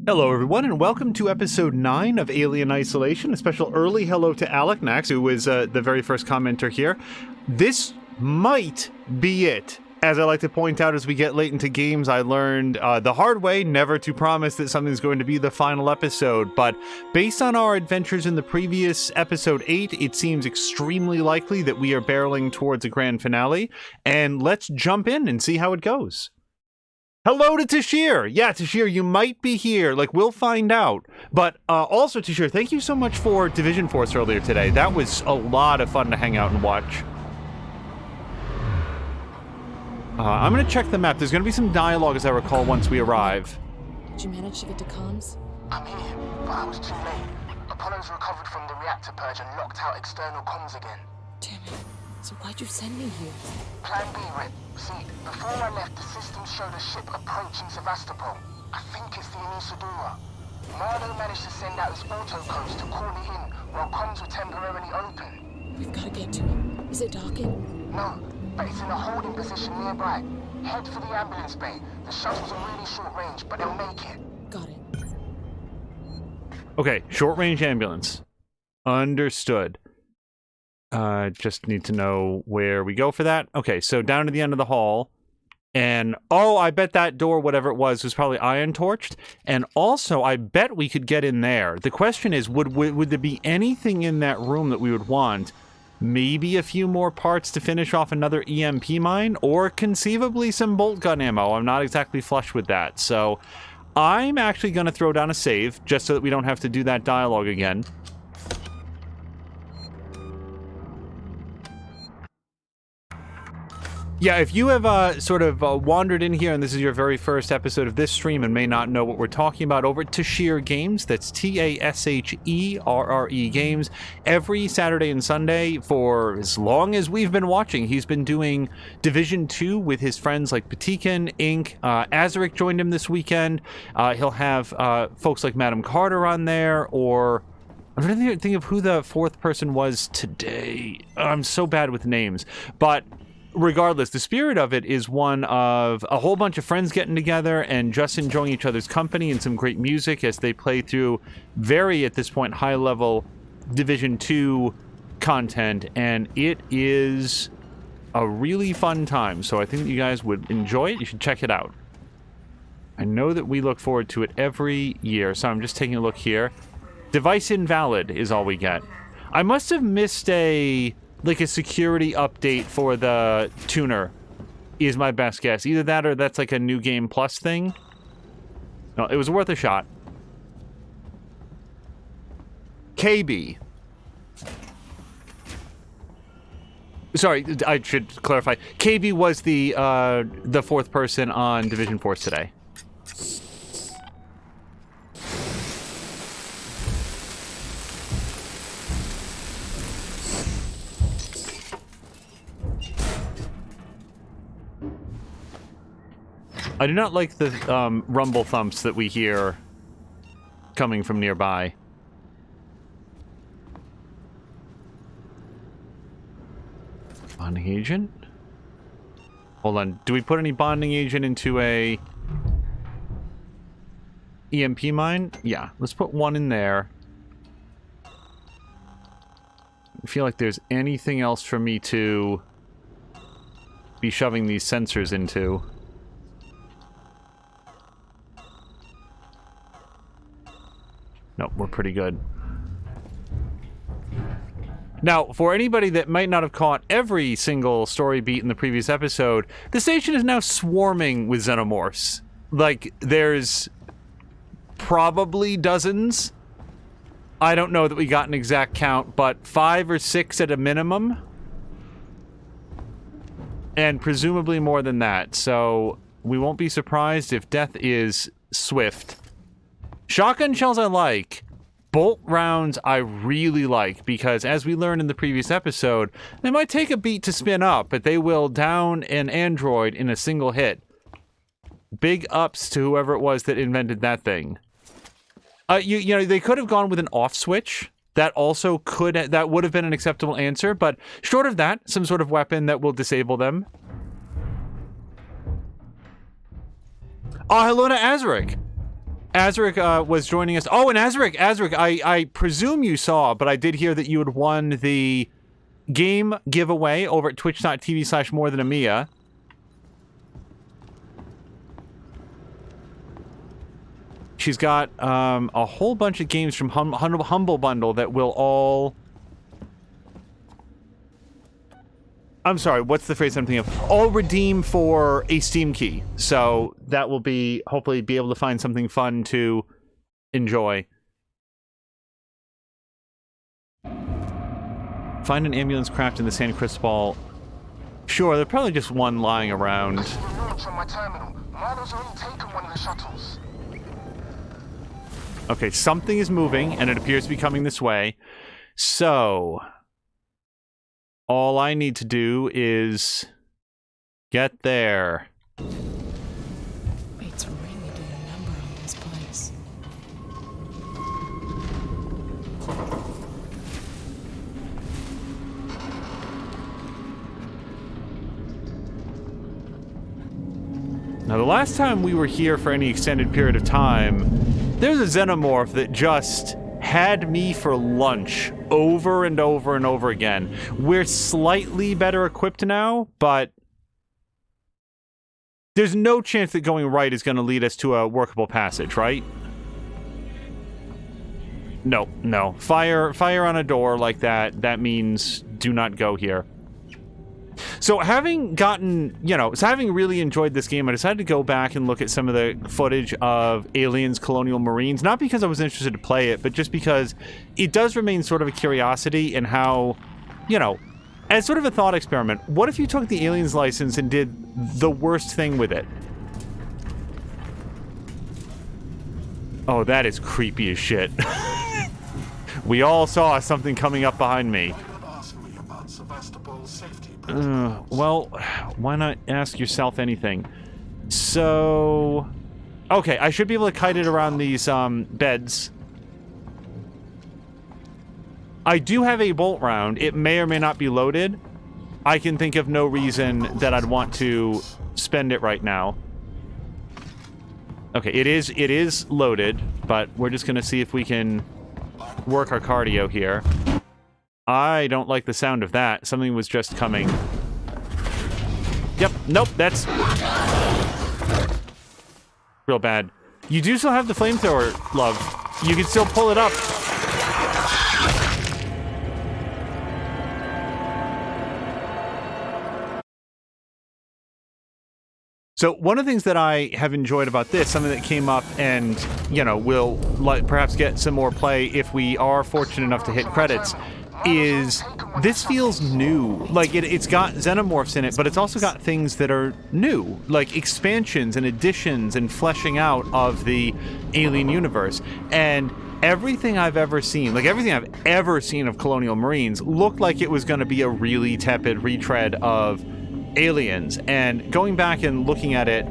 Hello everyone, and welcome to episode 9 of Alien Isolation. A special early hello to Alec Nax, who was the very first commenter here. This might be it. As I like to point out as we get late into games, I learned the hard way never to promise that something's going to be the final episode, but based on our adventures in the previous episode 8, it seems extremely likely that we are barreling towards a grand finale, and let's jump in and see how it goes. Hello to Tashir! Yeah, Tashir, you might be here. We'll find out. But also, Tashir, thank you so much for Division Force earlier today. That was a lot of fun to hang out and watch. I'm going to check the map. There's going to be some dialogue, as I recall, once we arrive. Did you manage to get to comms? I'm here, but I was too late. Apollo's recovered from the reactor purge and locked out external comms again. Damn it. So why'd you send me here? Plan B, Rip. See, before I left, the system showed a ship approaching Sevastopol. I think it's the Anisadora. Marlowe managed to send out his autocodes to call it in while comms were temporarily open. We've got to get to it. Is it docking? No, but it's in a holding position nearby. Head for the ambulance bay. The shuttle's a really short range, but they'll make it. Got it. Okay, short-range ambulance. Understood. Just need to know where we go for that. Okay, so down to the end of the hall. And, I bet that door, whatever it was probably iron torched. And also, I bet we could get in there. The question is, would there be anything in that room that we would want? Maybe a few more parts to finish off another EMP mine? Or conceivably some bolt gun ammo. I'm not exactly flush with that. So, I'm actually going to throw down a save, just so that we don't have to do that dialogue again. Yeah, if you have wandered in here and this is your very first episode of this stream and may not know what we're talking about, over at Tashir Games, that's Tasherre Games, every Saturday and Sunday for as long as we've been watching, he's been doing Division 2 with his friends like Patikan, Inc. Azaric joined him this weekend. He'll have folks like Madam Carter on there, or I'm trying to think of who the fourth person was today. I'm so bad with names, but regardless, the spirit of it is one of a whole bunch of friends getting together and just enjoying each other's company and some great music as they play through very, at this point, high-level Division 2 content, and it is a really fun time, so I think that you guys would enjoy it. You should check it out. I know that we look forward to it every year, so I'm just taking a look here. Device invalid is all we get. I must have missed a security update for the tuner is my best guess. Either that or that's like a new game plus thing. No, it was worth a shot. KB. Sorry, I should clarify. KB was the fourth person on Division Force today. I do not like the rumble thumps that we hear coming from nearby. Bonding agent? Hold on. Do we put any bonding agent into a EMP mine? Yeah, let's put one in there. I feel like there's anything else for me to be shoving these sensors into. Nope, we're pretty good. Now, for anybody that might not have caught every single story beat in the previous episode, the station is now swarming with xenomorphs. There's probably dozens. I don't know that we got an exact count, but 5 or 6 at a minimum. And presumably more than that, so we won't be surprised if death is swift. Shotgun shells I like. Bolt rounds I really like, because as we learned in the previous episode, they might take a beat to spin up, but they will down an android in a single hit. Big ups to whoever it was that invented that thing. You know, they could have gone with an off switch. That also that would have been an acceptable answer, but short of that, some sort of weapon that will disable them. Oh, hello to Azaric. Azaric was joining us. Oh, and Azaric, I presume you saw, but I did hear that you had won the game giveaway over at twitch.tv/morethanamia. She's got a whole bunch of games from Humble Bundle that will all... I'm sorry, what's the phrase I'm thinking of? All redeem for a Steam key. So that will be, hopefully, be able to find something fun to enjoy. Find an ambulance craft in the San Cristobal. Sure, there's probably just one lying around. Launch on my terminal. Marlo's already taken one of the shuttles. Okay, something is moving, and it appears to be coming this way. So... all I need to do is get there. It's really doing a number on this place. Now, the last time we were here for any extended period of time, there's a xenomorph that just had me for lunch over and over and over again. We're slightly better equipped now, but there's no chance that going right is going to lead us to a workable passage, right? No. Fire on a door like that means do not go here. So having having really enjoyed this game, I decided to go back and look at some of the footage of Aliens Colonial Marines, not because I was interested to play it, but just because it does remain sort of a curiosity in how, as sort of a thought experiment, what if you took the Aliens license and did the worst thing with it? Oh, that is creepy as shit. We all saw something coming up behind me. Well, why not ask yourself anything? So... okay, I should be able to kite it around these, beds. I do have a bolt round. It may or may not be loaded. I can think of no reason that I'd want to spend it right now. Okay, it is loaded, but we're just gonna see if we can work our cardio here. I don't like the sound of that. Something was just coming. Yep, nope, that's... real bad. You do still have the flamethrower, love. You can still pull it up. So one of the things that I have enjoyed about this, something that came up and, we'll perhaps get some more play if we are fortunate enough to hit credits, is this feels new. Like, it's got xenomorphs in it, but it's also got things that are new, like expansions and additions and fleshing out of the Alien universe. And everything I've ever seen, of Colonial Marines, looked like it was going to be a really tepid retread of Aliens. And going back and looking at it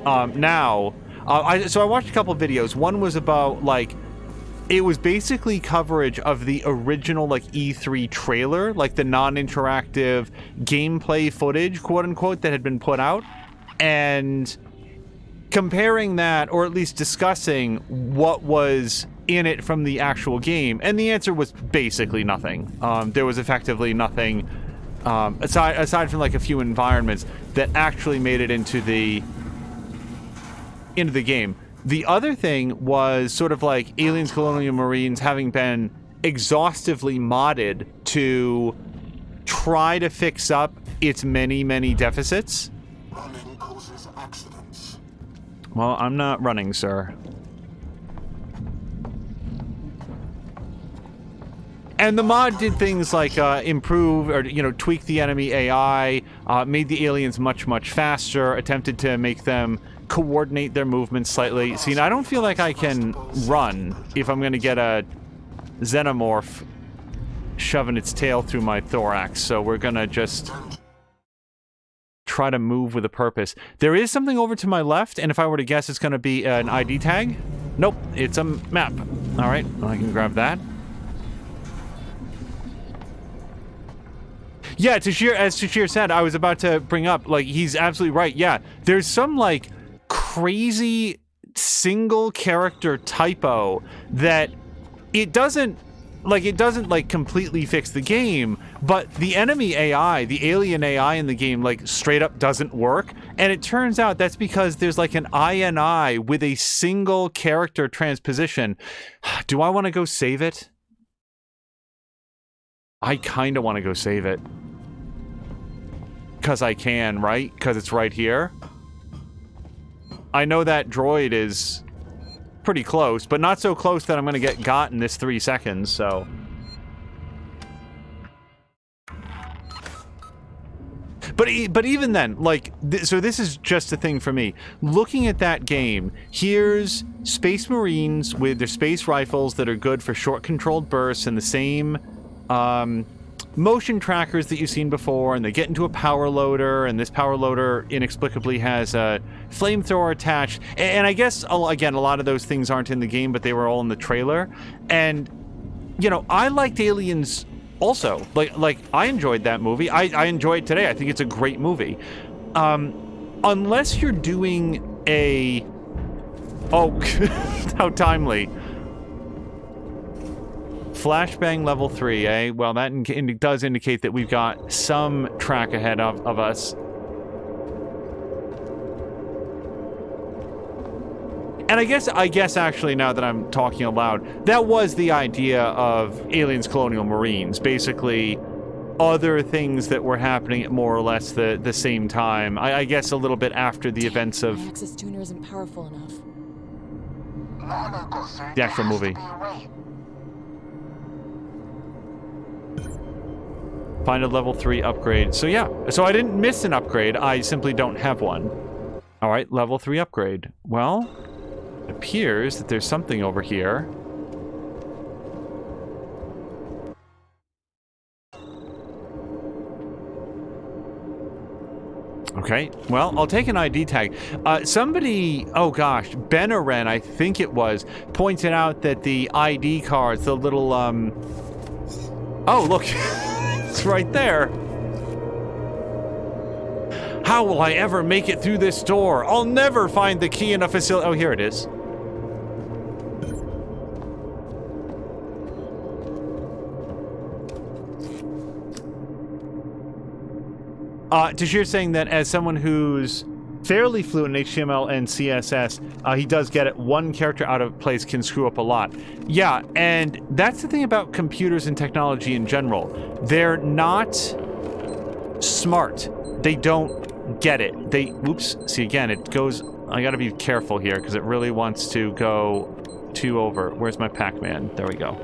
now, so I watched a couple of videos. One was about, it was basically coverage of the original, E3 trailer, the non-interactive gameplay footage, quote-unquote, that had been put out, and comparing that, or at least discussing what was in it from the actual game, and the answer was basically nothing. There was effectively nothing, aside from, a few environments, that actually made it into the game. The other thing was sort of Aliens Colonial Marines having been exhaustively modded to try to fix up its many, many deficits. Running causes accidents. Well, I'm not running, sir. And the mod did things like improve or, tweak the enemy AI, made the aliens much, much faster, attempted to make them coordinate their movements slightly. See, I don't feel like I can run if I'm going to get a xenomorph shoving its tail through my thorax, so we're going to just try to move with a purpose. There is something over to my left, and if I were to guess, it's going to be an ID tag. Nope, it's a map. All right, I can grab that. Yeah, as Tashir said, I was about to bring up, he's absolutely right. Yeah, there's some, crazy single character typo that it doesn't like completely fix the game, but the enemy AI, the alien AI in the game, like straight up doesn't work. And it turns out that's because there's like an INI with a single character transposition. Do I want to go save it? I kind of want to go save it. Because I can, right? Because it's right here. I know that droid is pretty close, but not so close that I'm going to get got in this 3 seconds, so... But even then, like, so this is just a thing for me. Looking at that game, here's Space Marines with their space rifles that are good for short-controlled bursts and the same motion trackers that you've seen before, and they get into a power loader, and this power loader inexplicably has a flamethrower attached. And I guess, again, a lot of those things aren't in the game, but they were all in the trailer. And, you know, I liked Aliens also. Like I enjoyed that movie. I enjoy it today. I think it's a great movie. Unless you're doing a... Oh, how timely. Flashbang level 3, eh? Well, that does indicate that we've got some track ahead of us. And I guess actually, now that I'm talking aloud, that was the idea of Aliens Colonial Marines. Basically, other things that were happening at more or less the same time. I guess a little bit after the events of... My access tuner isn't powerful enough. The actual movie. Find a level 3 upgrade. So yeah, so I didn't miss an upgrade. I simply don't have one. All right, level 3 upgrade. Well, it appears that there's something over here. Okay, well, I'll take an ID tag. Somebody, oh gosh, Benaren, I think it was, pointed out that the ID cards, the little, oh, look. It's right there. How will I ever make it through this door? I'll never find the key in a facility. Oh, here it is. Tashir saying that as someone who's fairly fluent in HTML and CSS, he does get it. One character out of place can screw up a lot. Yeah, and that's the thing about computers and technology in general. They're not smart. They don't get it. Oops, see again, it goes, I gotta be careful here because it really wants to go 2 over. Where's my Pac-Man? There we go.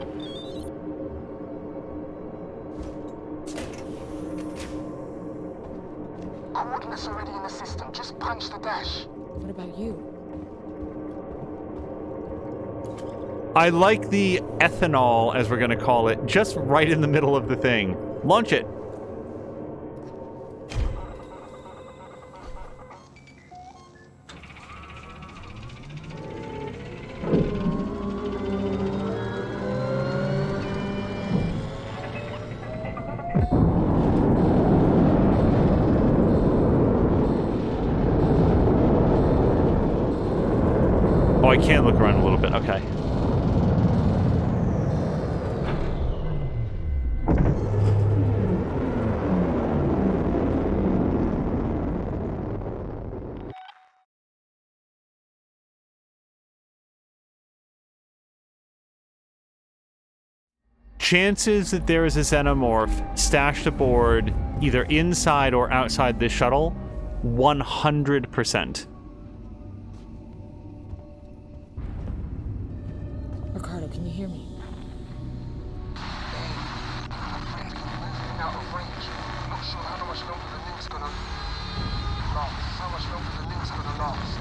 Coordinates already in the system. Just punch the dash. What about you? I like the ethanol, as we're gonna call it, just right in the middle of the thing. Launch it. Oh, I can look around a little bit. Okay. Chances that there is a xenomorph stashed aboard either inside or outside this shuttle, 100%. Ricardo, can you hear me? Out of range. Not sure how much longer the link's gonna last. How much longer the link's gonna last.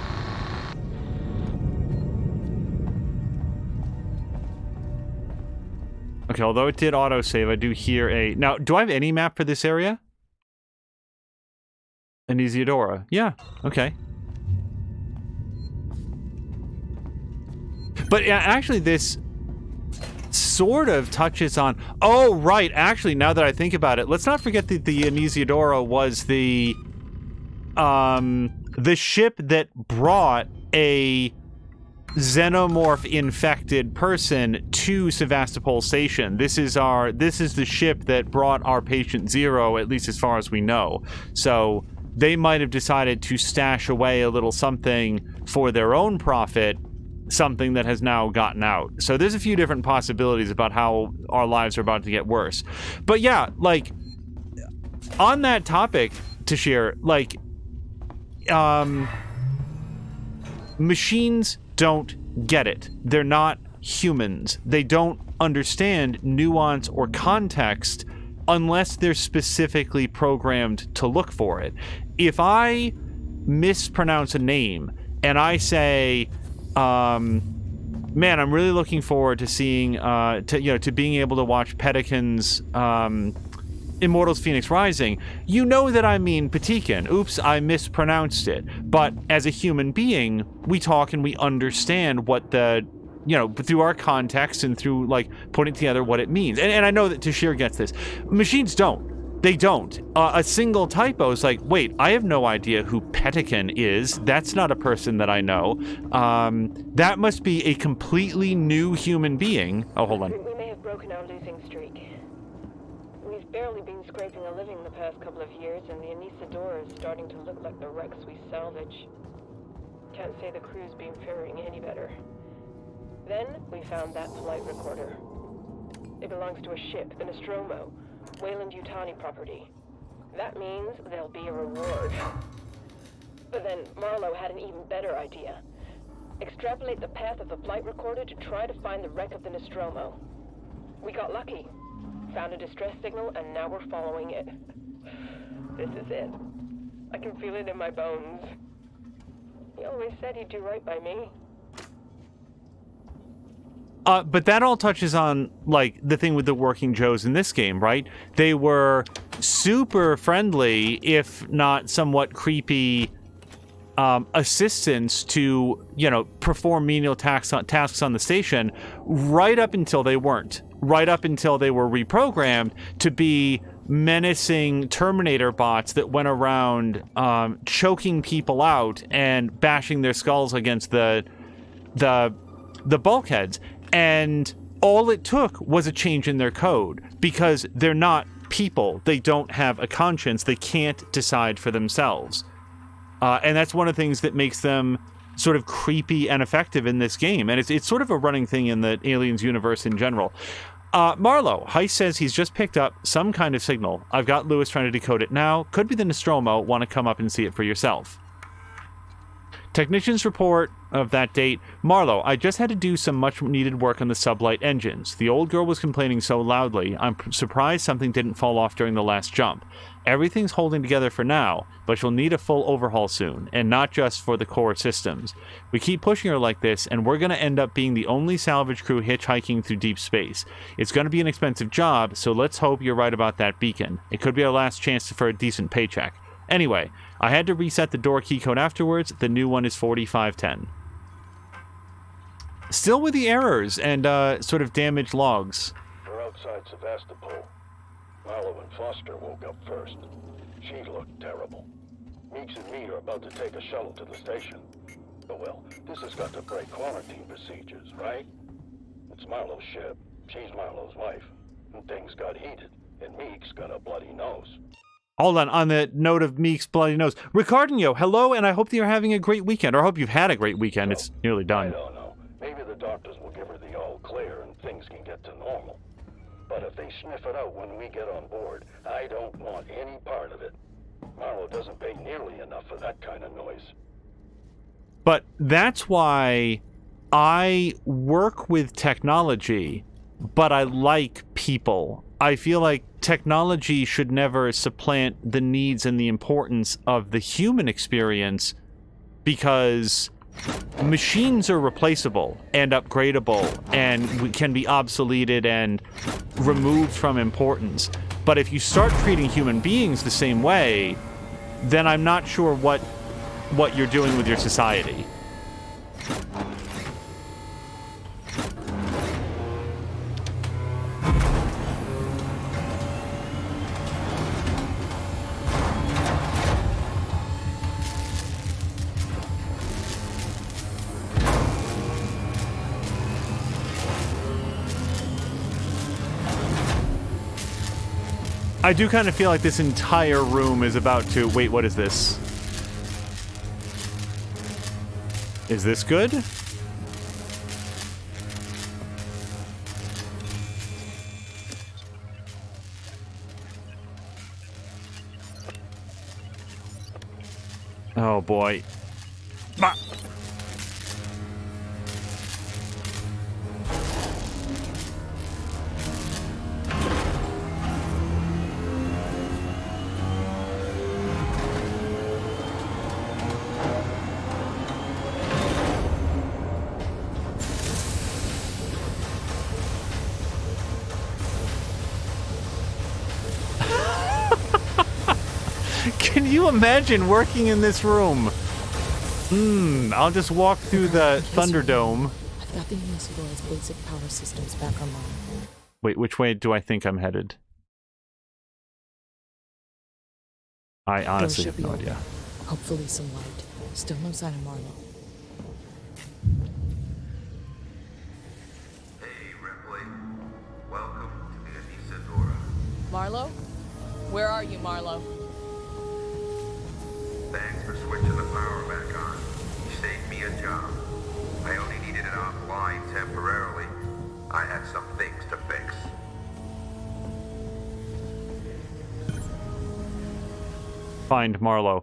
Okay, although it did autosave, I do hear a... Now, do I have any map for this area? Anesiodora. Yeah, okay. But actually, this sort of touches on... Oh, right. Actually, now that I think about it, let's not forget that the Anesiodora was the ship that brought a xenomorph infected person to Sevastopol Station. This is the ship that brought our patient Zero, at least as far as we know. So they might have decided to stash away a little something for their own profit, something that has now gotten out. So there's a few different possibilities about how our lives are about to get worse. But yeah, like, on that topic, Tashir, like, machines don't get it. They're not humans. They don't understand nuance or context unless they're specifically programmed to look for it. If I mispronounce a name and I say, man, I'm really looking forward to seeing, to being able to watch Petikin's Immortals Phoenix Rising, you know that I mean Petikin. Oops, I mispronounced it. But as a human being, we talk and we understand what through our context and through, like, putting together what it means. And I know that Tashir gets this. Machines don't. They don't. A single typo is like, wait, I have no idea who Petikin is. That's not a person that I know. That must be a completely new human being. Oh, hold on. We may have broken our losing streak. We've barely been scraping a living the past couple of years, and the Anesidora is starting to look like the wrecks we salvage. Can't say the crew's been faring any better. Then we found that flight recorder. It belongs to a ship, the Nostromo, Weyland-Yutani property. That means there'll be a reward. But then Marlowe had an even better idea. Extrapolate the path of the flight recorder to try to find the wreck of the Nostromo. We got lucky. Found a distress signal, and now we're following it. This is it. I can feel it in my bones. He always said he'd do right by me. But that all touches on, like, the thing with the working Joes in this game, right? They were super friendly, if not somewhat creepy, assistants to, perform menial tasks on the station, right up until they weren't. Right up until they were reprogrammed to be menacing Terminator bots that went around choking people out and bashing their skulls against the bulkheads. And all it took was a change in their code, because they're not people. They don't have a conscience. They can't decide for themselves. And that's one of the things that makes them sort of creepy and effective in this game. And it's sort of a running thing in the Aliens universe in general. Marlowe, Heist says he's just picked up some kind of signal. I've got Lewis trying to decode it now. Could be the Nostromo. Want to come up and see it for yourself. Technicians report of that date. Marlowe, I just had to do some much needed work on the sublight engines. The old girl was complaining so loudly. I'm surprised something didn't fall off during the last jump. Everything's holding together for now, but she'll need a full overhaul soon, and not just for the core systems. We keep pushing her like this, and we're going to end up being the only salvage crew hitchhiking through deep space. It's going to be an expensive job, so let's hope you're right about that beacon. It could be our last chance for a decent paycheck. Anyway, I had to reset the door key code afterwards. The new one is 4510. Still with the errors and sort of damaged logs. We're outside Sevastopol. Marlowe and Foster woke up first. She looked terrible. Meeks and me are about to take a shuttle to the station. But well, this has got to break quarantine procedures, right? It's Marlowe's ship. She's Marlowe's wife. And things got heated. And Meeks got a bloody nose. Hold on the note of Meek's bloody nose. Ricardinho, hello, and I hope that you're having a great weekend. Or I hope you've had a great weekend. It's nearly done. I don't know. Maybe the doctors will give her the all clear and things can get to normal. But if they sniff it out when we get on board, I don't want any part of it. Marlowe doesn't pay nearly enough for that kind of noise. But that's why I work with technology, but I like people. I feel like technology should never supplant the needs and the importance of the human experience, because machines are replaceable and upgradable and can be obsoleted and removed from importance. But if you start treating human beings the same way, then I'm not sure what you're doing with your society. I do kind of feel like this entire room is about to... Wait, what is this? Is this good? Oh boy. Ah. Can you imagine working in this room? I'll just walk through the Thunderdome. I've got the Anisadora's basic power systems back online. Wait, which way do I think I'm headed? I honestly have no idea. Hopefully some light. Still no sign of Marlo. Hey, Ripley. Welcome to the Anisadora. Marlo? Where are you, Marlo? Thanks for switching the power back on. You saved me a job. I only needed it offline temporarily. I had some things to fix. Find Marlo.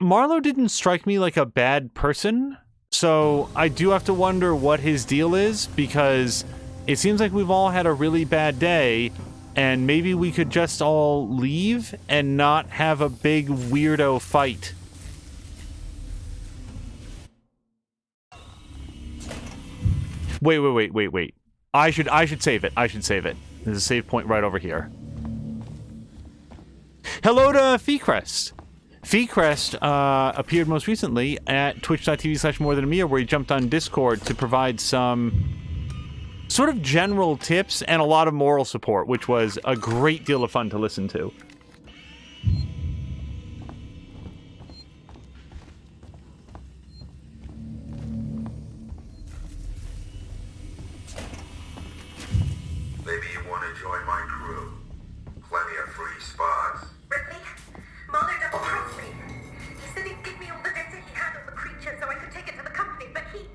Marlo didn't strike me like a bad person, so I do have to wonder what his deal is, because it seems like we've all had a really bad day, and maybe we could just all leave and not have a big weirdo fight. Wait. I should save it. There's a save point right over here. Hello to Feecrest. Feecrest appeared most recently at twitch.tv/morethanamere, where he jumped on Discord to provide some sort of general tips and a lot of moral support, which was a great deal of fun to listen to. Maybe you want to join my crew. Plenty of free spots. Ripley, Mahler double-crossed me. He said he'd give me all the data he had on the creature so I could take it to the company, but he...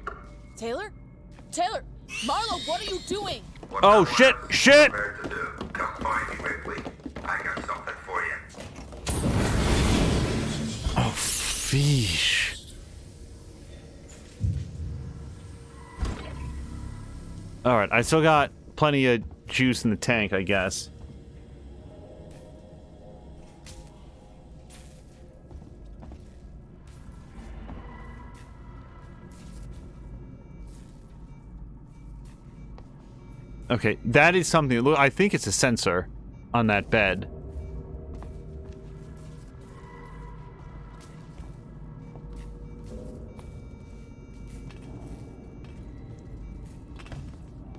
Taylor? Taylor! Marlo, what are you doing? What Oh, I shit, was shit! prepared to do. Come find me, Ripley. I got something for you. Oh, Feesh. Alright, I still got plenty of juice in the tank, I guess. Okay, that is something. Look, I think it's a sensor on that bed.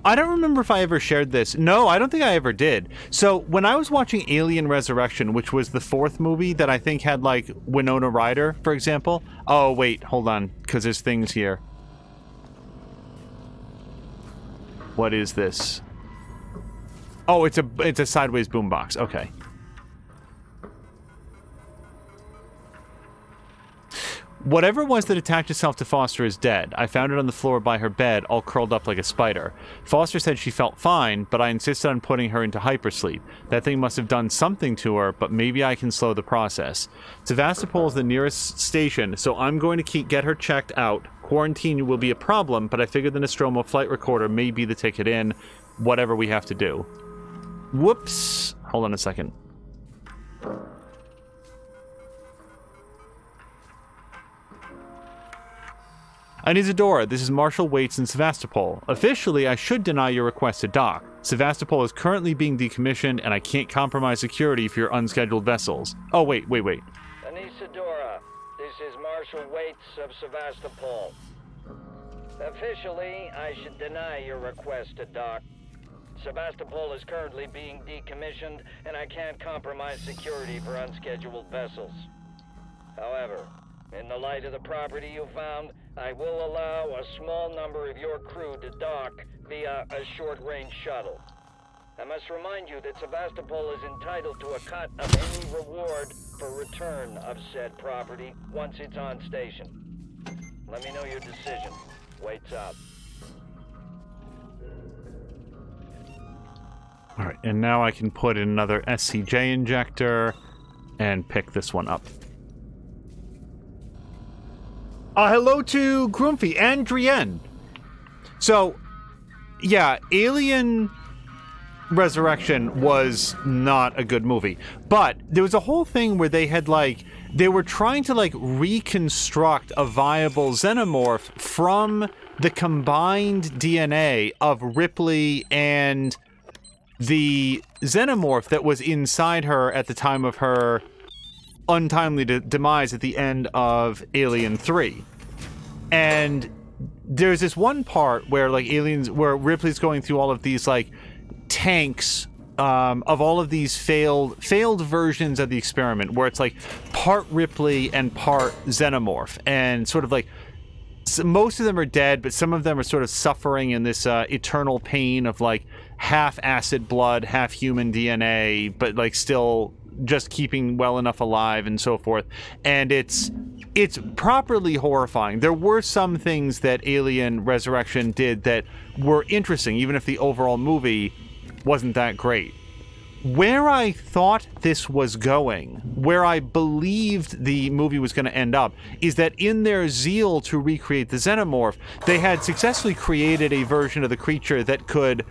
I don't remember if I ever shared this. No, I don't think I ever did. So when I was watching Alien Resurrection, which was the 4th movie that I think had like Winona Ryder, for example. Oh, wait, hold on, because there's things here. What is this? Oh, it's a sideways boombox. Okay. Whatever it was that attached itself to Foster is dead. I found it on the floor by her bed, all curled up like a spider. Foster said she felt fine, but I insisted on putting her into hypersleep. That thing must have done something to her, but maybe I can slow the process. Sevastopol is the nearest station, so I'm going to get her checked out. Quarantine will be a problem, but I figured the Nostromo flight recorder may be the ticket in, whatever we have to do. Whoops. Hold on a second. Anisadora, this is Marshal Waits in Sevastopol. Officially, I should deny your request to dock. Sevastopol is currently being decommissioned, and I can't compromise security for your unscheduled vessels. Oh, wait. Anisadora, this is Marshal Waits of Sevastopol. Officially, I should deny your request to dock. Sevastopol is currently being decommissioned, and I can't compromise security for unscheduled vessels. However, in the light of the property you found, I will allow a small number of your crew to dock via a short-range shuttle. I must remind you that Sevastopol is entitled to a cut of any reward for return of said property once it's on station. Let me know your decision. Waits up. All right, and now I can put in another SCJ injector and pick this one up. Hello to Grumpy and Drienne. So, yeah, Alien Resurrection was not a good movie, but there was a whole thing where they had they were trying to reconstruct a viable xenomorph from the combined DNA of Ripley and the xenomorph that was inside her at the time of her untimely demise at the end of Alien 3. And there's this one part where where Ripley's going through all of these tanks of all of these failed versions of the experiment, where it's part Ripley and part xenomorph, and sort of so most of them are dead, but some of them are sort of suffering in this eternal pain of half acid blood, half human DNA, but still just keeping well enough alive and so forth. And it's properly horrifying. There were some things that Alien Resurrection did that were interesting, even if the overall movie wasn't that great. Where I thought this was going, where I believed the movie was going to end up, is that in their zeal to recreate the xenomorph, they had successfully created a version of the creature that could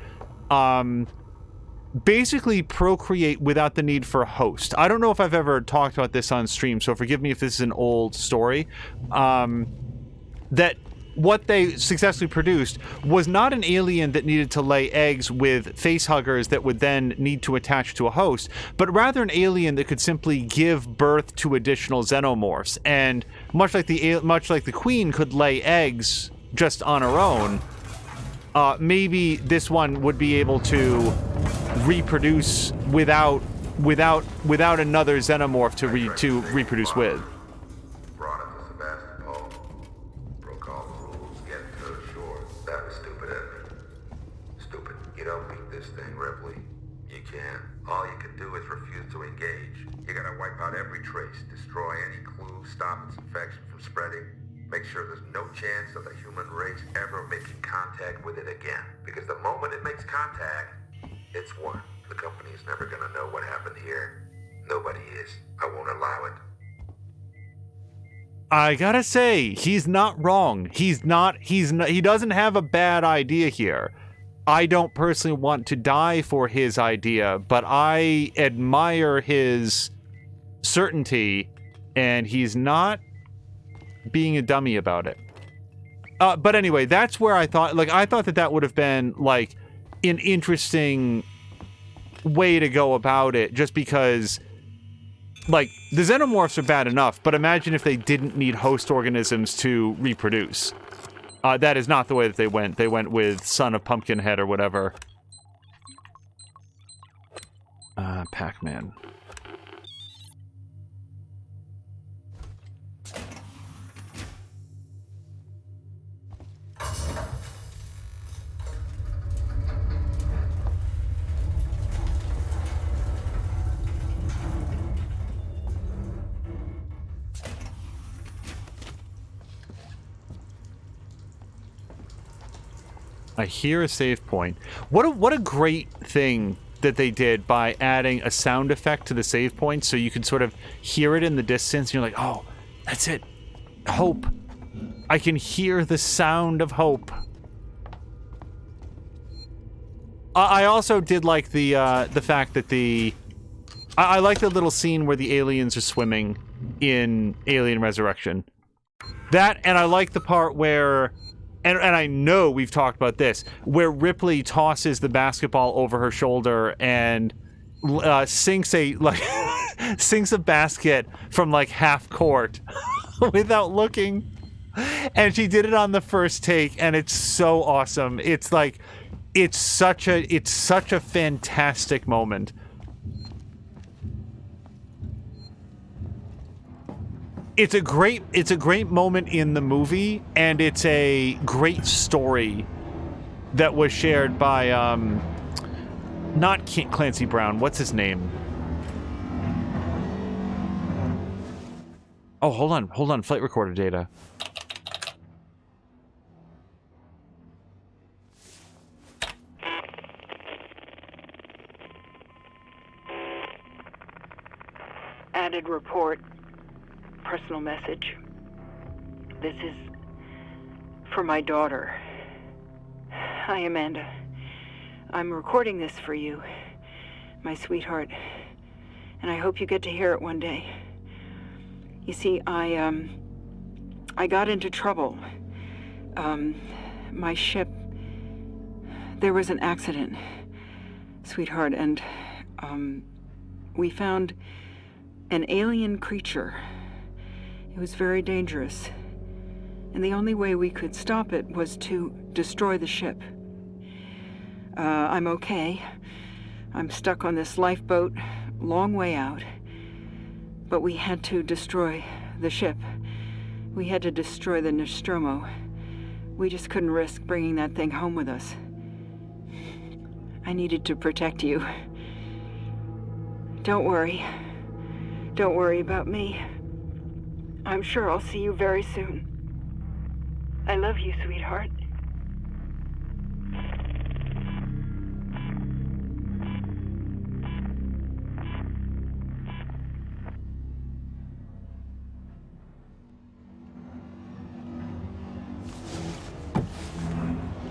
basically procreate without the need for a host. I don't know if I've ever talked about this on stream, so forgive me if this is an old story. That what they successfully produced was not an alien that needed to lay eggs with face-huggers that would then need to attach to a host, but rather an alien that could simply give birth to additional xenomorphs. And much like the Queen could lay eggs just on her own, maybe this one would be able to reproduce without another xenomorph to reproduce with. Brought it to Sevastopol. Broke all the rules, getting to the shore. That was stupid of me. Stupid. You don't beat this thing, Ripley. You can't. All you can do is refuse to engage. You gotta wipe out every trace, destroy any clue, stop its infection from spreading. Make sure there's no chance of the human race ever making contact with it again. Because the moment it makes contact, it's won. The company's never gonna know what happened here. Nobody is. I won't allow it. I gotta say, he's not wrong. He doesn't have a bad idea here. I don't personally want to die for his idea, but I admire his certainty, and he's not being a dummy about it. But anyway, that's where I thought that would have been an interesting way to go about it, just because the xenomorphs are bad enough, but imagine if they didn't need host organisms to reproduce. That is not the way that they went. They went with Son of Pumpkinhead or whatever. Pac-Man. I hear a save point. What a great thing that they did by adding a sound effect to the save point, so you could sort of hear it in the distance. And you're like, oh, that's it. Hope. I can hear the sound of hope. I also did like the fact that I like the little scene where the aliens are swimming in Alien Resurrection. That, and I like the part where, and I know we've talked about this, where Ripley tosses the basketball over her shoulder and sinks a basket from half court without looking. And she did it on the first take, and it's so awesome. It's such a fantastic moment. It's a great moment in the movie, and it's a great story that was shared by Not Clancy Brown. What's his name? Oh, hold on. Flight recorder data. Added report. Personal message. This is for my daughter. Hi, Amanda. I'm recording this for you, my sweetheart, and I hope you get to hear it one day. You see, I got into trouble. My ship, there was an accident, sweetheart, and, we found an alien creature. It was very dangerous, and the only way we could stop it was to destroy the ship. I'm okay. I'm stuck on this lifeboat, long way out. But we had to destroy the ship. We had to destroy the Nostromo. We just couldn't risk bringing that thing home with us. I needed to protect you. Don't worry. Don't worry about me. I'm sure I'll see you very soon. I love you, sweetheart.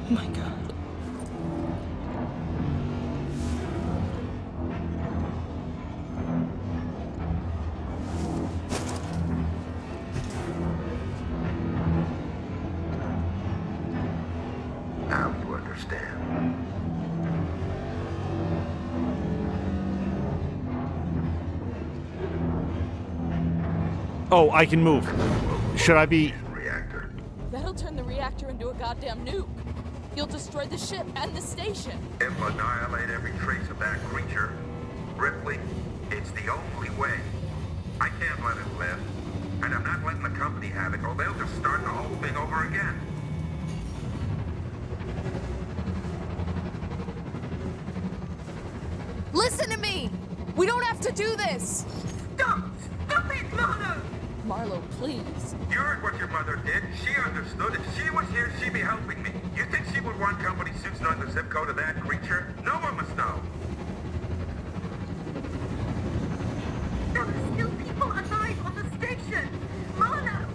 Oh my god. Now you understand. Oh, I can move. Should I be... Reactor. That'll turn the reactor into a goddamn nuke. You'll destroy the ship and the station. It'll annihilate every trace of that creature. Ripley, it's the only way. I can't let it live. And I'm not letting the company have it, or they'll just start the whole thing over again. Listen to me! We don't have to do this! Stop! Stop it, Marlo! Marlo, please. You heard what your mother did. She understood. If she was here, she'd be helping me. You think she would want company suits knowing the zip code of that creature? No one must know. There are still people alive on the station! Marlo!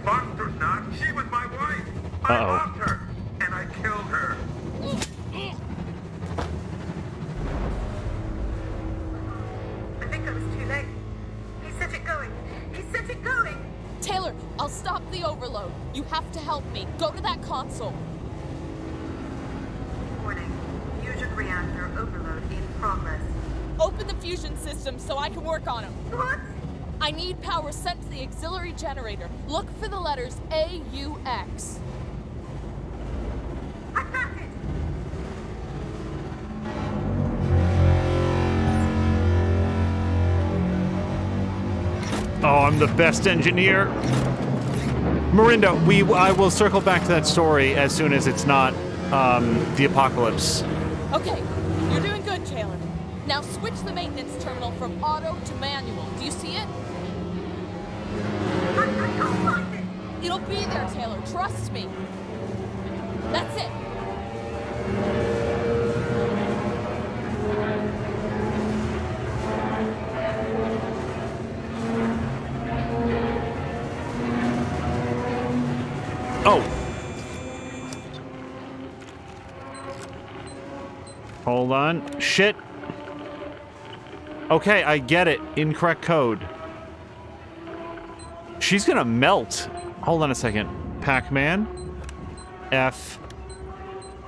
Foster's not. She was my wife. I Uh-oh. loved her. And I killed her. I think I was too late. He set it going. He set it going! Taylor, I'll stop the overload. You have to help me. Go to that console. Warning. Fusion reactor overload in progress. Open the fusion system so I can work on them. What? I need power sent to the auxiliary generator. Look for the letters AUX. I found it! Oh, I'm the best engineer. Marinda, I will circle back to that story as soon as it's not the apocalypse. Okay, you're doing good, Taylor. Now switch the maintenance terminal from auto to manual. Do you see it? I can't find it! It'll be there, Taylor. Trust me. That's it. Oh. Hold on. Shit. Okay, I get it. Incorrect code. She's gonna melt. Hold on a second. Pac-Man. F.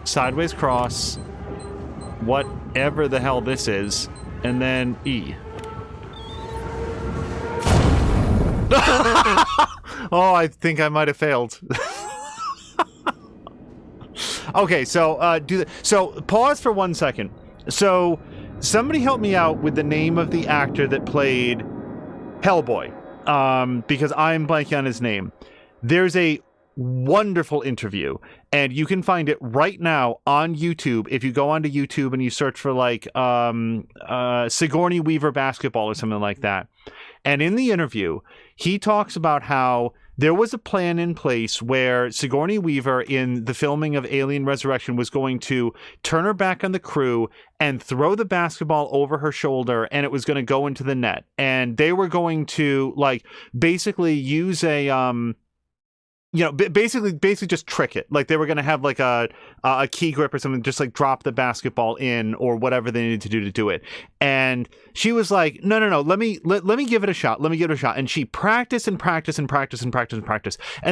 Sideways cross. Whatever the hell this is. And then E. Oh, I think I might have failed. Okay, so so pause for 1 second. So somebody help me out with the name of the actor that played Hellboy, because I'm blanking on his name. There's a wonderful interview, and you can find it right now on YouTube. If you go onto YouTube and you search for like Sigourney Weaver basketball or something like that, and in the interview he talks about how there was a plan in place where Sigourney Weaver in the filming of Alien Resurrection was going to turn her back on the crew and throw the basketball over her shoulder, and it was going to go into the net, and they were going to like basically use a basically just trick it. Like they were going to have like a key grip or something, just like drop the basketball in or whatever they needed to do it. And she was like, no, let me give it a shot. And she practiced. And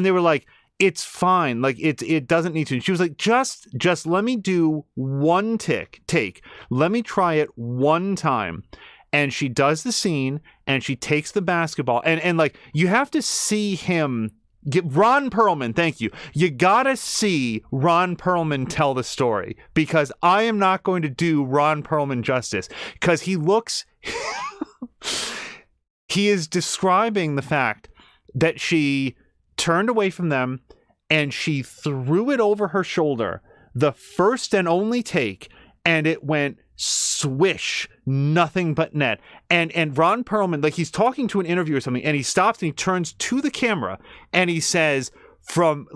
they were like, it's fine. Like it doesn't need to. And she was like, just let me do one take. Let me try it one time. And she does the scene and she takes the basketball and like you have to see him. Ron Perlman, thank you. You gotta see Ron Perlman tell the story, because I am not going to do Ron Perlman justice, because he is describing the fact that she turned away from them and she threw it over her shoulder, the first and only take, and it went swish, nothing but net. And Ron Perlman, like he's talking to an interview or something, and he stops and he turns to the camera and he says, from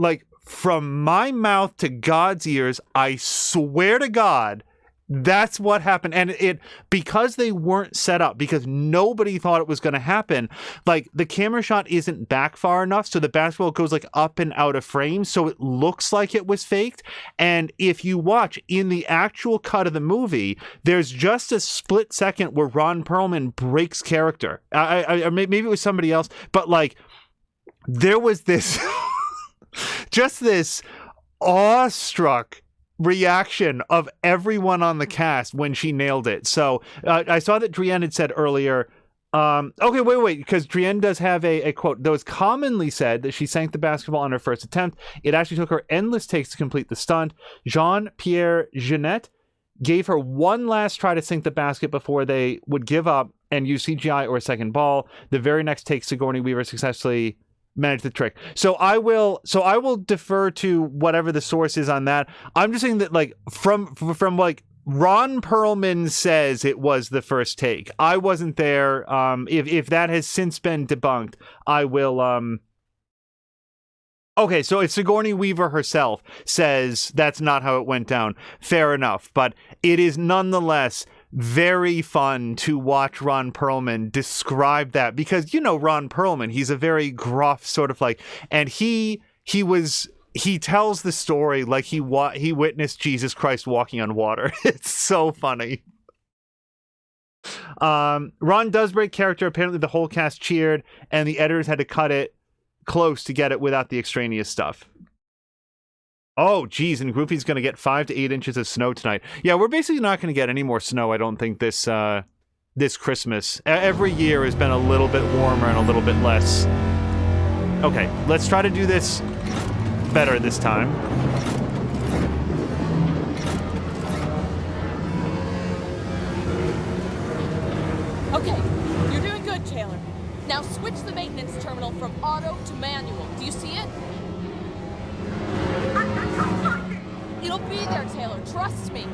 my mouth to God's ears, I swear to God, that's what happened. And it, because they weren't set up, because nobody thought it was going to happen, like the camera shot isn't back far enough, so the basketball goes like up and out of frame, so it looks like it was faked. And if you watch in the actual cut of the movie, there's just a split second where Ron Perlman breaks character. Maybe it was somebody else, but like there was this just this awestruck reaction of everyone on the cast when she nailed it. So I saw that Drienne had said earlier, okay, wait, because Drienne does have a quote that was commonly said that she sank the basketball on her first attempt. It actually took her endless takes to complete the stunt. Jean-Pierre Jeunet gave her one last try to sink the basket before they would give up and use CGI or a second ball. The very next take, Sigourney Weaver successfully managed the trick. So I will defer to whatever the source is on that. I'm just saying that like from like Ron Perlman says it was the first take. I wasn't there. If that has since been debunked, I will okay, so if Sigourney Weaver herself says that's not how it went down, fair enough. But it is nonetheless very fun to watch Ron Perlman describe that, because you know Ron Perlman, he's a very gruff sort of like, and he tells the story like he witnessed Jesus Christ walking on water. It's so funny. Ron does break character. Apparently the whole cast cheered and the editors had to cut it close to get it without the extraneous stuff. Oh, geez, and Goofy's going to get 5 to 8 inches of snow tonight. Yeah, we're basically not going to get any more snow, I don't think, this Christmas. Every year has been a little bit warmer and a little bit less. Okay, let's try to do this better this time. Okay, you're doing good, Taylor. Now switch the maintenance terminal from auto to manual. Do you see it? It'll be there, Taylor. Trust me.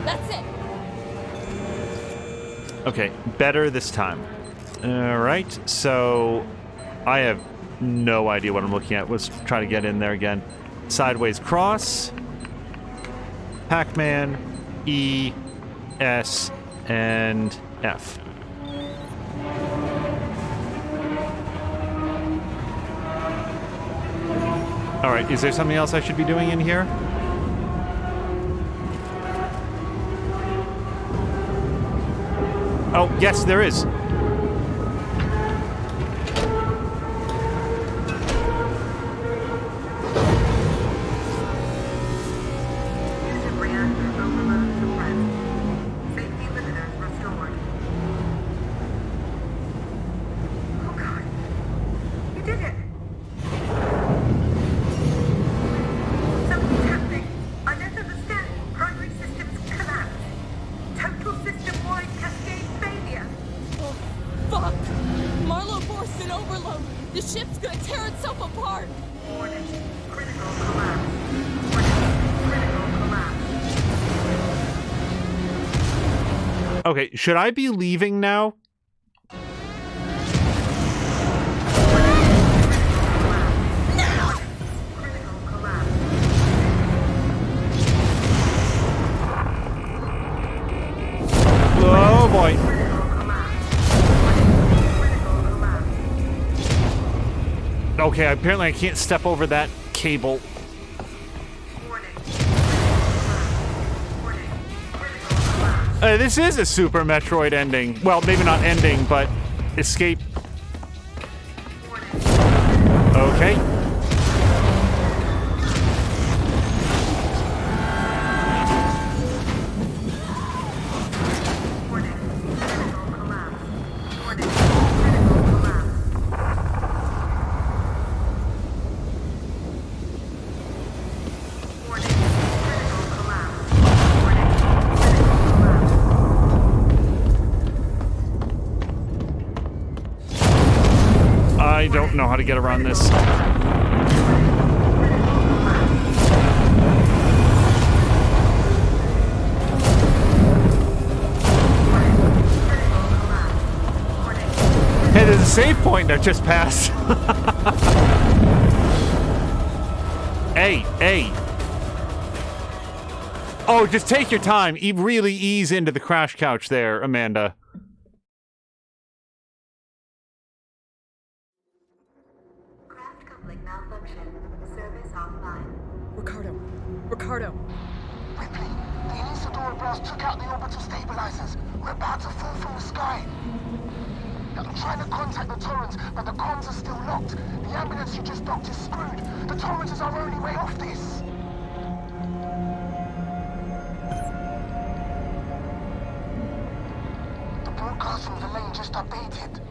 That's it. Okay, better this time. All right, so I have no idea what I'm looking at. Let's try to get in there again. Sideways cross. Pac-Man, E, S, and F. All right, is there something else I should be doing in here? Oh, yes, there is. Fusion reactor overload suppressed. Safety limiters restored. Oh God. You did it! Something's happening. I don't understand. Primary systems collapse. Total system-wide cascade failure. Oh, Okay, should I be leaving now? Oh boy. Okay, apparently I can't step over that cable. This is a Super Metroid ending. Well, maybe not ending, but escape. Okay. I don't know how to get around this. Hey, there's a save point that just passed. Hey. Oh, just take your time. Really ease into the crash couch there, Amanda. Ricardo. Ripley, the Inisadora blast took out the orbital stabilizers. We're about to fall from the sky. I'm trying to contact the Torrens, but the comms are still locked. The ambulance you just docked is screwed. The Torrens is our only way off this. The broadcast from the lane just updated.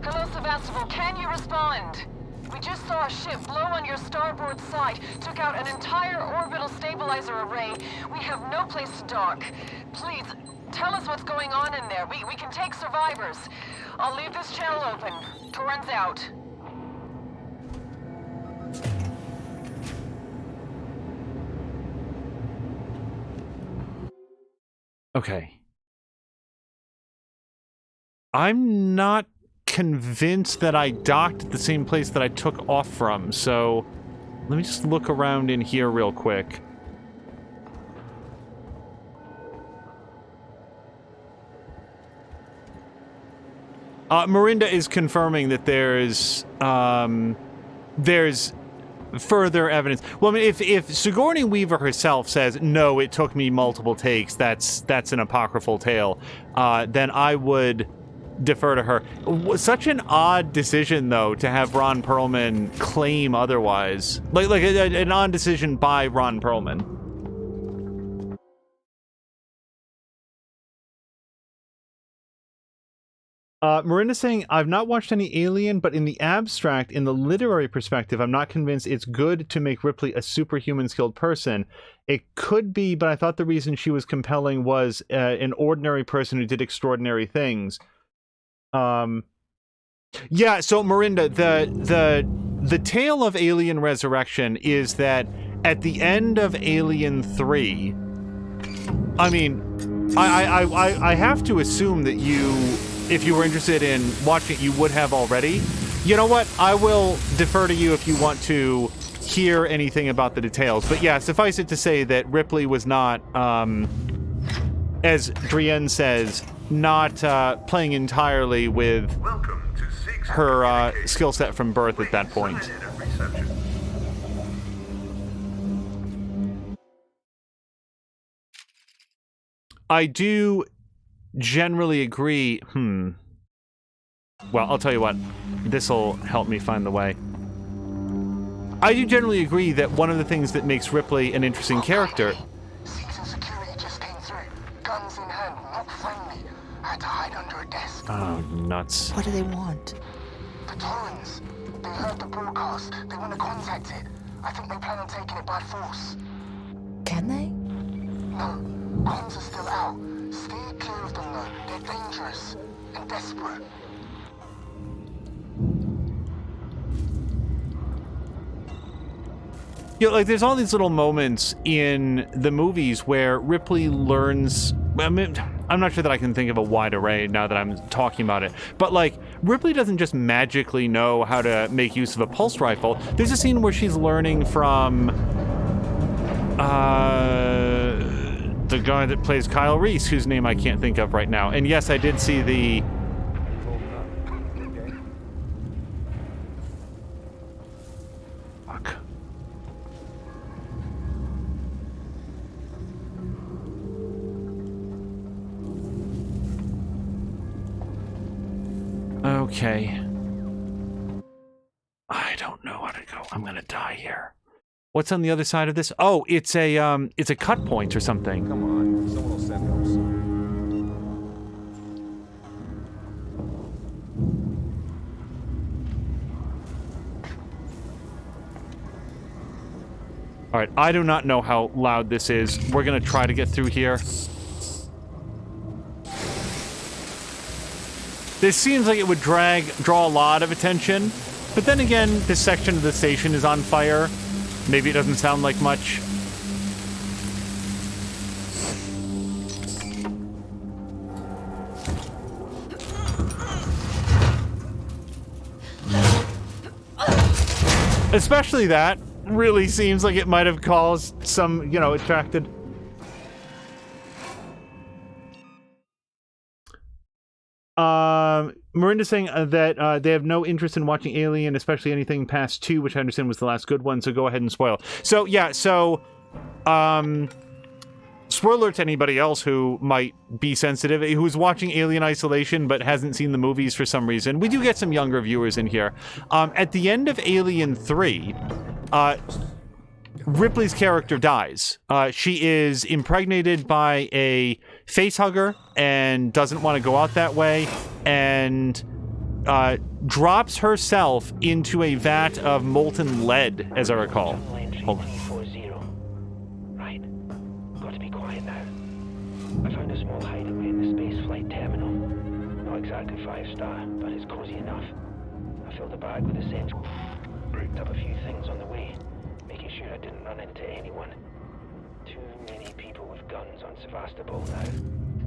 Hello, Sevastopol. Can you respond? We just saw a ship blow on your starboard side, took out an entire orbital stabilizer array. We have no place to dock. Please, tell us what's going on in there. We can take survivors. I'll leave this channel open. Torrens out. Okay. I'm not convinced that I docked at the same place that I took off from, so let me just look around in here real quick. Miranda is confirming that there's further evidence. Well, I mean, if Sigourney Weaver herself says, no, it took me multiple takes, that's an apocryphal tale, then I would defer to her. Such an odd decision, though, to have Ron Perlman claim otherwise. Like an odd decision by Ron Perlman. Miranda's saying, I've not watched any Alien, but in the abstract, in the literary perspective, I'm not convinced it's good to make Ripley a superhuman skilled person. It could be, but I thought the reason she was compelling was an ordinary person who did extraordinary things. Yeah, so Miranda, the tale of Alien Resurrection is that at the end of Alien 3, I mean, I have to assume that you, if you were interested in watching it, you would have already. You know what? I will defer to you if you want to hear anything about the details. But yeah, suffice it to say that Ripley was not, as Drienne says, not playing entirely with her skill set from birth at that point. I do generally agree. Well, I'll tell you what. This'll help me find the way. I do generally agree that one of the things that makes Ripley an interesting character... Season security just came through. Guns in hand, not friendly. I had to hide under a desk. Oh, nuts. What do they want? The Torrens. They heard the broadcast. They want to contact it. I think they plan on taking it by force. Can they? No. Comms are still out. Stay clear of them, though. They're dangerous and desperate. You know, like, there's all these little moments in the movies where Ripley learns, I mean, I'm not sure that I can think of a wide array now that I'm talking about it. But, like, Ripley doesn't just magically know how to make use of a pulse rifle. There's a scene where she's learning from the guy that plays Kyle Reese, whose name I can't think of right now. And yes, I did see the... Fuck. Okay. I don't know how to go. I'm gonna die here. What's on the other side of this? Oh, it's a cut point or something. Come on, someone will send us. All right, I do not know how loud this is. We're gonna try to get through here. This seems like it would draw a lot of attention, but then again, this section of the station is on fire. Maybe it doesn't sound like much. Especially that really seems like it might have caused some, you know, attracted. Miranda's saying that they have no interest in watching Alien, especially anything past 2, which I understand was the last good one, so go ahead and spoil. So, yeah, so, spoiler to anybody else who might be sensitive, who's watching Alien Isolation but hasn't seen the movies for some reason. We do get some younger viewers in here. At the end of Alien 3, Ripley's character dies. She is impregnated by a facehugger and doesn't want to go out that way, and drops herself into a vat of molten lead, as I recall. Hold on. Right. Got to be quiet now. I found a small hideaway in the spaceflight terminal. Not exactly 5-star, but it's cozy enough. I filled the bag with essentials. Picked up a few things on the way, making sure I didn't run into anyone. Too many people with guns on Sevastopol now,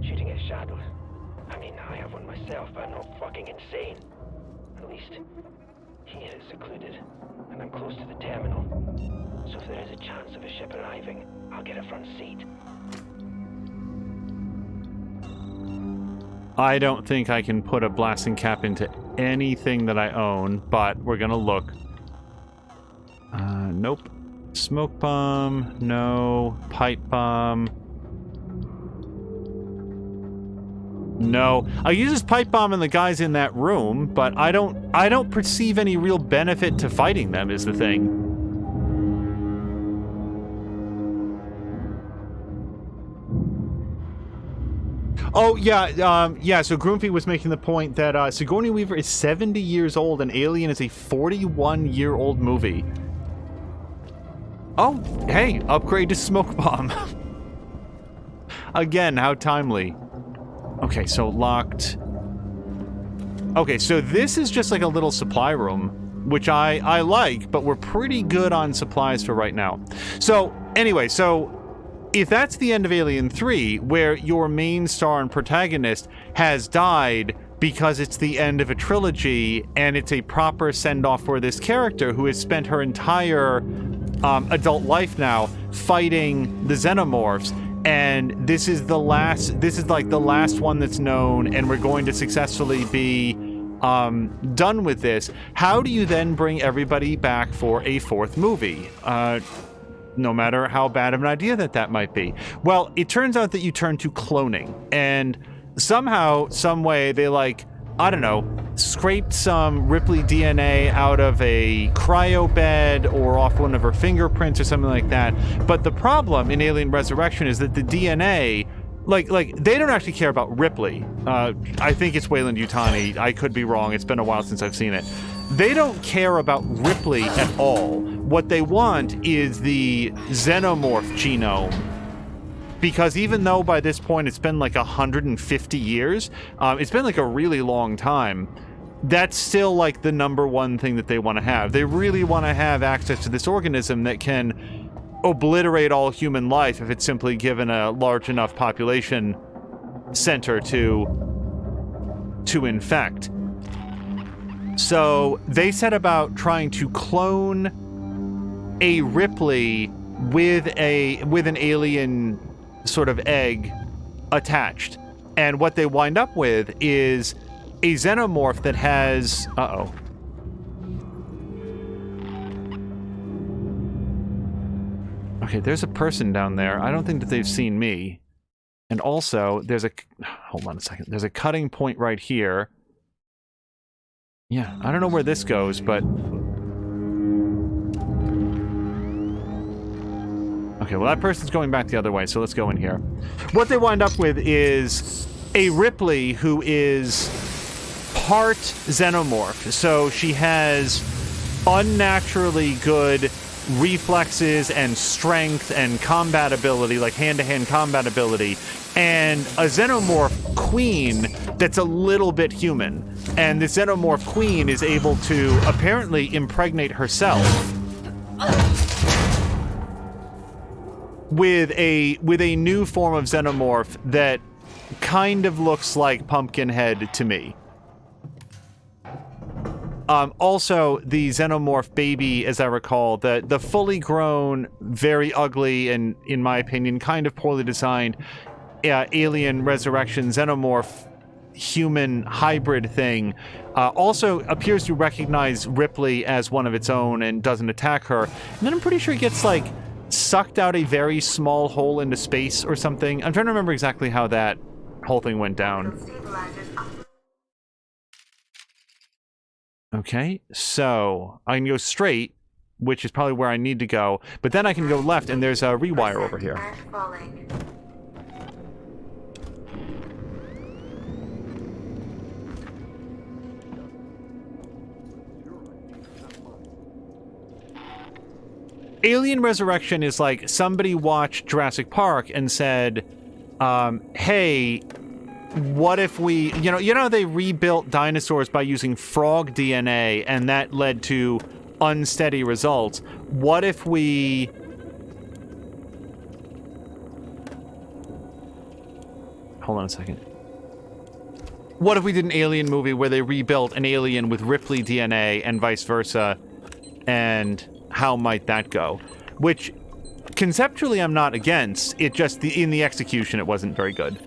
shooting at shadows. I mean, I have one myself, but I'm not fucking insane. At least, here it's secluded, and I'm close to the terminal. So if there is a chance of a ship arriving, I'll get a front seat. I don't think I can put a blasting cap into anything that I own, but we're gonna look. Nope. Smoke bomb, no. Pipe bomb. No. I use this pipe bomb and the guys in that room, but I don't perceive any real benefit to fighting them is the thing. Oh, yeah, so Groomfy was making the point that Sigourney Weaver is 70 years old and Alien is a 41-year-old movie. Oh, hey, upgrade to Smoke Bomb. Again, how timely. Okay, so locked. Okay, so this is just like a little supply room, which I like, but we're pretty good on supplies for right now. So, anyway, so if that's the end of Alien 3, where your main star and protagonist has died because it's the end of a trilogy, and it's a proper send-off for this character who has spent her entire adult life now fighting the xenomorphs, and this is like the last one that's known, and we're going to successfully be done with this. How do you then bring everybody back for a 4th movie? No matter how bad of an idea that might be. Well, it turns out that you turn to cloning, and somehow, some way, they I don't know, scraped some Ripley DNA out of a cryo bed or off one of her fingerprints or something like that. But the problem in Alien Resurrection is that the DNA, they don't actually care about Ripley. I think it's Weyland Yutani. I could be wrong. It's been a while since I've seen it. They don't care about Ripley at all. What they want is the xenomorph genome. Because even though by this point it's been 150 years, it's been a really long time, that's still the number one thing that they want to have. They really want to have access to this organism that can obliterate all human life if it's simply given a large enough population center to infect. So they set about trying to clone a Ripley with an alien sort of egg attached. And what they wind up with is a xenomorph that has... Uh-oh. Okay, there's a person down there. I don't think that they've seen me. And also, there's a... Hold on a second. There's a cutting point right here. Yeah, I don't know where this goes, but... Okay, well, that person's going back the other way, so let's go in here. What they wind up with is a Ripley who is part xenomorph. So she has unnaturally good reflexes and strength and combat ability, like hand-to-hand combat ability, and a xenomorph queen that's a little bit human. And the xenomorph queen is able to apparently impregnate herself with a new form of xenomorph that kind of looks like Pumpkinhead to me. Also, the xenomorph baby, as I recall, the fully grown, very ugly, and in my opinion, kind of poorly designed alien resurrection xenomorph human hybrid thing also appears to recognize Ripley as one of its own and doesn't attack her. And then I'm pretty sure it gets, like, sucked out a very small hole into space or something. I'm trying to remember exactly how that whole thing went down. Okay, so I can go straight, which is probably where I need to go, but then I can go left, and there's a rewire over here. Alien Resurrection is like somebody watched Jurassic Park and said, hey, what if we, you know, they rebuilt dinosaurs by using frog DNA and that led to unsteady results. What if we... Hold on a second. What if we did an alien movie where they rebuilt an alien with Ripley DNA and vice versa? And how might that go? Which, conceptually, I'm not against. It just, in the execution, it wasn't very good.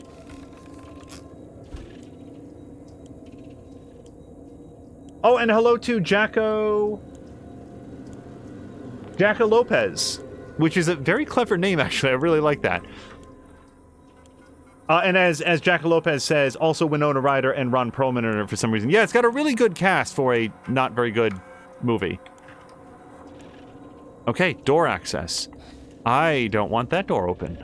Oh, and hello to Jacko Lopez, which is a very clever name, actually. I really like that. And as Jacko Lopez says, also Winona Ryder and Ron Perlman in it for some reason. Yeah, it's got a really good cast for a not very good movie. Okay, door access. I don't want that door open.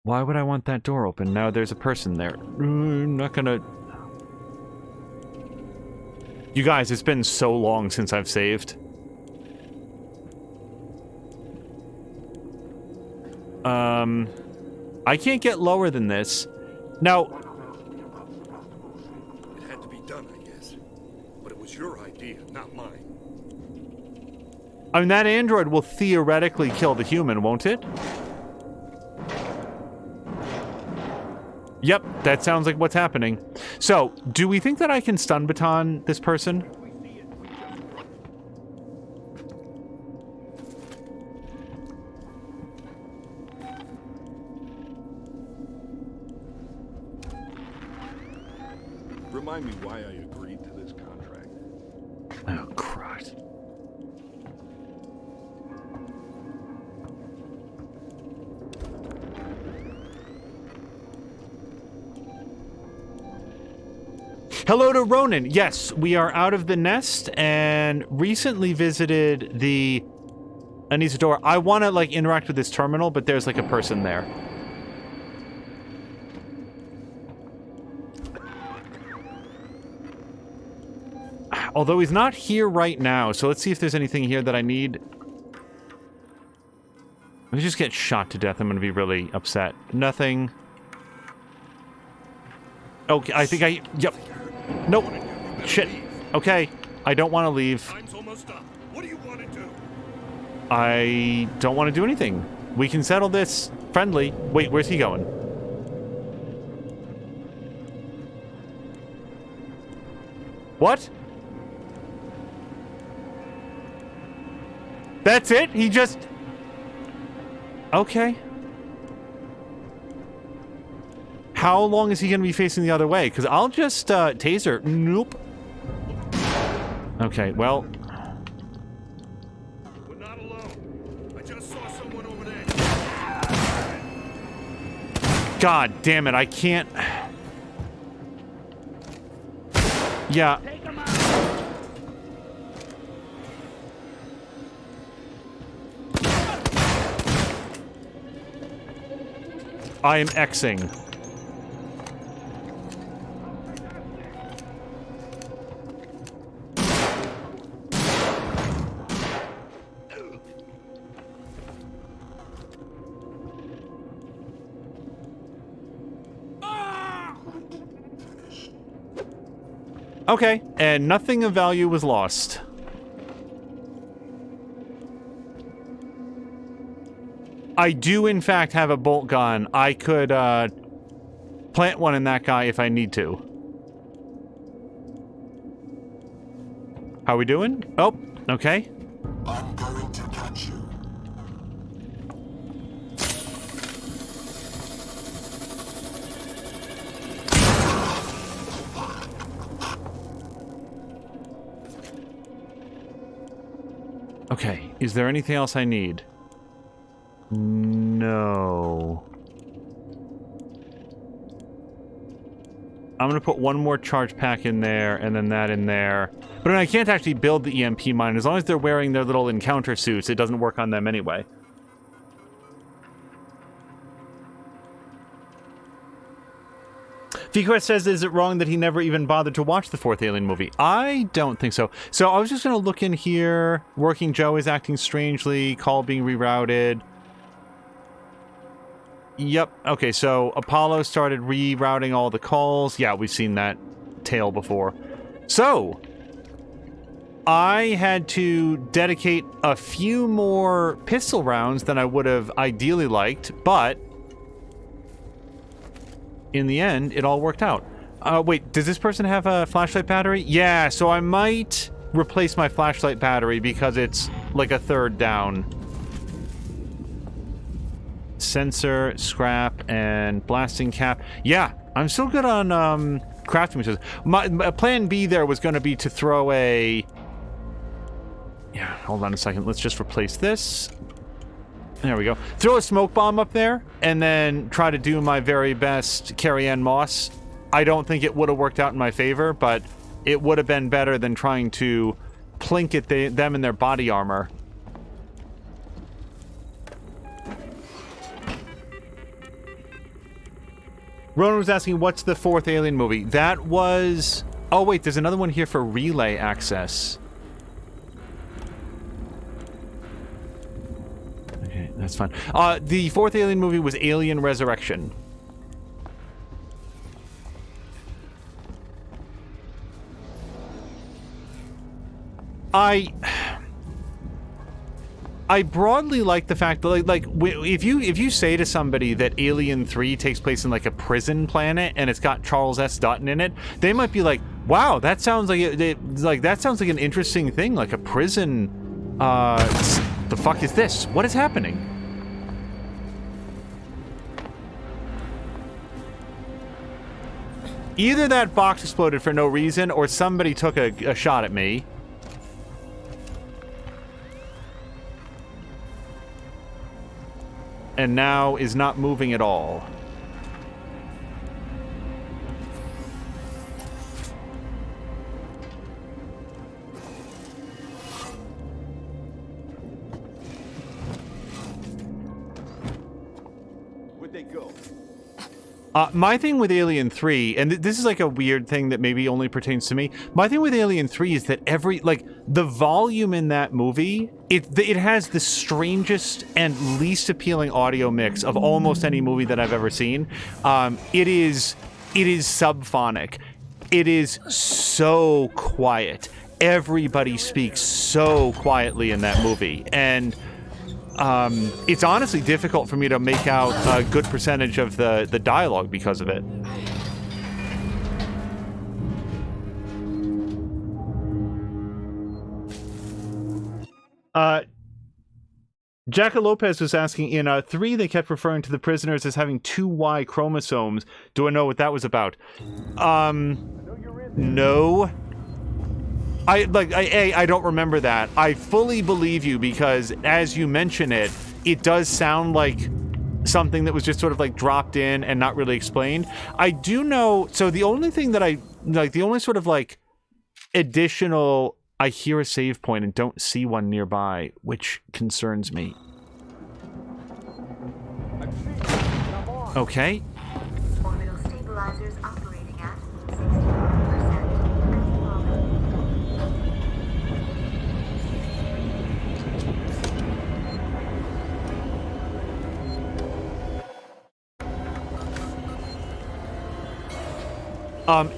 Why would I want that door open? Now there's a person there. Not gonna... You guys, it's been so long since I've saved. I can't get lower than this. Now... It had to be done, I guess. But it was your idea, not mine. I mean, that android will theoretically kill the human, won't it? Yep, that sounds like what's happening. So, do we think that I can stun baton this person? Remind me why I agreed to this contract. Oh, Christ. Hello to Ronan. Yes, we are out of the nest and recently visited the Anesidora. I want to, like, interact with this terminal, but there's, like, a person there. Although he's not here right now, so let's see if there's anything here that I need. If I just get shot to death, I'm going to be really upset. Nothing. Okay, I think I... Yep. Nope. Shit. Okay. I don't want to leave. Time's almost up. What do you want to do? I don't want to do anything. We can settle this friendly. Wait, where's he going? What? That's it? He just... Okay. How long is he going to be facing the other way? Because I'll just, taser. Nope. Okay, well... We're not alone. I just saw someone over there. God damn it, I can't... Yeah. I am Xing. Okay, and nothing of value was lost. I do, in fact, have a bolt gun. I could, plant one in that guy if I need to. How we doing? Oh, okay. I'm going to catch you. Okay, is there anything else I need? No. I'm gonna put one more charge pack in there, and then that in there. But I can't actually build the EMP mine. As long as they're wearing their little encounter suits, it doesn't work on them anyway. VQuest says, is it wrong that he never even bothered to watch the fourth Alien movie? I don't think so. So I was just going to look in here. Working Joe is acting strangely. Call being rerouted. Yep. Okay, so Apollo started rerouting all the calls. Yeah, we've seen that tale before. So I had to dedicate a few more pistol rounds than I would have ideally liked, but in the end, it all worked out. Wait, does this person have a flashlight battery? Yeah, so I might replace my flashlight battery because it's like a third down. Sensor, scrap, and blasting cap. Yeah, I'm still good on crafting materials. My plan B there was going to be to throw a... Yeah, hold on a second. Let's just replace this. There we go. Throw a smoke bomb up there, and then try to do my very best Carrie-Anne Moss. I don't think it would have worked out in my favor, but it would have been better than trying to plink at them in their body armor. Ronan was asking, what's the fourth Alien movie? That was... Oh, wait, there's another one here for relay access. Okay, that's fine. The fourth Alien movie was Alien Resurrection. I broadly like the fact that, like if you say to somebody that Alien 3 takes place in, like, a prison planet and it's got Charles S. Dutton in it, they might be like, wow, that sounds like that sounds like an interesting thing, like a prison. The fuck is this? What is happening? Either that box exploded for no reason, or somebody took a shot at me. And now is not moving at all. Where'd they go? My thing with Alien 3, and this is like a weird thing that maybe only pertains to me. My thing with Alien 3 is that the volume in that movie, it has the strangest and least appealing audio mix of almost any movie that I've ever seen. It is subphonic. It is so quiet. Everybody speaks so quietly in that movie, and it's honestly difficult for me to make out a good percentage of the dialogue because of it. Jacka Lopez was asking, in 3, they kept referring to the prisoners as having 2 Y chromosomes. Do I know what that was about? No. I don't remember that. I fully believe you because, as you mention it, it does sound like something that was just sort of like dropped in and not really explained. I do know, so the only thing that the only sort of like additional, I hear a save point and don't see one nearby, which concerns me. Okay. Orbital stabilizers operating at 61%.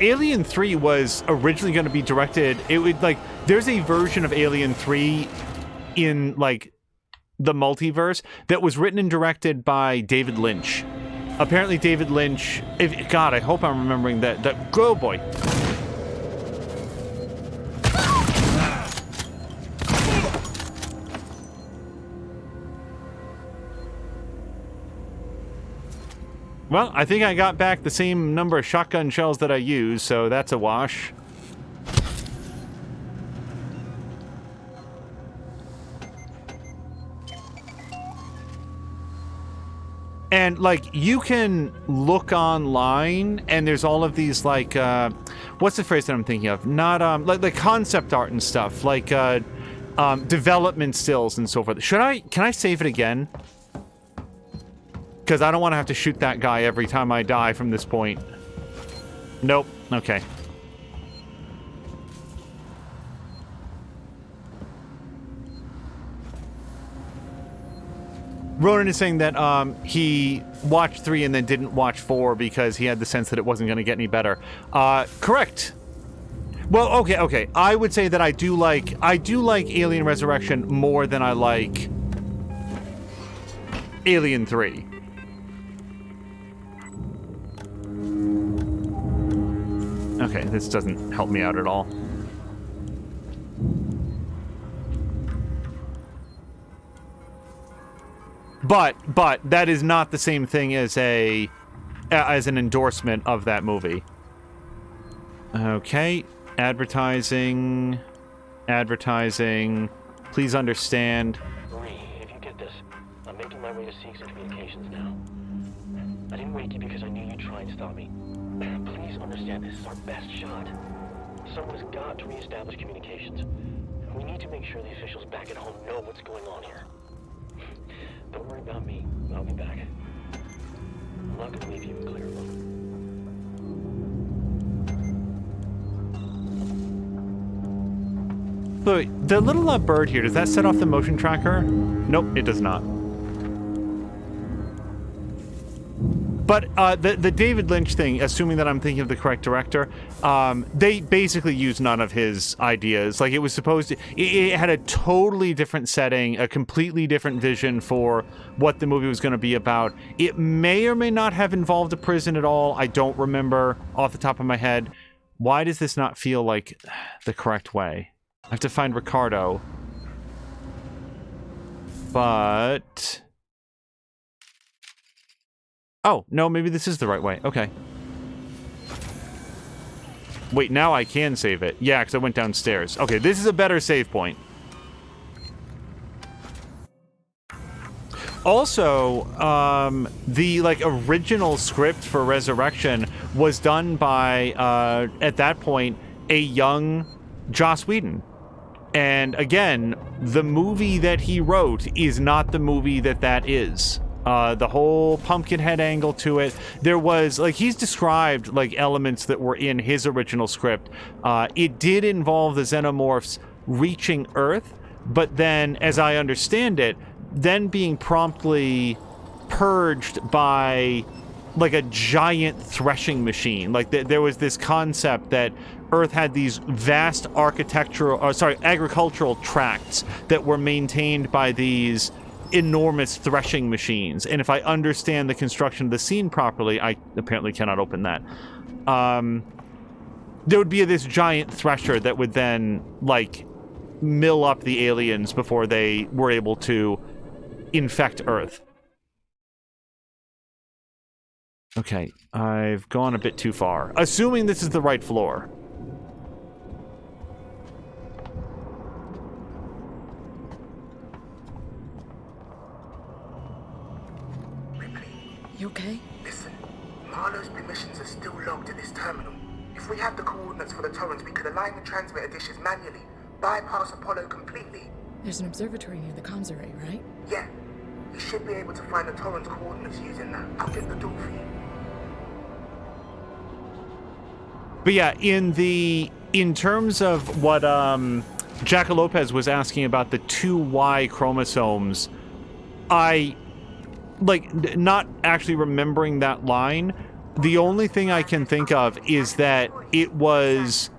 Alien 3 was originally going to be directed, it would like, there's a version of Alien 3 in like the multiverse that was written and directed by David Lynch. Apparently David Lynch, God, I hope I'm remembering that go boy. Well, I think I got back the same number of shotgun shells that I used, so that's a wash. And, like, you can look online, and there's all of these, like, what's the phrase that I'm thinking of? Not, like concept art and stuff, like, development stills and so forth. Can I save it again? Because I don't want to have to shoot that guy every time I die from this point. Nope. Okay. Ronan is saying that he watched 3 and then didn't watch 4 because he had the sense that it wasn't going to get any better. Correct. Well, okay. I would say that I do like Alien Resurrection more than I like Alien 3. Okay, this doesn't help me out at all. But that is not the same thing as an endorsement of that movie. Okay, advertising. Please understand. Marie, if you get this, I'm making my way to Seegson Communications now. I didn't wake you because I knew you'd try and stop me. Please understand this is our best shot. Someone's got to reestablish communications. We need to make sure the officials back at home know what's going on here. Don't worry about me. I'll be back. I'm not gonna leave you in clear alone. Look, the little bird here, does that set off the motion tracker? Nope, it does not. But the David Lynch thing, assuming that I'm thinking of the correct director, they basically used none of his ideas. Like, it was supposed to... It had a totally different setting, a completely different vision for what the movie was going to be about. It may or may not have involved a prison at all. I don't remember off the top of my head. Why does this not feel like the correct way? I have to find Ricardo. But... Oh, no, maybe this is the right way. Okay. Wait, now I can save it. Yeah, because I went downstairs. Okay, this is a better save point. Also, the, like, original script for Resurrection was done by, at that point, a young Joss Whedon. And, again, the movie that he wrote is not the movie that is. The whole Pumpkinhead angle to it. There was, like, he's described, like, elements that were in his original script. It did involve the Xenomorphs reaching Earth, but then, as I understand it, then being promptly purged by, like, a giant threshing machine. Like, there was this concept that Earth had these vast agricultural tracts that were maintained by these enormous threshing machines. And if I understand the construction of the scene properly, I apparently cannot open that. There would be this giant thresher that would then, like, mill up the aliens before they were able to infect Earth. Okay, I've gone a bit too far. Assuming this is the right floor. You okay? Listen, Marlowe's permissions are still logged at this terminal. If we have the coordinates for the torrents, we could align the transmitter dishes manually, bypass Apollo completely. There's an observatory near the comms array, right? Yeah, you should be able to find the torrent's coordinates using that. I'll get the door for you. But yeah, in terms of what Jackal Lopez was asking about the 2 Y chromosomes, I, like, not actually remembering that line, the only thing I can think of is that it was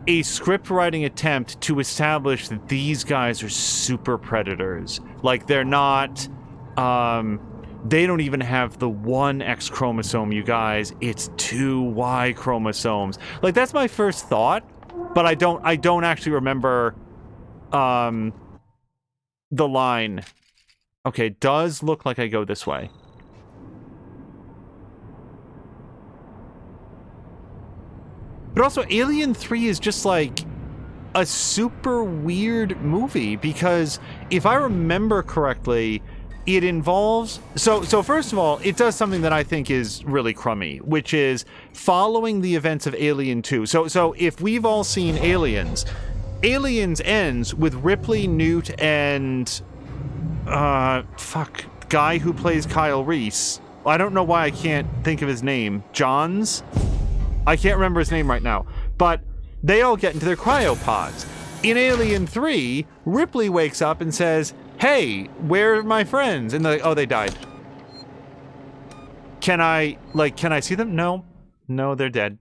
a script writing attempt to establish that these guys are super predators. Like, they're not, they don't even have the 1 X chromosome, you guys. It's 2 Y chromosomes. Like, that's my first thought, but I don't actually remember, the line. Okay, it does look like I go this way. But also, Alien 3 is just, like, a super weird movie, because if I remember correctly, it involves... So first of all, it does something that I think is really crummy, which is following the events of Alien 2. So if we've all seen Aliens, Aliens ends with Ripley, Newt, and... guy who plays Kyle Reese. I don't know why I can't think of his name. Johns? I can't remember his name right now. But they all get into their cryopods. In Alien 3, Ripley wakes up and says, "Hey, where are my friends?" And they're like, "Oh, they died." Can I see them? No, they're dead.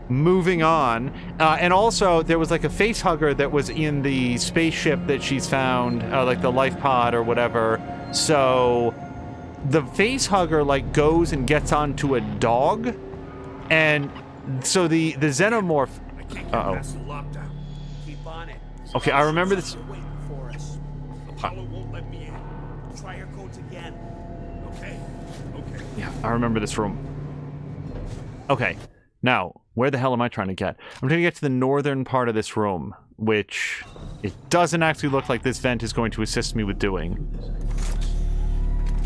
Moving on. And also, there was like a face hugger that was in the spaceship that she's found, like the life pod or whatever. So the face hugger like goes and gets onto a dog, and so the xenomorph. Keep on it. Okay, I remember this. Apollo won't let me in. Try your codes again. Okay. Yeah, I remember this room. Okay, now where the hell am I trying to get? I'm trying to get to the northern part of this room, which it doesn't actually look like this vent is going to assist me with doing.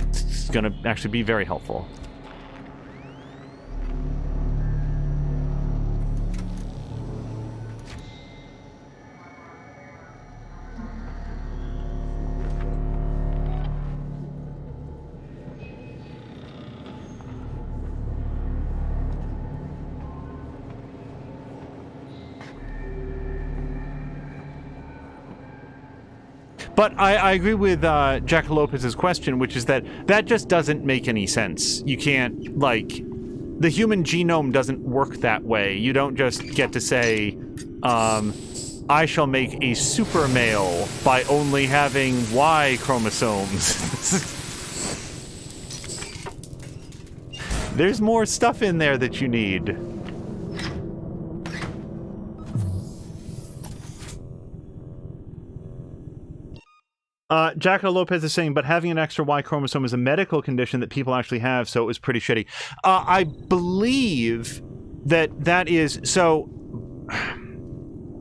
It's going to actually be very helpful. But I agree with Jackal Lopez's question, which is that just doesn't make any sense. You can't, like, the human genome doesn't work that way. You don't just get to say, I shall make a super male by only having Y chromosomes. There's more stuff in there that you need. Jackal Lopez is saying, but having an extra Y chromosome is a medical condition that people actually have, so it was pretty shitty. I believe that is... So,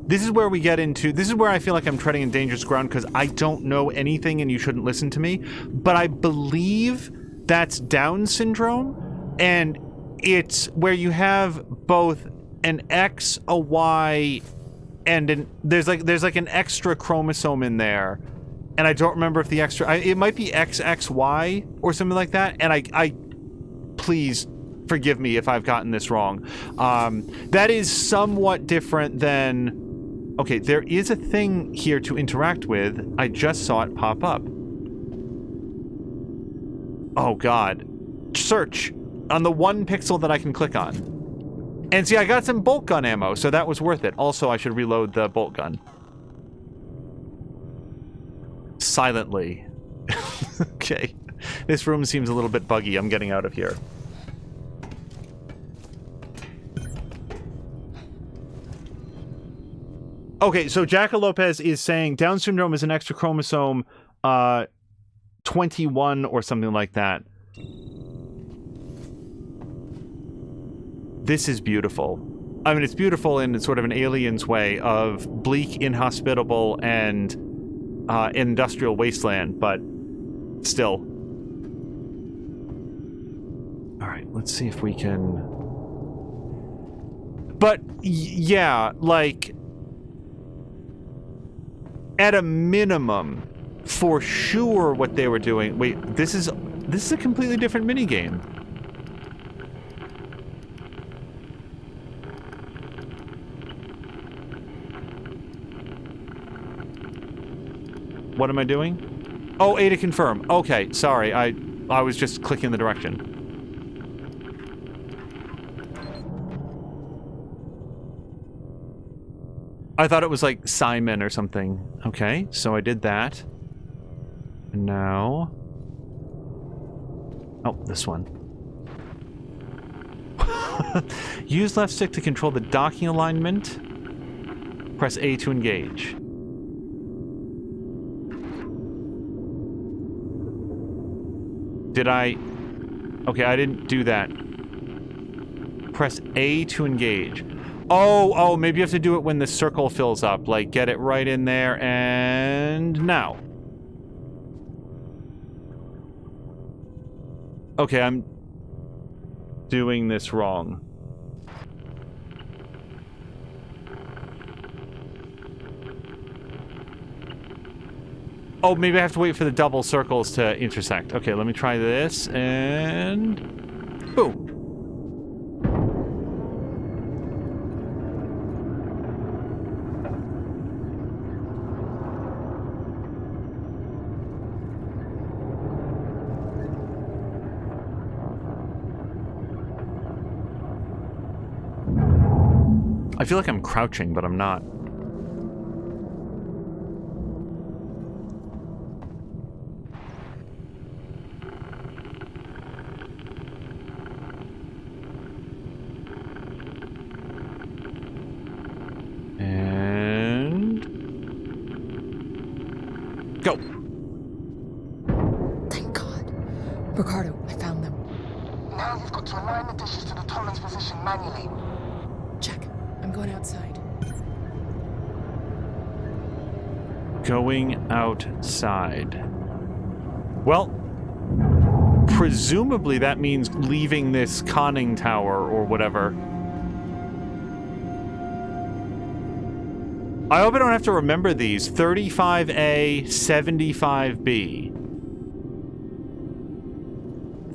this is where we get into... This is where I feel like I'm treading in dangerous ground, because I don't know anything and you shouldn't listen to me. But I believe that's Down syndrome, and it's where you have both an X, a Y, and there's like an extra chromosome in there. And I don't remember if the extra... it might be XXY or something like that. And I please forgive me if I've gotten this wrong. That is somewhat different than... Okay, there is a thing here to interact with. I just saw it pop up. Oh, God. Search on the 1 pixel that I can click on. And see, I got some bolt gun ammo, so that was worth it. Also, I should reload the bolt gun. silently. Okay. This room seems a little bit buggy. I'm getting out of here. Okay, so Jackal Lopez is saying Down syndrome is an extra chromosome 21 or something like that. This is beautiful. I mean, it's beautiful in sort of an Aliens way of bleak, inhospitable, and industrial wasteland, but still. Alright, let's see if we can... But, yeah, like... At a minimum, for sure what they were doing... Wait, this is a completely different minigame. What am I doing? Oh, A to confirm. Okay, sorry. I was just clicking the direction. I thought it was like Simon or something. Okay, so I did that. And now... Oh, this one. Use left stick to control the docking alignment. Press A to engage. Did I... Okay, I didn't do that. Press A to engage. Oh, maybe you have to do it when the circle fills up. Like, get it right in there, and now. Okay, I'm doing this wrong. Oh, maybe I have to wait for the double circles to intersect. Okay, let me try this, and... boom. I feel like I'm crouching, but I'm not. And... go! Thank God. Ricardo, I found them. Now you've got to align the dishes to the Tollens position manually. Check. I'm going outside. Going outside. Well, presumably that means leaving this conning tower or whatever. I hope I don't have to remember these. 35A, 75B.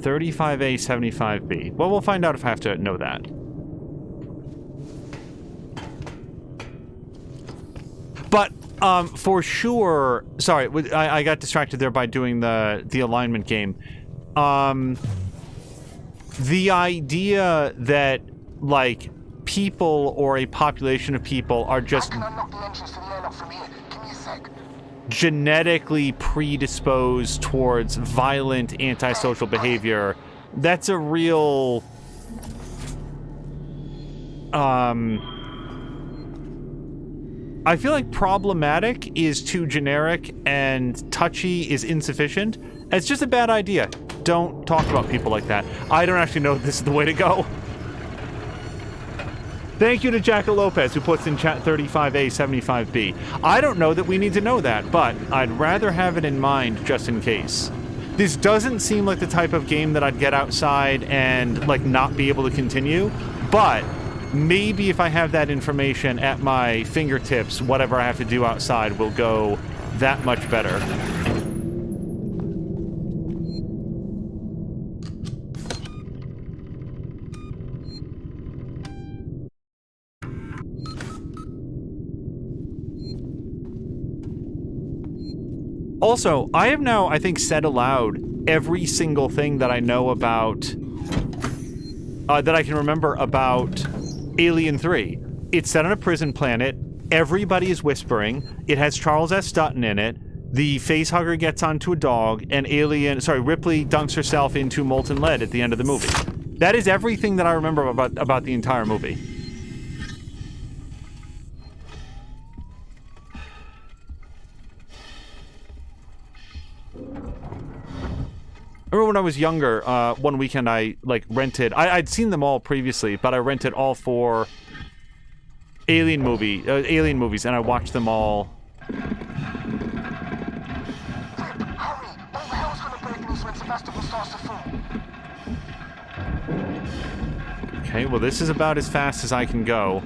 35A, 75B. Well, we'll find out if I have to know that. But, for sure... Sorry, I got distracted there by doing the alignment game. The idea that, like, people or a population of people are just... I can unlock the entrance to the airlock from here. Give me a sec. Genetically predisposed towards violent antisocial behavior. That's a real... I feel like problematic is too generic and touchy is insufficient. It's just a bad idea. Don't talk about people like that. I don't actually know if this is the way to go. Thank you to Jackal Lopez, who puts in chat 35A, 75B. I don't know that we need to know that, but I'd rather have it in mind just in case. This doesn't seem like the type of game that I'd get outside and, like, not be able to continue, but maybe if I have that information at my fingertips, whatever I have to do outside will go that much better. Also, I have now, I think, said aloud every single thing that I know about, that I can remember about Alien 3. It's set on a prison planet. Everybody is whispering. It has Charles S. Dutton in it. the facehugger gets onto a dog, and Ripley dunks herself into molten lead at the end of the movie. That is everything that I remember about the entire movie. I remember when I was younger, one weekend I rented. I'd seen them all previously, but I rented all 4 Alien movies, and I watched them all. Okay, well, this is about as fast as I can go.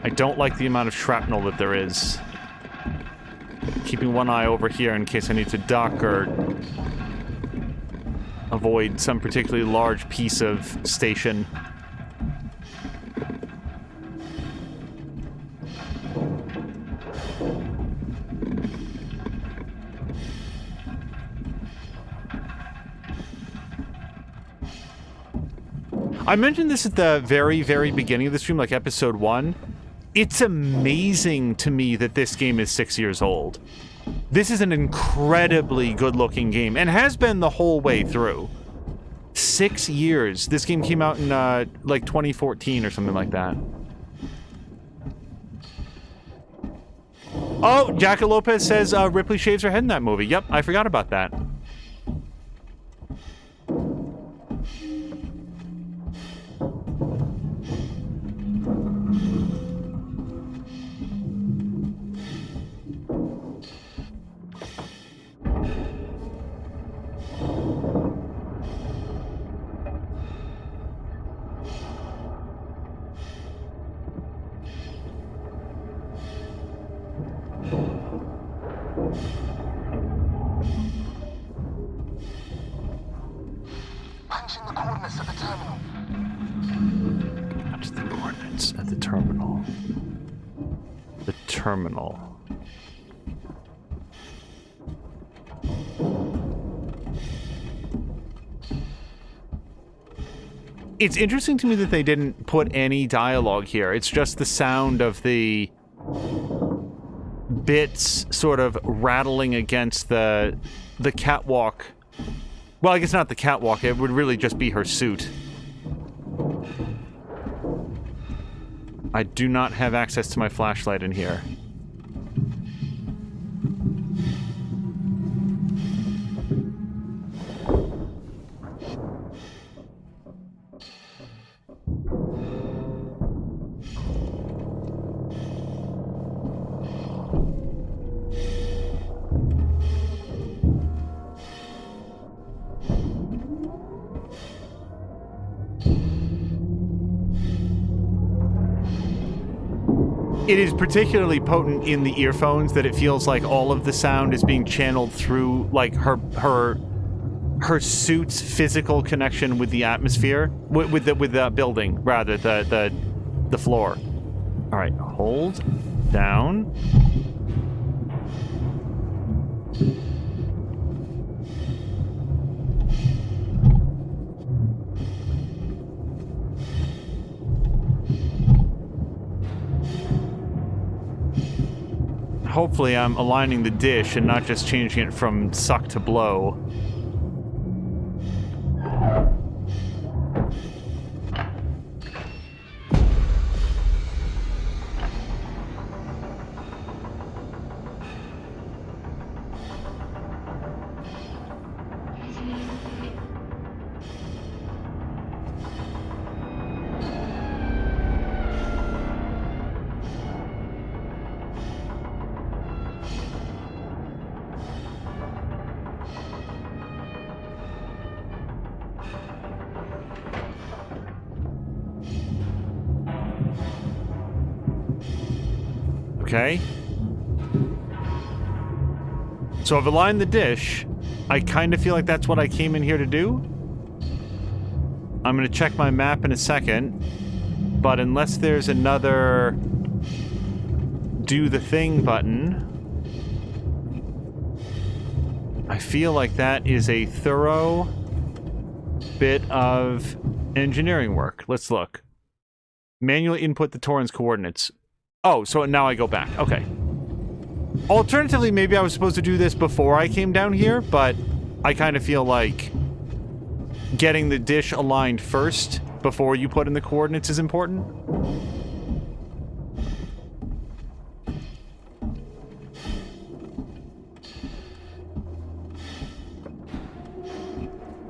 I don't like the amount of shrapnel that there is. Keeping one eye over here in case I need to duck or avoid some particularly large piece of station. I mentioned this at the very, very beginning of the stream, like episode 1. It's amazing to me that this game is 6 years old. This is an incredibly good-looking game, and has been the whole way through. 6 years. This game came out in, like, 2014 or something like that. Oh, Jacka Lopez says Ripley shaves her head in that movie. Yep, I forgot about that. Punching the coordinates at the terminal. Punch the coordinates at the terminal. The terminal. It's interesting to me that they didn't put any dialogue here. It's just the sound of the bits sort of rattling against the catwalk. Well, I guess not the catwalk. It would really just be her suit. I do not have access to my flashlight in here. It is particularly potent in the earphones that it feels like all of the sound is being channeled through, like, her suit's physical connection with the atmosphere, with the building, rather, the floor. All right, hold down. Hopefully I'm aligning the dish and not just changing it from suck to blow. Okay. So I've aligned the dish. I kind of feel like that's what I came in here to do. I'm going to check my map in a second. But unless there's another do the thing button, I feel like that is a thorough bit of engineering work. Let's look. Manually input the Torrens coordinates. Oh, so now I go back. Okay. Alternatively, maybe I was supposed to do this before I came down here, but I kind of feel like getting the dish aligned first before you put in the coordinates is important.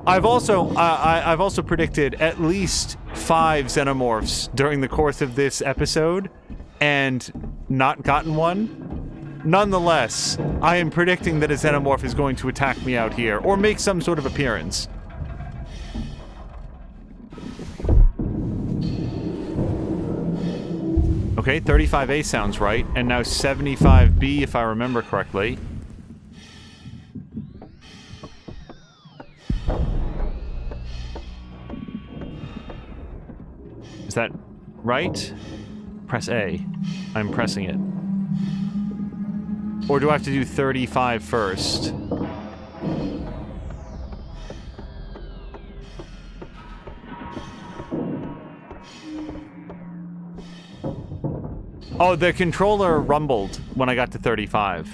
I've also predicted at least 5 xenomorphs during the course of this episode and not gotten one. Nonetheless, I am predicting that a xenomorph is going to attack me out here or make some sort of appearance. Okay, 35A sounds right, and now 75B if I remember correctly. Is that right? Press A. I'm pressing it. Or do I have to do 35 first? Oh, the controller rumbled when I got to 35.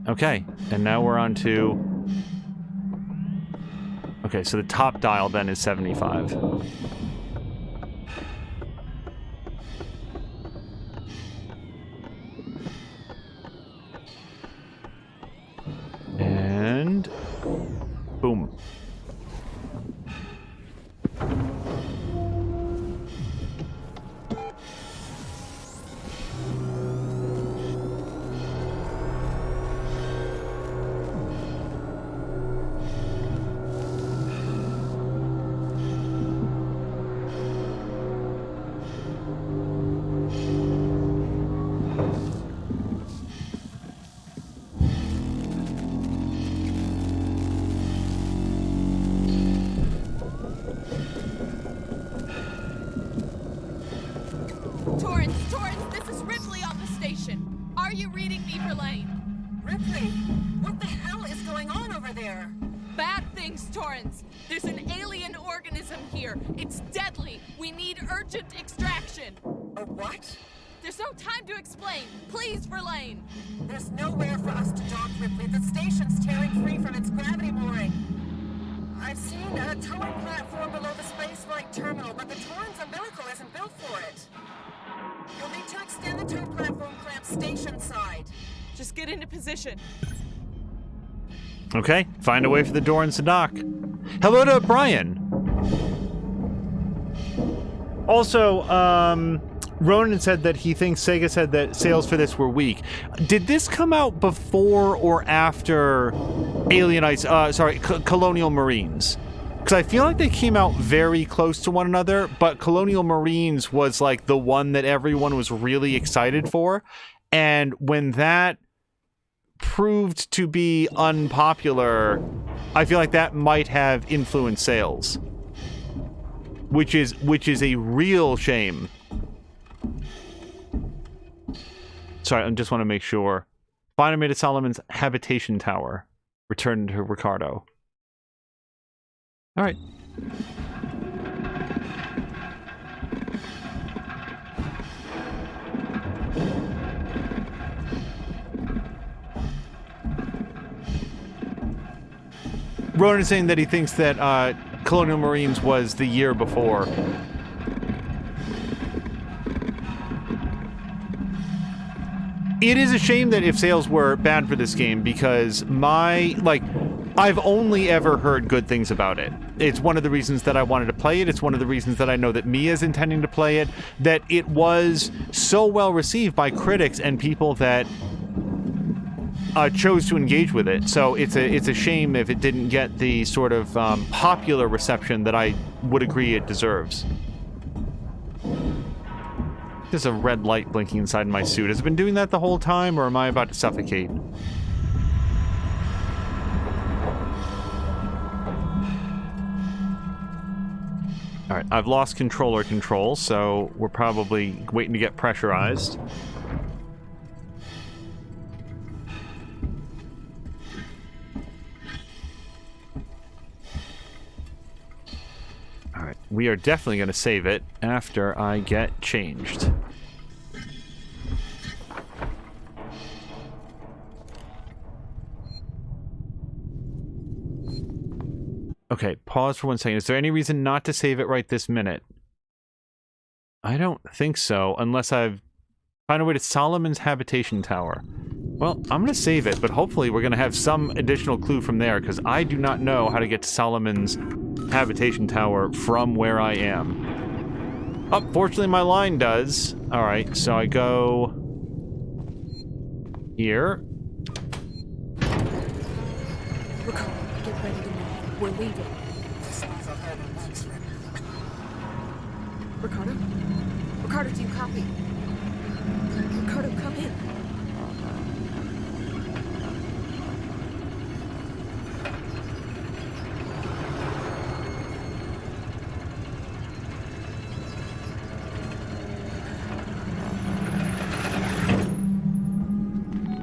Okay, and now we're on to... Okay, so the top dial then is 75. And... boom. Torrance, this is Ripley on the station. Are you reading me, Verlaine? Ripley, what the hell is going on over there? Bad things, Torrance. There's an alien organism here. It's deadly. We need urgent extraction. A what? There's no time to explain. Please, Verlaine. There's nowhere for us to dock, Ripley. The station's tearing free from its gravity mooring. I've seen a towing platform below the spaceflight terminal, but the Torrance umbilical isn't built for it. You'll need to extend the tow platform clamp station side. Just get into position. Okay, find a way for the Dorans to dock. Hello to Brian. Also, Ronan said that he thinks Sega said that sales for this were weak. Did this come out before or after Colonial Marines? Because I feel like they came out very close to one another, but Colonial Marines was like the one that everyone was really excited for. And when that proved to be unpopular, I feel like that might have influenced sales. Which is a real shame. Sorry, I just want to make sure. Find made at Solomon's habitation tower. Return to Ricardo. All right. Ronan is saying that he thinks that Colonial Marines was the year before. It is a shame that if sales were bad for this game, because I've only ever heard good things about it. It's one of the reasons that I wanted to play it. It's one of the reasons that I know that Mia's intending to play it, that it was so well received by critics and people that chose to engage with it. So it's a shame if it didn't get the sort of popular reception that I would agree it deserves. There's a red light blinking inside my suit. Has it been doing that the whole time, or am I about to suffocate? Alright, I've lost controller control, so we're probably waiting to get pressurized. Alright, we are definitely going to save it after I get changed. Okay, pause for 1 second. Is there any reason not to save it right this minute? I don't think so, unless I've find a way to Solomon's habitation tower. Well, I'm going to save it, but hopefully we're going to have some additional clue from there, because I do not know how to get to Solomon's habitation tower from where I am. Oh, fortunately my line does. Alright, so I go... here. Ricardo, get ready to move. We're leaving. Ricardo? Ricardo, do you copy? Ricardo, come in.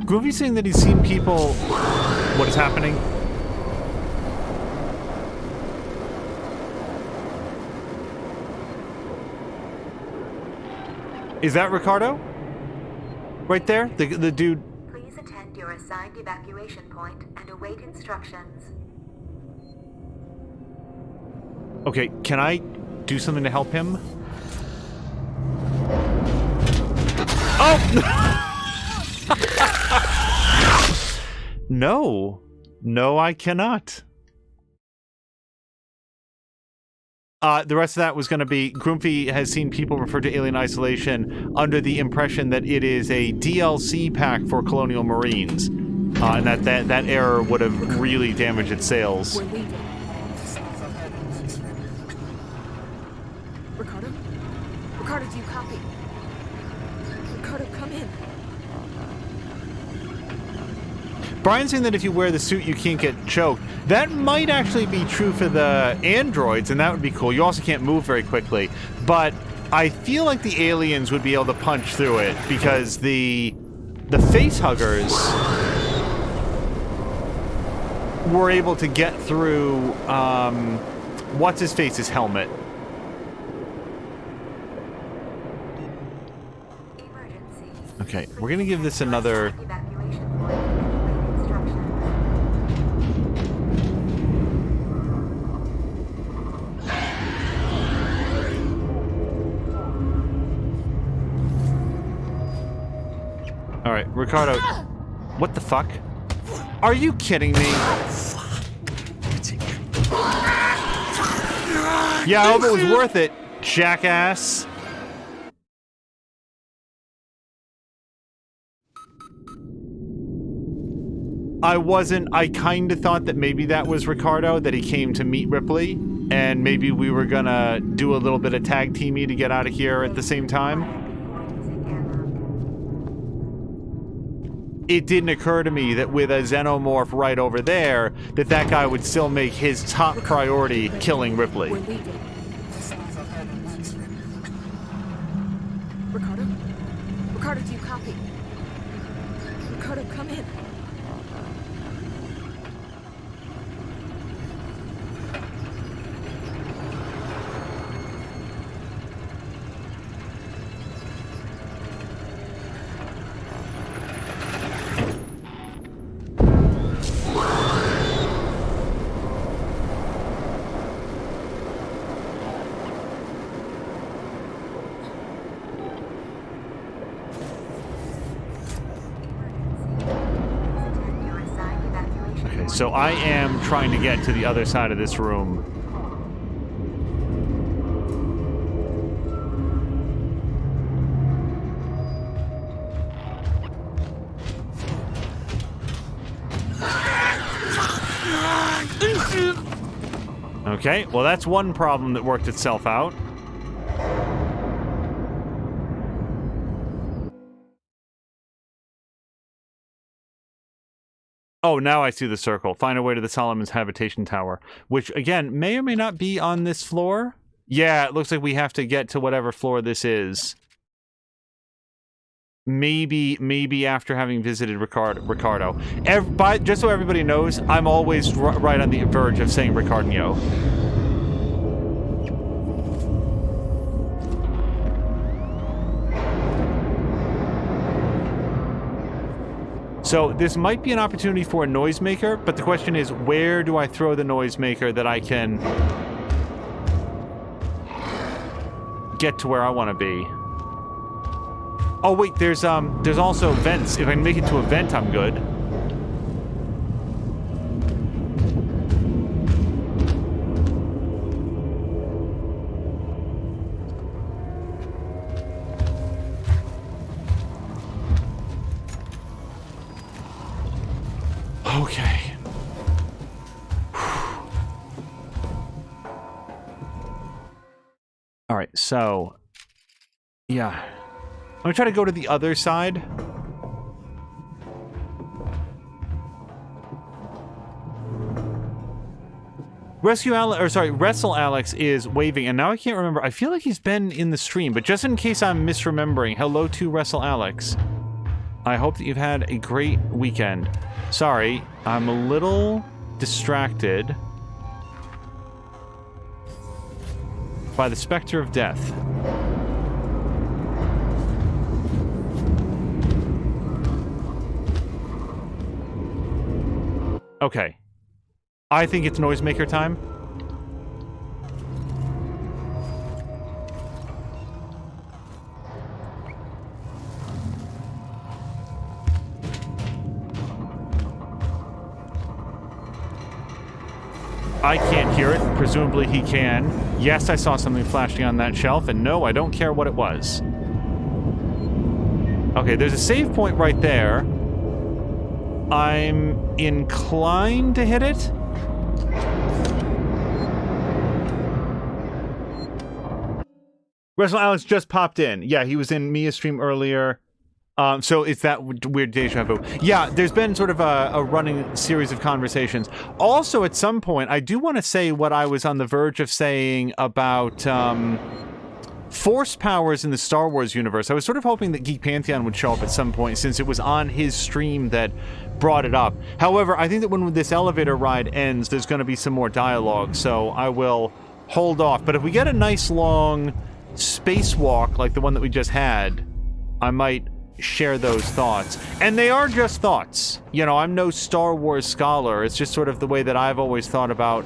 Groovy's saying that he's seen people... What is happening? Is that Ricardo? Right there? The dude... Please attend your assigned evacuation point and await instructions. Okay, can I do something to help him? Oh! No. No, I cannot. The rest of that was going to be, Groomfy has seen people refer to Alien Isolation under the impression that it is a DLC pack for Colonial Marines. And that error would have really damaged its sales. Ricardo? Ricardo, do you copy? Ricardo, come in. Brian's saying that if you wear the suit, you can't get choked. That might actually be true for the androids, and that would be cool. You also can't move very quickly. But I feel like the aliens would be able to punch through it, because the face huggers were able to get through, what's-his-face's helmet. Okay, we're gonna give this another... Alright, Ricardo. What the fuck? Are you kidding me? Yeah, I hope it was worth it, jackass. I kinda thought that maybe that was Ricardo, that he came to meet Ripley, and maybe we were gonna do a little bit of tag teamy to get out of here at the same time. It didn't occur to me that with a xenomorph right over there, that guy would still make his top priority killing Ripley. Ricardo? Ricardo, do you copy? Ricardo, come in. So I am trying to get to the other side of this room. Okay, well that's one problem that worked itself out. Oh, now I see the circle. Find a way to the Solomon's habitation tower, which, again, may or may not be on this floor. Yeah, it looks like we have to get to whatever floor this is. Maybe after having visited Ricardo. Just so everybody knows, I'm always right on the verge of saying Ricardo. So this might be an opportunity for a noisemaker, but the question is, where do I throw the noisemaker that I can get to where I want to be? Oh wait, there's also vents. If I can make it to a vent, I'm good. Okay. All right, so yeah. I'm gonna try to go to the other side. Wrestle Alex is waving, and now I can't remember. I feel like he's been in the stream, but just in case I'm misremembering, hello to Wrestle Alex. I hope that you've had a great weekend. Sorry, I'm a little distracted by the Spectre of Death. Okay. I think it's noisemaker time. I can't hear it. Presumably he can. Yes, I saw something flashing on that shelf, and no, I don't care what it was. Okay, there's a save point right there. I'm inclined to hit it. Wrestle Alex just popped in. Yeah, he was in Mia's stream earlier. So it's that weird deja vu. Yeah, there's been sort of a running series of conversations. Also, at some point, I do want to say what I was on the verge of saying about force powers in the Star Wars universe. I was sort of hoping that Geek Pantheon would show up at some point, since it was on his stream that brought it up. However, I think that when this elevator ride ends, there's going to be some more dialogue, so I will hold off. But if we get a nice long spacewalk like the one that we just had, I might share those thoughts. And they are just thoughts. You know, I'm no Star Wars scholar. It's just sort of the way that I've always thought about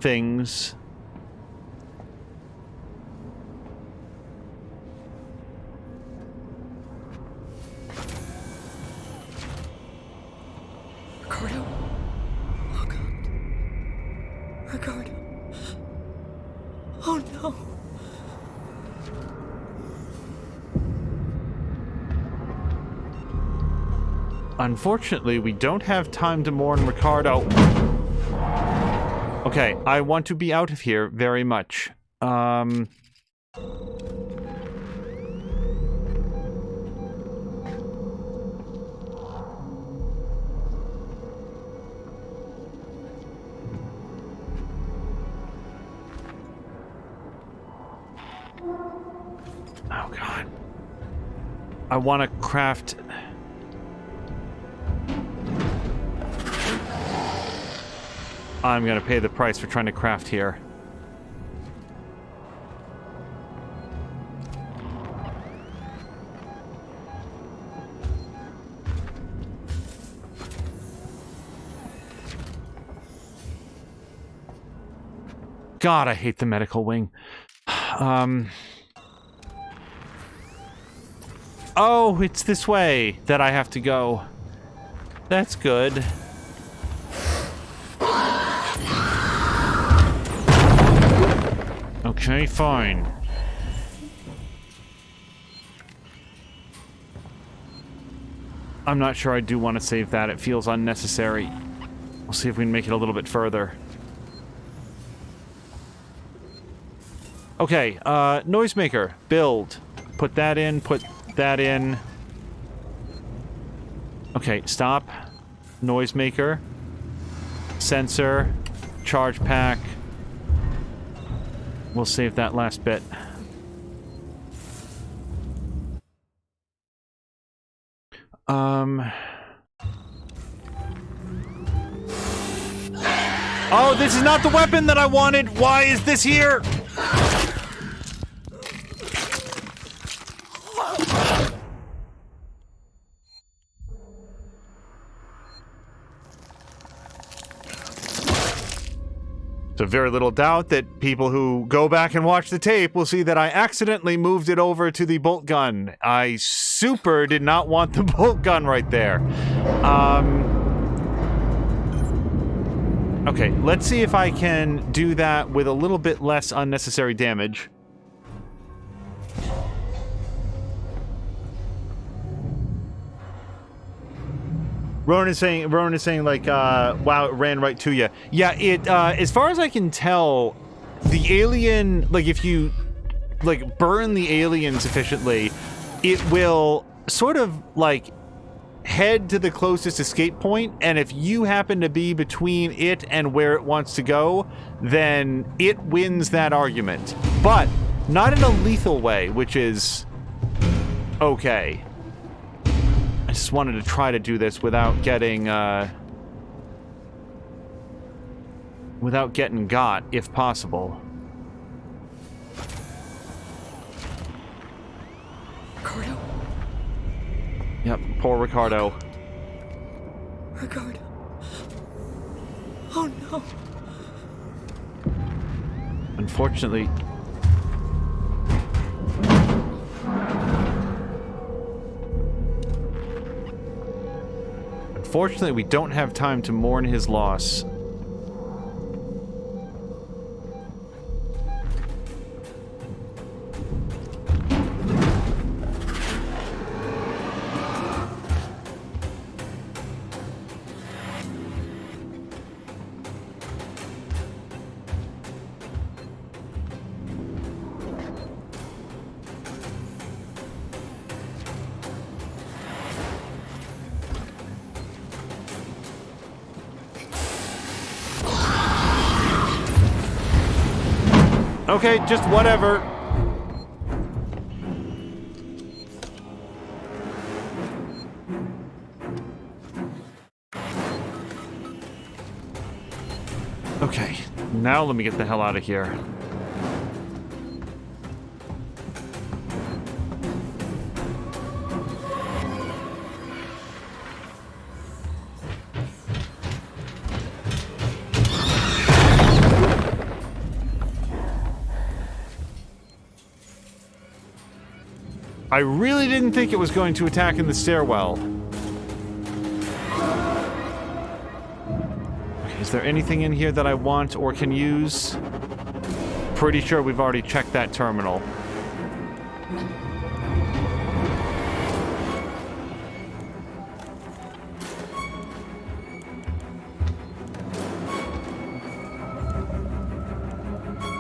things. Ricardo? Oh God. Ricardo. Oh no. Unfortunately, we don't have time to mourn Ricardo. Okay, I want to be out of here very much. Oh God. I want to craft... I'm gonna pay the price for trying to craft here. God, I hate the medical wing. Oh, it's this way that I have to go. That's good. Okay, fine. I'm not sure I do want to save that. It feels unnecessary. We'll see if we can make it a little bit further. Okay, noisemaker. Build. Put that in, put that in. Okay, stop. Noisemaker. Sensor. Charge pack. We'll save that last bit. Oh, this is not the weapon that I wanted. Why is this here? So very little doubt that people who go back and watch the tape will see that I accidentally moved it over to the bolt gun. I super did not want the bolt gun right there. Okay, let's see if I can do that with a little bit less unnecessary damage. Ronan is saying like, wow, it ran right to you. Yeah, it, as far as I can tell, the alien, like, if you, like, burn the alien sufficiently, it will sort of, like, head to the closest escape point, and if you happen to be between it and where it wants to go, then it wins that argument. But not in a lethal way, which is okay. I just wanted to try to do this without getting got, if possible. Ricardo? Yep, poor Ricardo. Ricardo. Oh no. Unfortunately... Unfortunately, we don't have time to mourn his loss. Okay, just whatever. Okay, now let me get the hell out of here. I really didn't think it was going to attack in the stairwell. Okay, is there anything in here that I want or can use? Pretty sure we've already checked that terminal.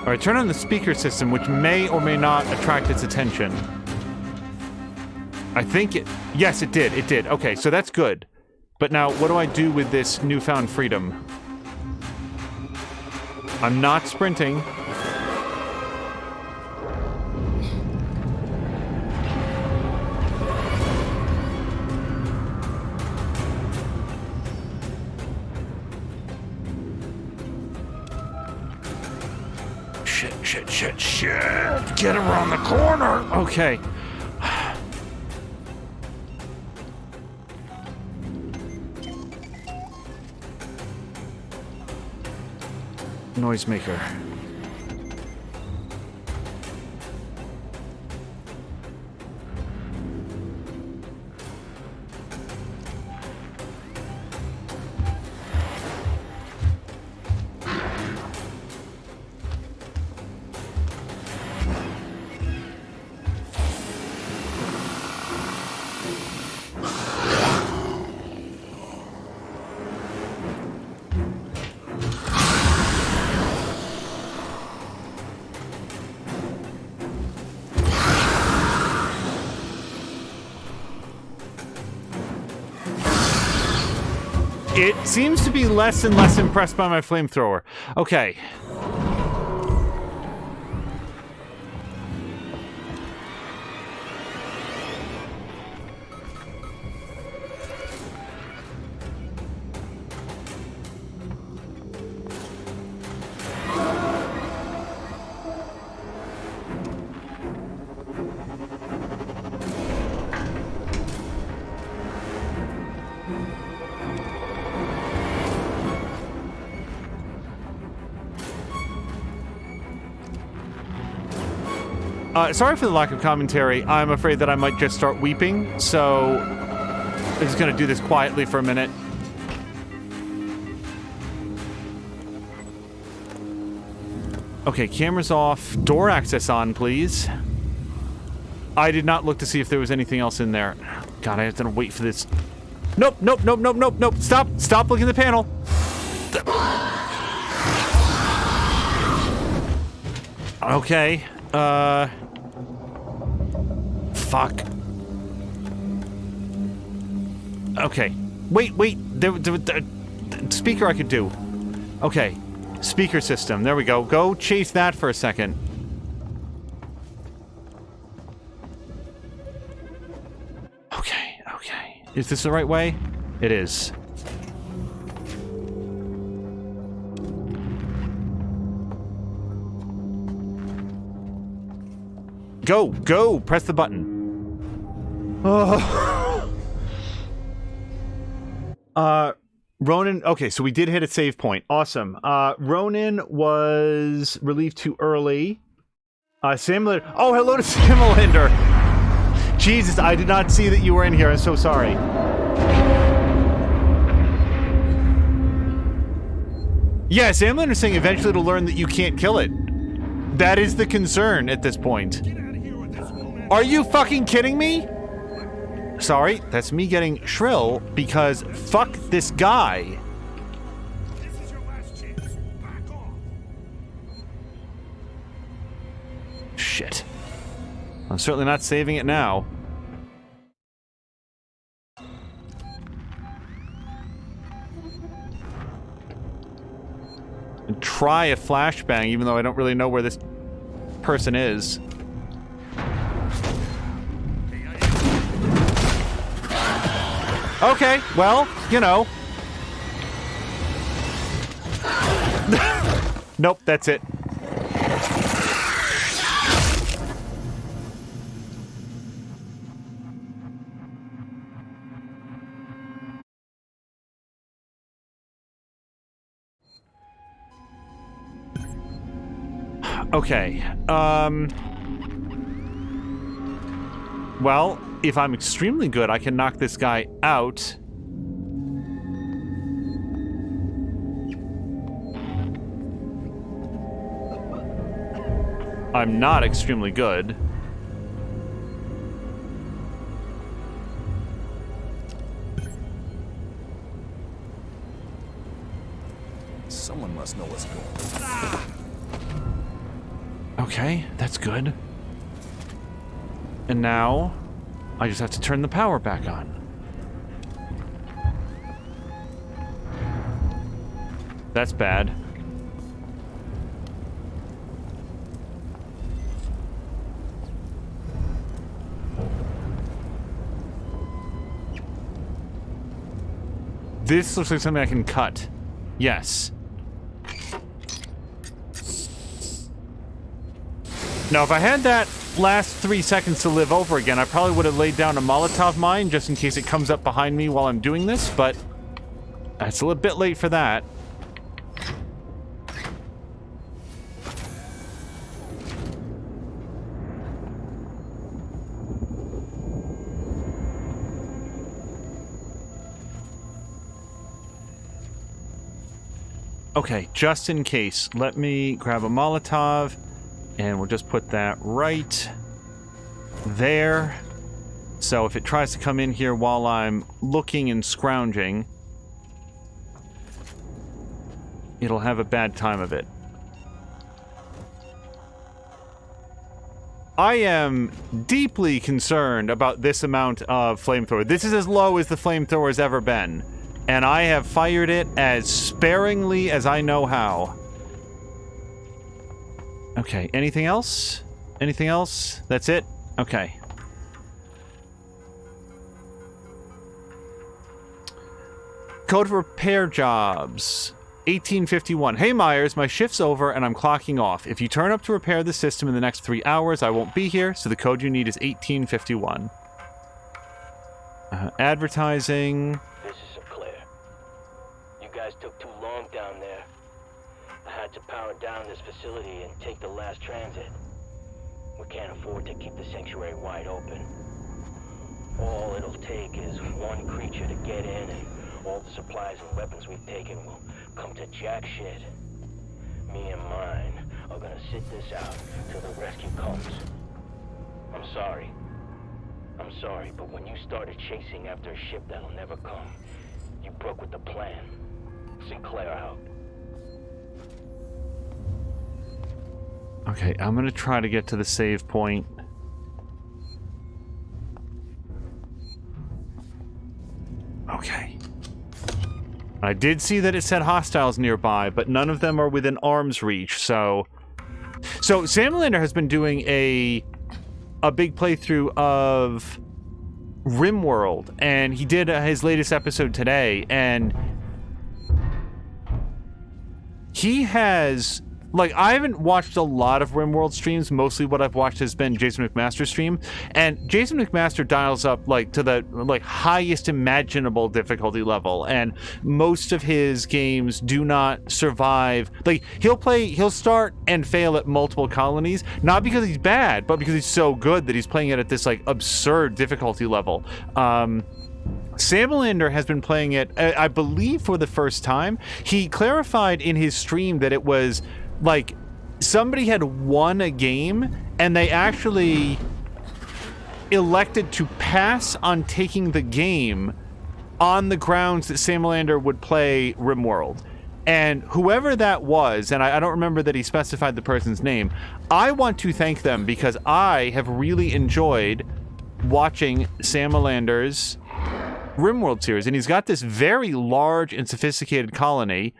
Alright, turn on the speaker system, which may or may not attract its attention. I think it... Yes, it did. It did. Okay, so that's good. But now, what do I do with this newfound freedom? I'm not sprinting. Shit. Get around the corner. Okay. Noisemaker. It seems to be less and less impressed by my flamethrower. Okay. Sorry for the lack of commentary. I'm afraid that I might just start weeping, so I'm just gonna do this quietly for a minute. Okay, cameras off. Door access on, please. I did not look to see if there was anything else in there. God, I have to wait for this. Nope, nope, nope, nope, nope, nope. Stop, stop looking at the panel. Okay, fuck. Okay. Wait. The speaker I could do. Okay. Speaker system. There we go. Go chase that for a second. Okay. Is this the right way? It is. Go! Press the button. Oh. Ronan, okay, so we did hit a save point. Awesome. Ronan was relieved too early. Sam, oh, hello to Sam Linder. Jesus, I did not see that you were in here. I'm so sorry. Yeah, Sam Linder's saying eventually it'll learn that you can't kill it. That is the concern at this point. Are you fucking kidding me? Sorry, that's me getting shrill because fuck this guy. This is your last chance. Back off. Shit. I'm certainly not saving it now. And try a flashbang, even though I don't really know where this person is. Okay, well, you know. Nope, that's it. Okay, well, if I'm extremely good, I can knock this guy out. I'm not extremely good. Someone must know what's going on. Okay, that's good. And now, I just have to turn the power back on. That's bad. This looks like something I can cut. Yes. Now, if I had that last 3 seconds to live over again, I probably would have laid down a Molotov mine just in case it comes up behind me while I'm doing this, but it's a little bit late for that. Okay, just in case, let me grab a Molotov. And we'll just put that right there. So if it tries to come in here while I'm looking and scrounging, it'll have a bad time of it. I am deeply concerned about this amount of flamethrower. This is as low as the flamethrower has ever been. And I have fired it as sparingly as I know how. Okay, anything else? Anything else? That's it? Okay. Code for repair jobs. 1851. Hey Myers, my shift's over and I'm clocking off. If you turn up to repair the system in the next 3 hours, I won't be here, so the code you need is 1851. Advertising. This is Sinclair. You guys took too long down there. I had to power down this facility and take the last transit. We We can't afford to keep the sanctuary wide open. All it'll take is one creature to get in, and all the supplies and weapons we've taken will come to jack shit. Me and mine are gonna sit this out till the rescue comes. I'm sorry, but when you started chasing after a ship that'll never come, you broke with the plan. Sinclair out. Okay, I'm gonna try to get to the save point. Okay. I did see that it said hostiles nearby, but none of them are within arm's reach, so Salamander has been doing a big playthrough of RimWorld, and he did his latest episode today, and he has... Like, I haven't watched a lot of RimWorld streams. Mostly what I've watched has been Jason McMaster's stream. And Jason McMaster dials up, like, to the, like, highest imaginable difficulty level. And most of his games do not survive. Like, he'll start and fail at multiple colonies. Not because he's bad, but because he's so good that he's playing it at this, like, absurd difficulty level. Salamander has been playing it, I believe, for the first time. He clarified in his stream that it was... like, somebody had won a game, and they actually elected to pass on taking the game on the grounds that Salamander would play RimWorld. And whoever that was, and I don't remember that he specified the person's name, I want to thank them because I have really enjoyed watching Salamander's RimWorld series. And he's got this very large and sophisticated colony,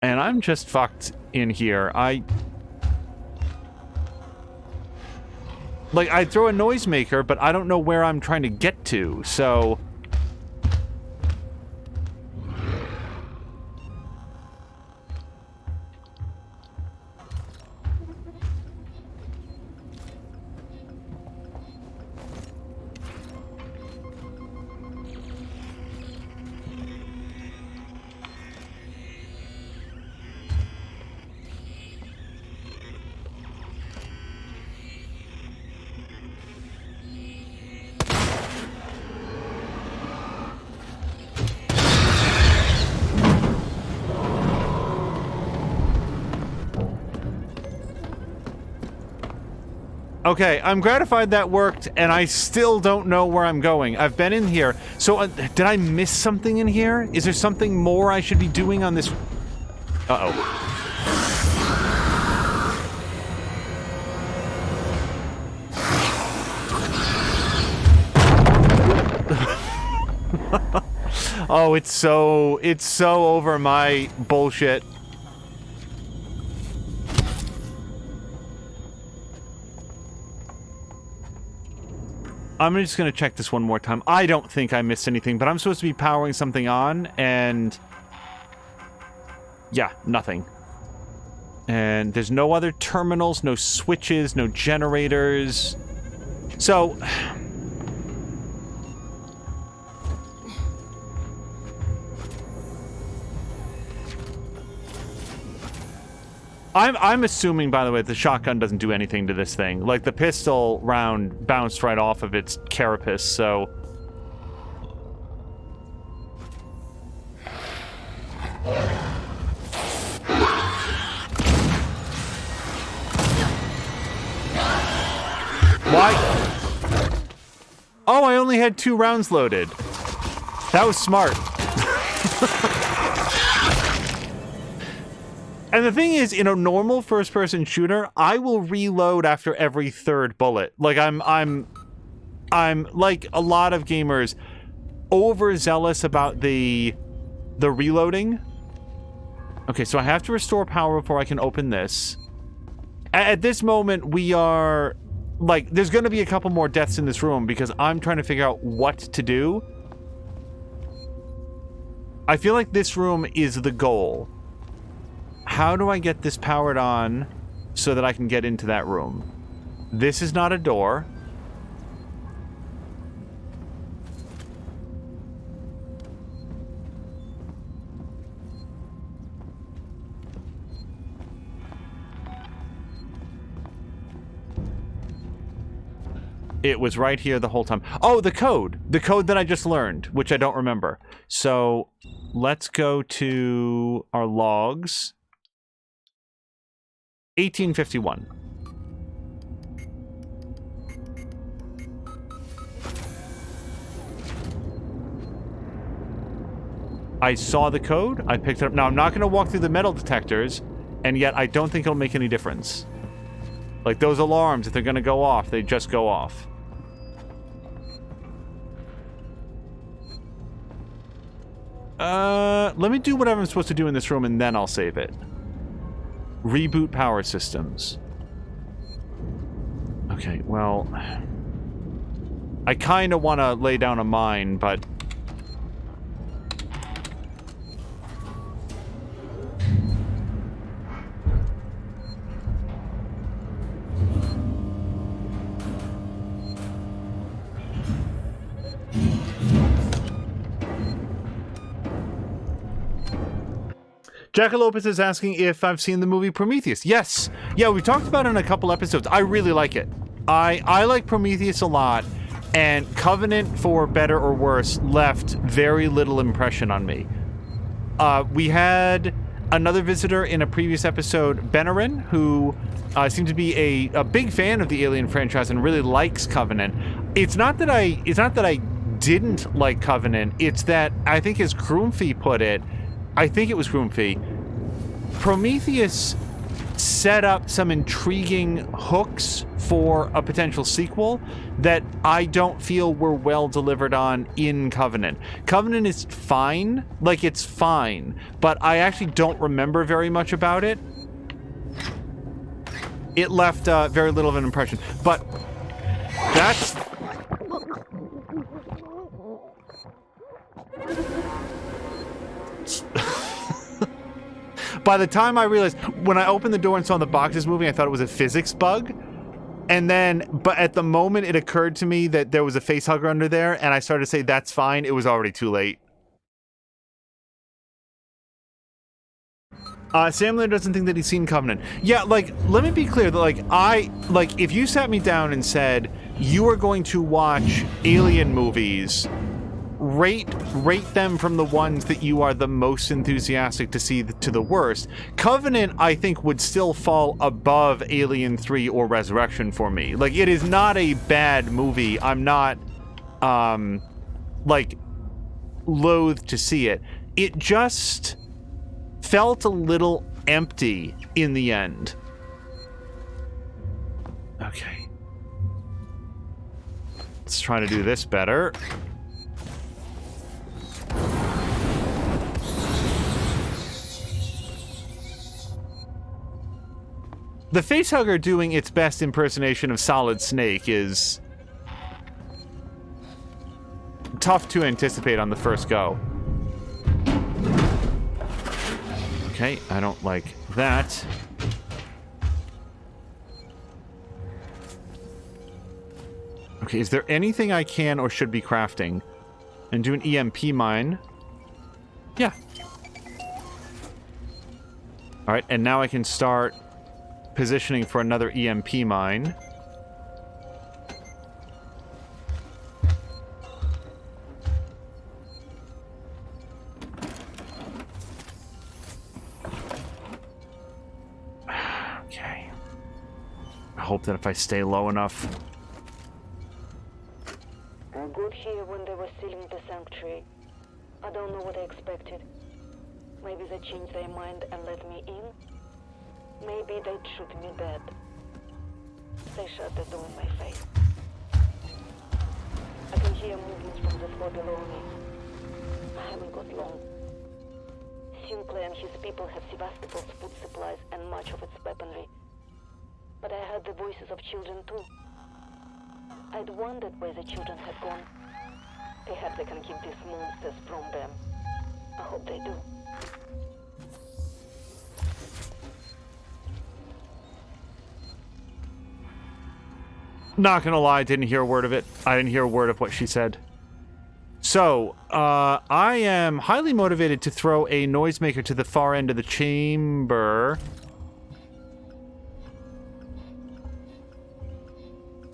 and I'm just fucked in here. I throw a noisemaker, but I don't know where I'm trying to get to, so... Okay, I'm gratified that worked, and I still don't know where I'm going. I've been in here. So, did I miss something in here? Is there something more I should be doing on this? Uh-oh. Oh, it's so over my bullshit. I'm just going to check this one more time. I don't think I missed anything, but I'm supposed to be powering something on, and... yeah, nothing. And there's no other terminals, no switches, no generators. So... I'm assuming, by the way, the shotgun doesn't do anything to this thing. Like, the pistol round bounced right off of its carapace, so... Why? Oh, I only had 2 rounds loaded. That was smart. And the thing is, in a normal first-person shooter, I will reload after every 3rd bullet. Like, I'm like a lot of gamers, overzealous about the reloading. Okay, so I have to restore power before I can open this. At this moment, we are... like, there's going to be a couple more deaths in this room because I'm trying to figure out what to do. I feel like this room is the goal. How do I get this powered on so that I can get into that room? This is not a door. It was right here the whole time. Oh, the code. The code that I just learned, which I don't remember. So let's go to our logs. 1851. I saw the code. I picked it up. Now, I'm not going to walk through the metal detectors, and yet I don't think it'll make any difference. Like, those alarms, if they're going to go off, they just go off. Let me do whatever I'm supposed to do in this room, and then I'll save it. Reboot power systems. Okay, well... I kind of want to lay down a mine, but... Jackalope is asking if I've seen the movie Prometheus. Yes. Yeah, we've talked about it in a couple episodes. I really like it. I like Prometheus a lot, and Covenant, for better or worse, left very little impression on me. We had another visitor in a previous episode, Benarin, who seemed to be a big fan of the Alien franchise and really likes Covenant. It's not that I didn't like Covenant. It's that, I think as Groomfee put it, I think it was Groomfee, Prometheus set up some intriguing hooks for a potential sequel that I don't feel were well delivered on in Covenant. Covenant is fine, like it's fine, but I actually don't remember very much about it. It left very little of an impression, but that's... By the time I realized, when I opened the door and saw the boxes moving, I thought it was a physics bug. And then, but at the moment it occurred to me that there was a face hugger under there, and I started to say, that's fine, it was already too late. Sam Lair doesn't think that he's seen Covenant. Yeah, like, let me be clear that, if you sat me down and said, you are going to watch Alien movies, rate them from the ones that you are the most enthusiastic to see to the worst. Covenant, I think, would still fall above Alien 3 or Resurrection for me. Like, it is not a bad movie. I'm not, loath to see it. It just felt a little empty in the end. Okay. Let's try to do this better. The facehugger doing its best impersonation of Solid Snake is tough to anticipate on the first go. Okay, I don't like that. Okay, is there anything I can or should be crafting? And do an EMP mine. Yeah. Alright, and now I can start positioning for another EMP mine. Okay. I hope that if I stay low enough... I got here when they were sealing the sanctuary. I don't know what I expected. Maybe they changed their mind and let me in? Maybe they'd shoot me dead. They shut the door in my face. I can hear movements from the floor below me. I haven't got long. Sinclair and his people have Sevastopol's food supplies and much of its weaponry. But I heard the voices of children too. I'd wondered where the children had gone. Perhaps I can keep these monsters from them. I hope they do. Not gonna lie, I didn't hear a word of it. I didn't hear a word of what she said. So, I am highly motivated to throw a noisemaker to the far end of the chamber.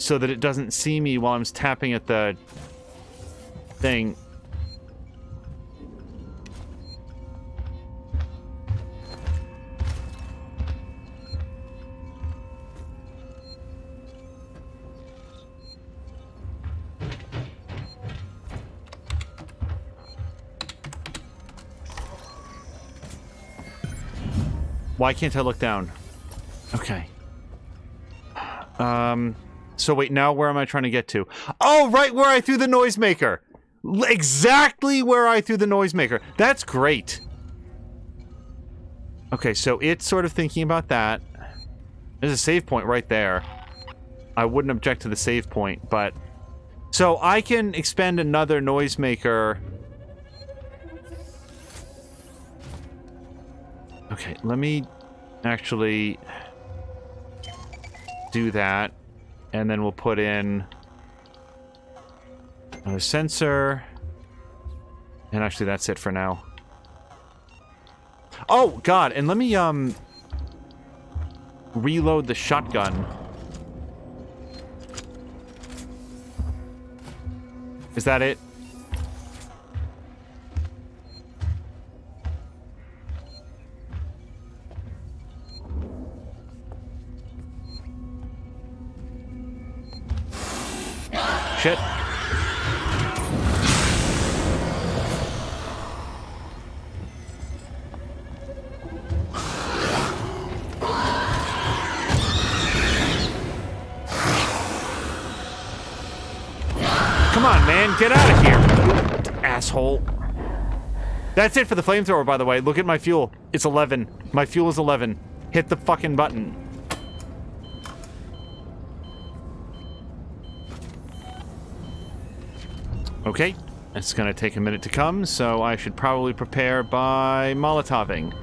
so that it doesn't see me while I'm tapping at the thing. Why can't I look down? Okay. So wait, now where am I trying to get to? Oh, right where I threw the noisemaker! Exactly where I threw the noisemaker. That's great. Okay, so it's sort of thinking about that. There's a save point right there. I wouldn't object to the save point, but... So I can expend another noisemaker... Okay, let me actually do that, and then we'll put in another sensor, and actually that's it for now. Oh, God, and let me, reload the shotgun. Is that it? Shit. Come on, man. Get out of here. Asshole. That's it for the flamethrower, by the way. Look at my fuel. It's 11. My fuel is 11. Hit the fucking button. Okay, it's gonna take a minute to come, so I should probably prepare by Molotoving.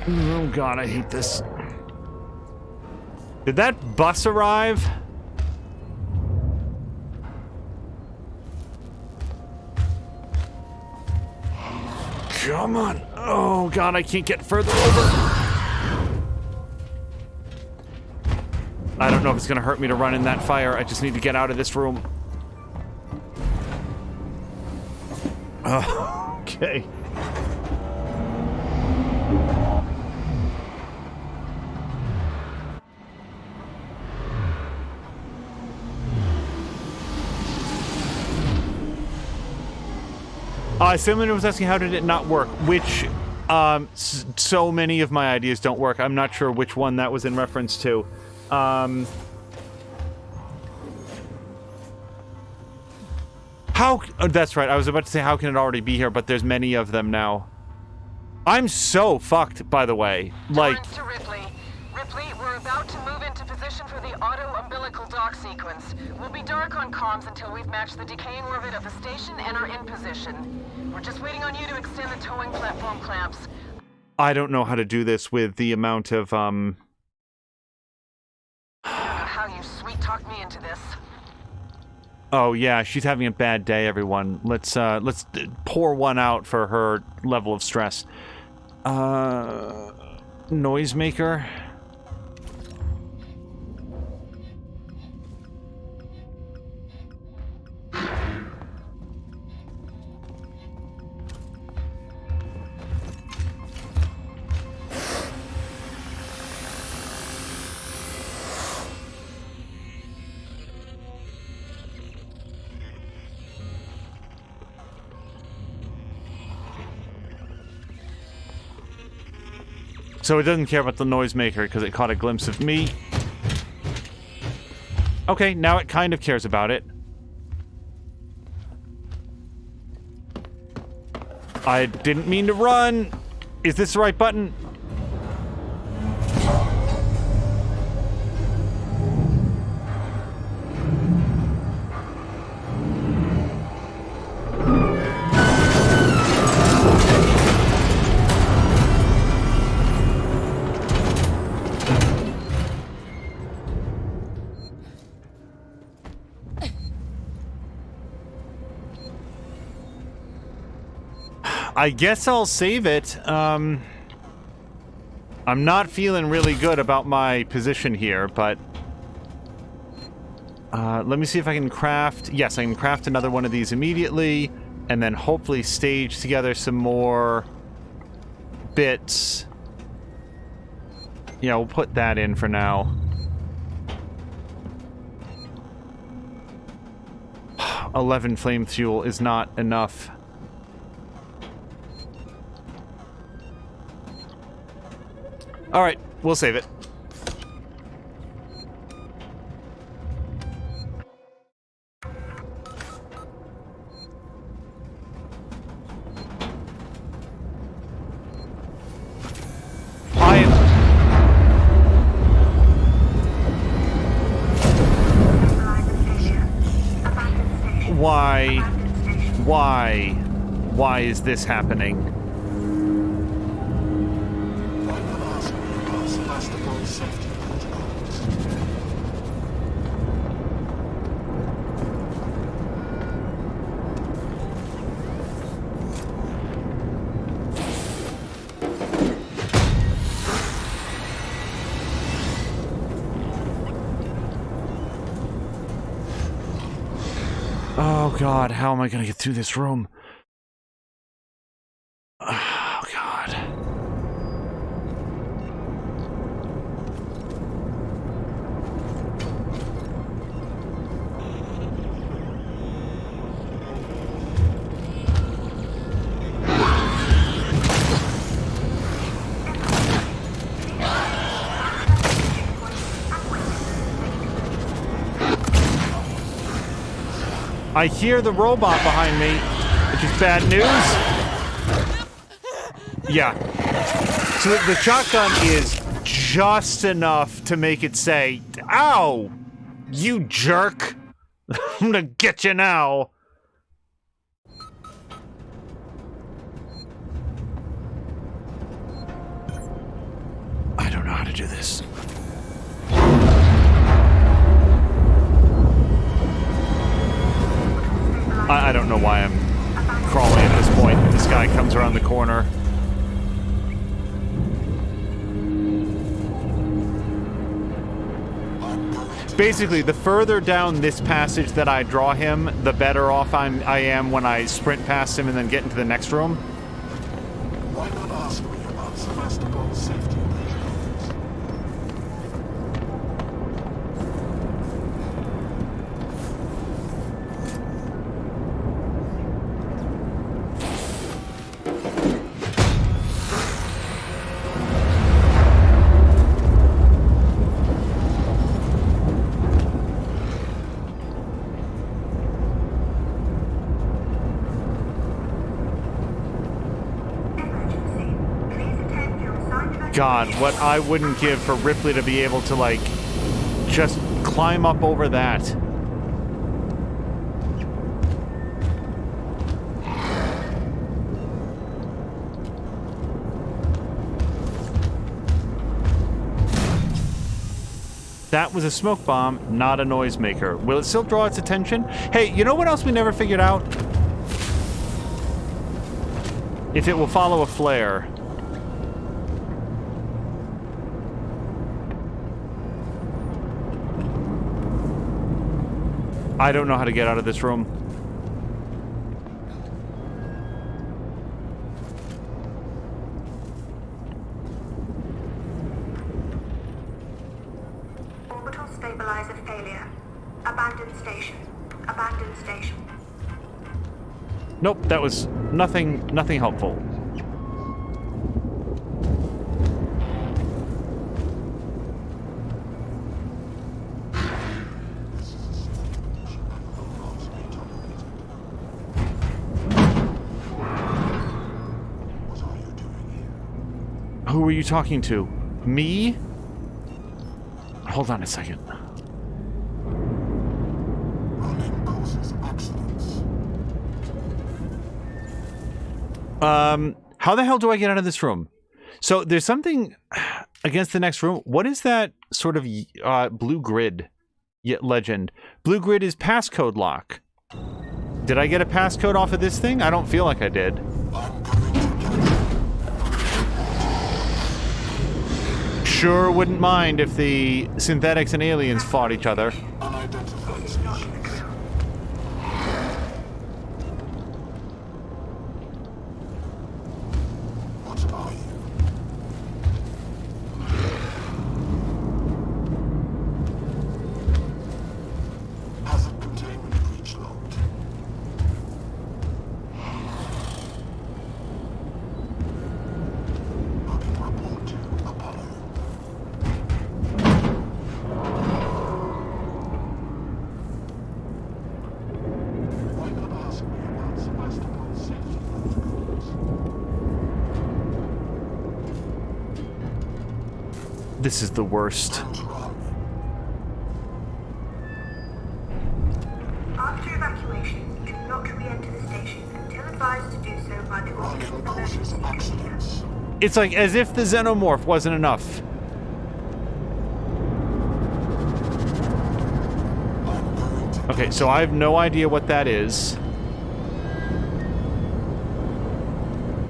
Oh God, I hate this. Did that bus arrive? Come on. Oh God, I can't get further over. I don't know if it's gonna hurt me to run in that fire. I just need to get out of this room. Oh, okay. Someone was asking how did it not work, which, so many of my ideas don't work. I'm not sure which one that was in reference to. How, oh, that's right, I was about to say how can it already be here, but there's many of them now. I'm so fucked, by the way. Like... To Ripley. Ripley, we're about to move into position for the auto-umbilical dock sequence. We'll be dark on comms until we've matched the decaying orbit of the station and are in position. We're just waiting on you to extend the towing platform clamps. I don't know how to do this with the amount of, I don't know how you sweet-talked me into this. Oh yeah, she's having a bad day, everyone. Let's pour one out for her level of stress. Noisemaker. So it doesn't care about the noisemaker because it caught a glimpse of me. Okay, now it kind of cares about it. I didn't mean to run. Is this the right button? I guess I'll save it. I'm not feeling really good about my position here, but... let me see if I can craft... Yes, I can craft another one of these immediately, and then hopefully stage together some more bits. Yeah, we'll put that in for now. 11 flame fuel is not enough. Alright, we'll save it. Why is this happening? Oh God, how am I gonna get through this room? Oh God. I hear the robot behind me, which is bad news. Yeah. So the shotgun is just enough to make it say, "Ow! You jerk! I'm gonna get you now." I don't know how to do this. I don't know why I'm crawling at this point. This guy comes around the corner. Basically, the further down this passage that I draw him, the better off I am when I sprint past him and then get into the next room. Why not ask me about Sevastopol's safety protocols? God, what I wouldn't give for Ripley to be able to, like, just climb up over that. That was a smoke bomb, not a noisemaker. Will it still draw its attention? Hey, you know what else we never figured out? If it will follow a flare. I don't know how to get out of this room. Orbital stabilizer failure. Abandoned station. Abandoned station. Nope, that was nothing helpful. Who were you talking to? Me? Hold on a second. Running causes accidents. How the hell do I get out of this room? So there's something against the next room. What is that sort of blue grid legend? Blue grid is passcode lock. Did I get a passcode off of this thing? I don't feel like I did. Sure wouldn't mind if the synthetics and aliens fought each other. Unidentified species. What are you? Hazard containment breach logged. Booking report to Apollo. Why not ask me about Sebastopol's safety protocols? This is the worst. After evacuation, do not re-enter the station until advised to do so by the orbital emergency engineer. It's like as if the xenomorph wasn't enough. Okay, so I have no idea what that is.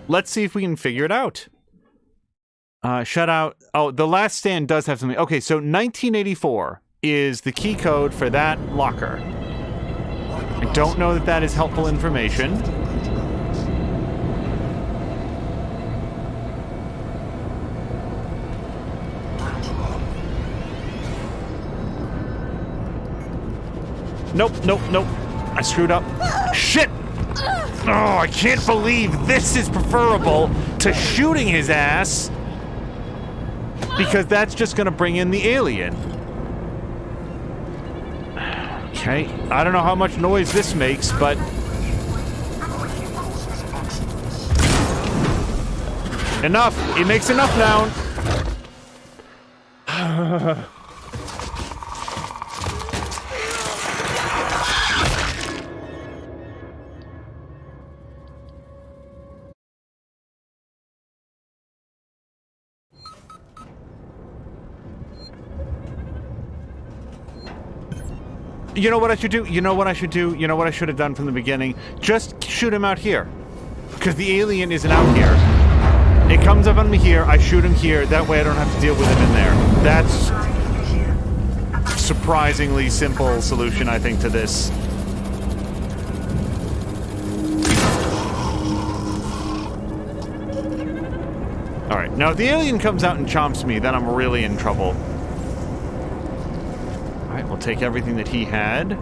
Let's see if we can figure it out. Shut out. Oh, the last stand does have something. Okay, so 1984 is the key code for that locker. I don't know that that is helpful information. Nope, nope, nope. I screwed up. Shit! Oh, I can't believe this is preferable to shooting his ass. Because that's just gonna bring in the alien. Okay, I don't know how much noise this makes, but... Enough! It makes enough now! You know what I should do? You know what I should do? You know what I should have done from the beginning? Just shoot him out here. Because the alien isn't out here. It comes up on me here, I shoot him here, that way I don't have to deal with it in there. That's a surprisingly simple solution, I think, to this. Alright, now if the alien comes out and chomps me, then I'm really in trouble. Alright, we'll take everything that he had.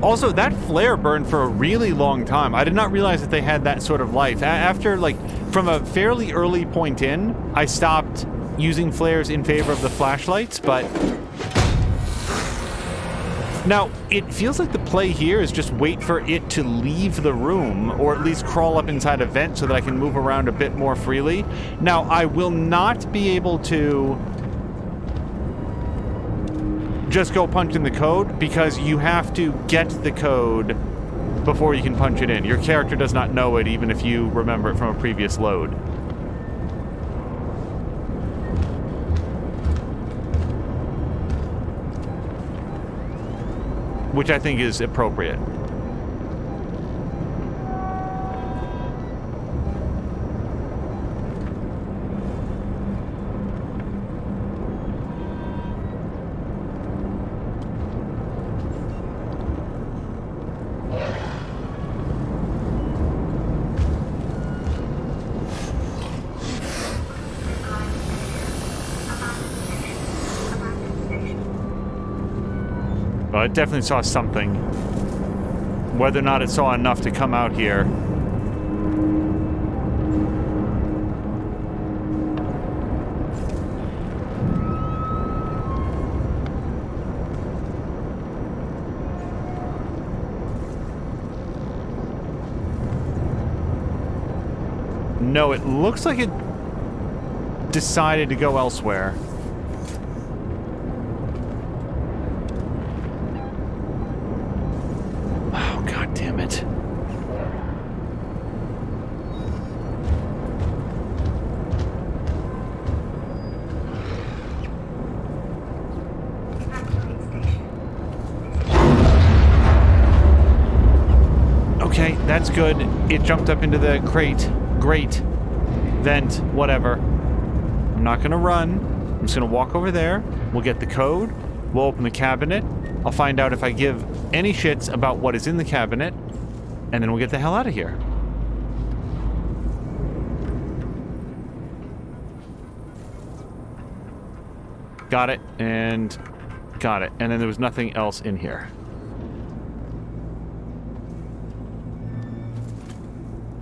Also, that flare burned for a really long time. I did not realize that they had that sort of life. After, like, from a fairly early point in, I stopped using flares in favor of the flashlights, but... Now, it feels like the play here is just wait for it to leave the room, or at least crawl up inside a vent so that I can move around a bit more freely. Now, I will not be able to just go punch in the code, because you have to get the code before you can punch it in. Your character does not know it, even if you remember it from a previous load. Which I think is appropriate. Well, it definitely saw something. Whether or not it saw enough to come out here. No, it looks like it decided to go elsewhere. That's good. It jumped up into the grate, vent, whatever. I'm not going to run. I'm just going to walk over there. We'll get the code. We'll open the cabinet. I'll find out if I give any shits about what is in the cabinet. And then we'll get the hell out of here. Got it. And got it. And then there was nothing else in here.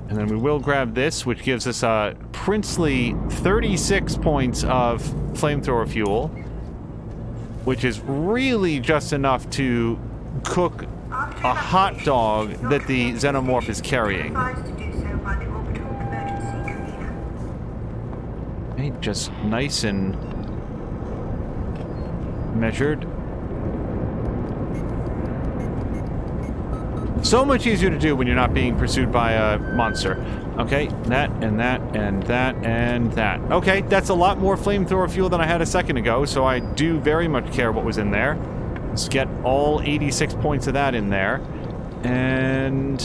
And then we will grab this, which gives us a princely 36 points of flamethrower fuel, which is really just enough to cook a hot dog that the xenomorph is carrying. Okay, just nice and measured. So much easier to do when you're not being pursued by a monster. Okay, that, and that, and that, and that. Okay, that's a lot more flamethrower fuel than I had a second ago, so I do very much care what was in there. Let's get all 86 points of that in there. And...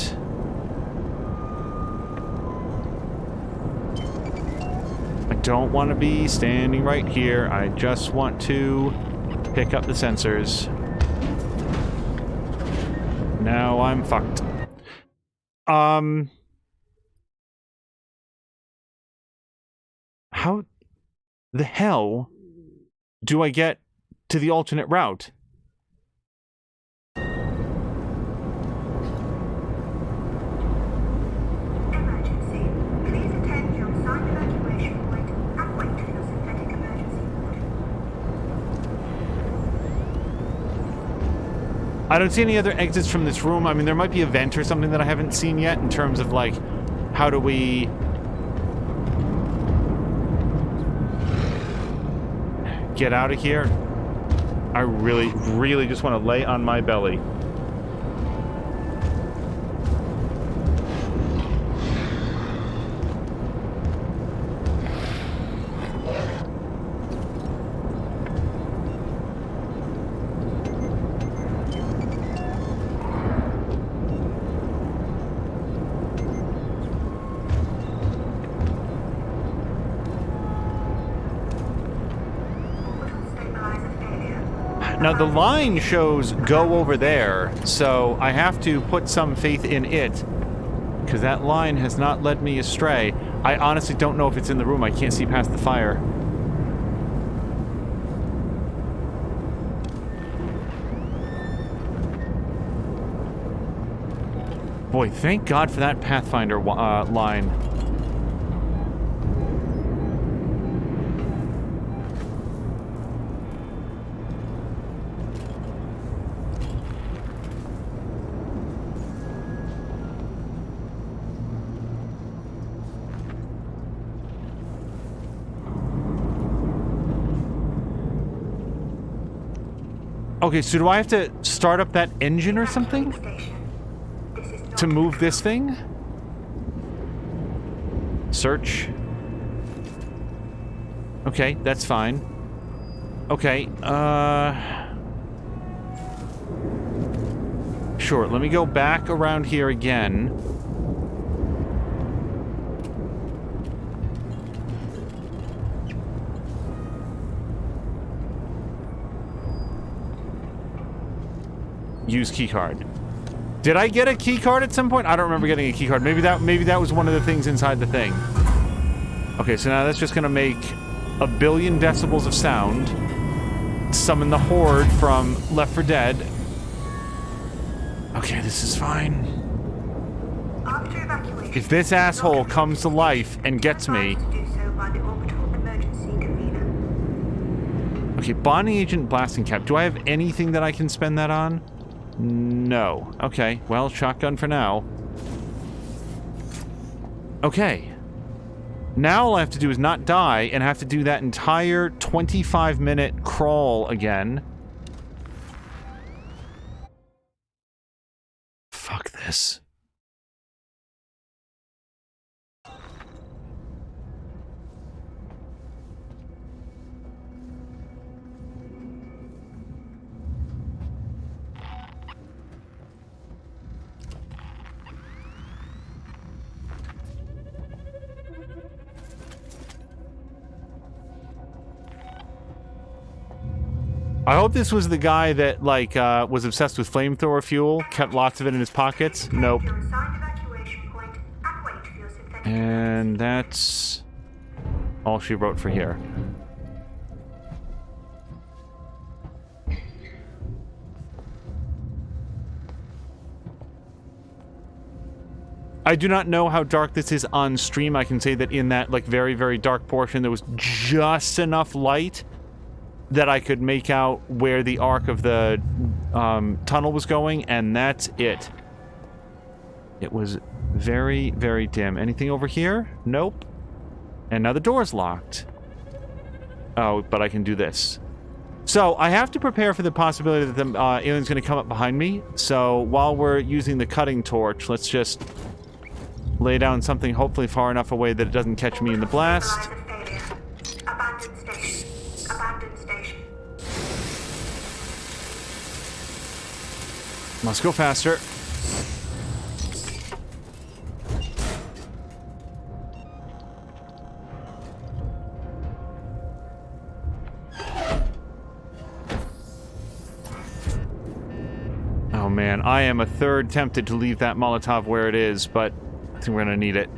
I don't want to be standing right here. I just want to pick up the sensors. Now I'm fucked. How the hell do I get to the alternate route? Emergency. Please attend your assigned evacuation point and wait for your synthetic emergency ward. I don't see any other exits from this room. I mean, there might be a vent or something that I haven't seen yet in terms of, like, how do we... get out of here? I really, really just want to lay on my belly. Now, the line shows go over there, so I have to put some faith in it, because that line has not led me astray. I honestly don't know if it's in the room. I can't see past the fire. Boy, thank God for that Pathfinder line. Okay, so do I have to start up that engine or something? To move this thing? Search. Okay, that's fine. Okay, sure, let me go back around here again. Use keycard. Did I get a keycard at some point? I don't remember getting a keycard. Maybe that was one of the things inside the thing. Okay, so now that's just gonna make a billion decibels of sound. Summon the horde from Left 4 Dead. Okay, this is fine. If this asshole comes to life and gets me... Okay, bonding agent, blasting cap. Do I have anything that I can spend that on? No. Okay, well, shotgun for now. Okay. Now all I have to do is not die and have to do that entire 25-minute crawl again. Fuck this. I hope this was the guy that, like, was obsessed with flamethrower fuel, kept lots of it in his pockets. Nope. And that's all she wrote for here. I do not know how dark this is on stream. I can say that in that, like, very, very dark portion, there was just enough light that I could make out where the arc of the tunnel was going, and that's it. It was very, very dim. Anything over here? Nope. And now the door's locked. Oh, but I can do this. So, I have to prepare for the possibility that the alien's going to come up behind me. So, while we're using the cutting torch, let's just lay down something hopefully far enough away that it doesn't catch me in the blast. Abandoned station. Abandoned station. Must go faster. Oh man, I am a third tempted to leave that Molotov where it is, but I think we're gonna need it.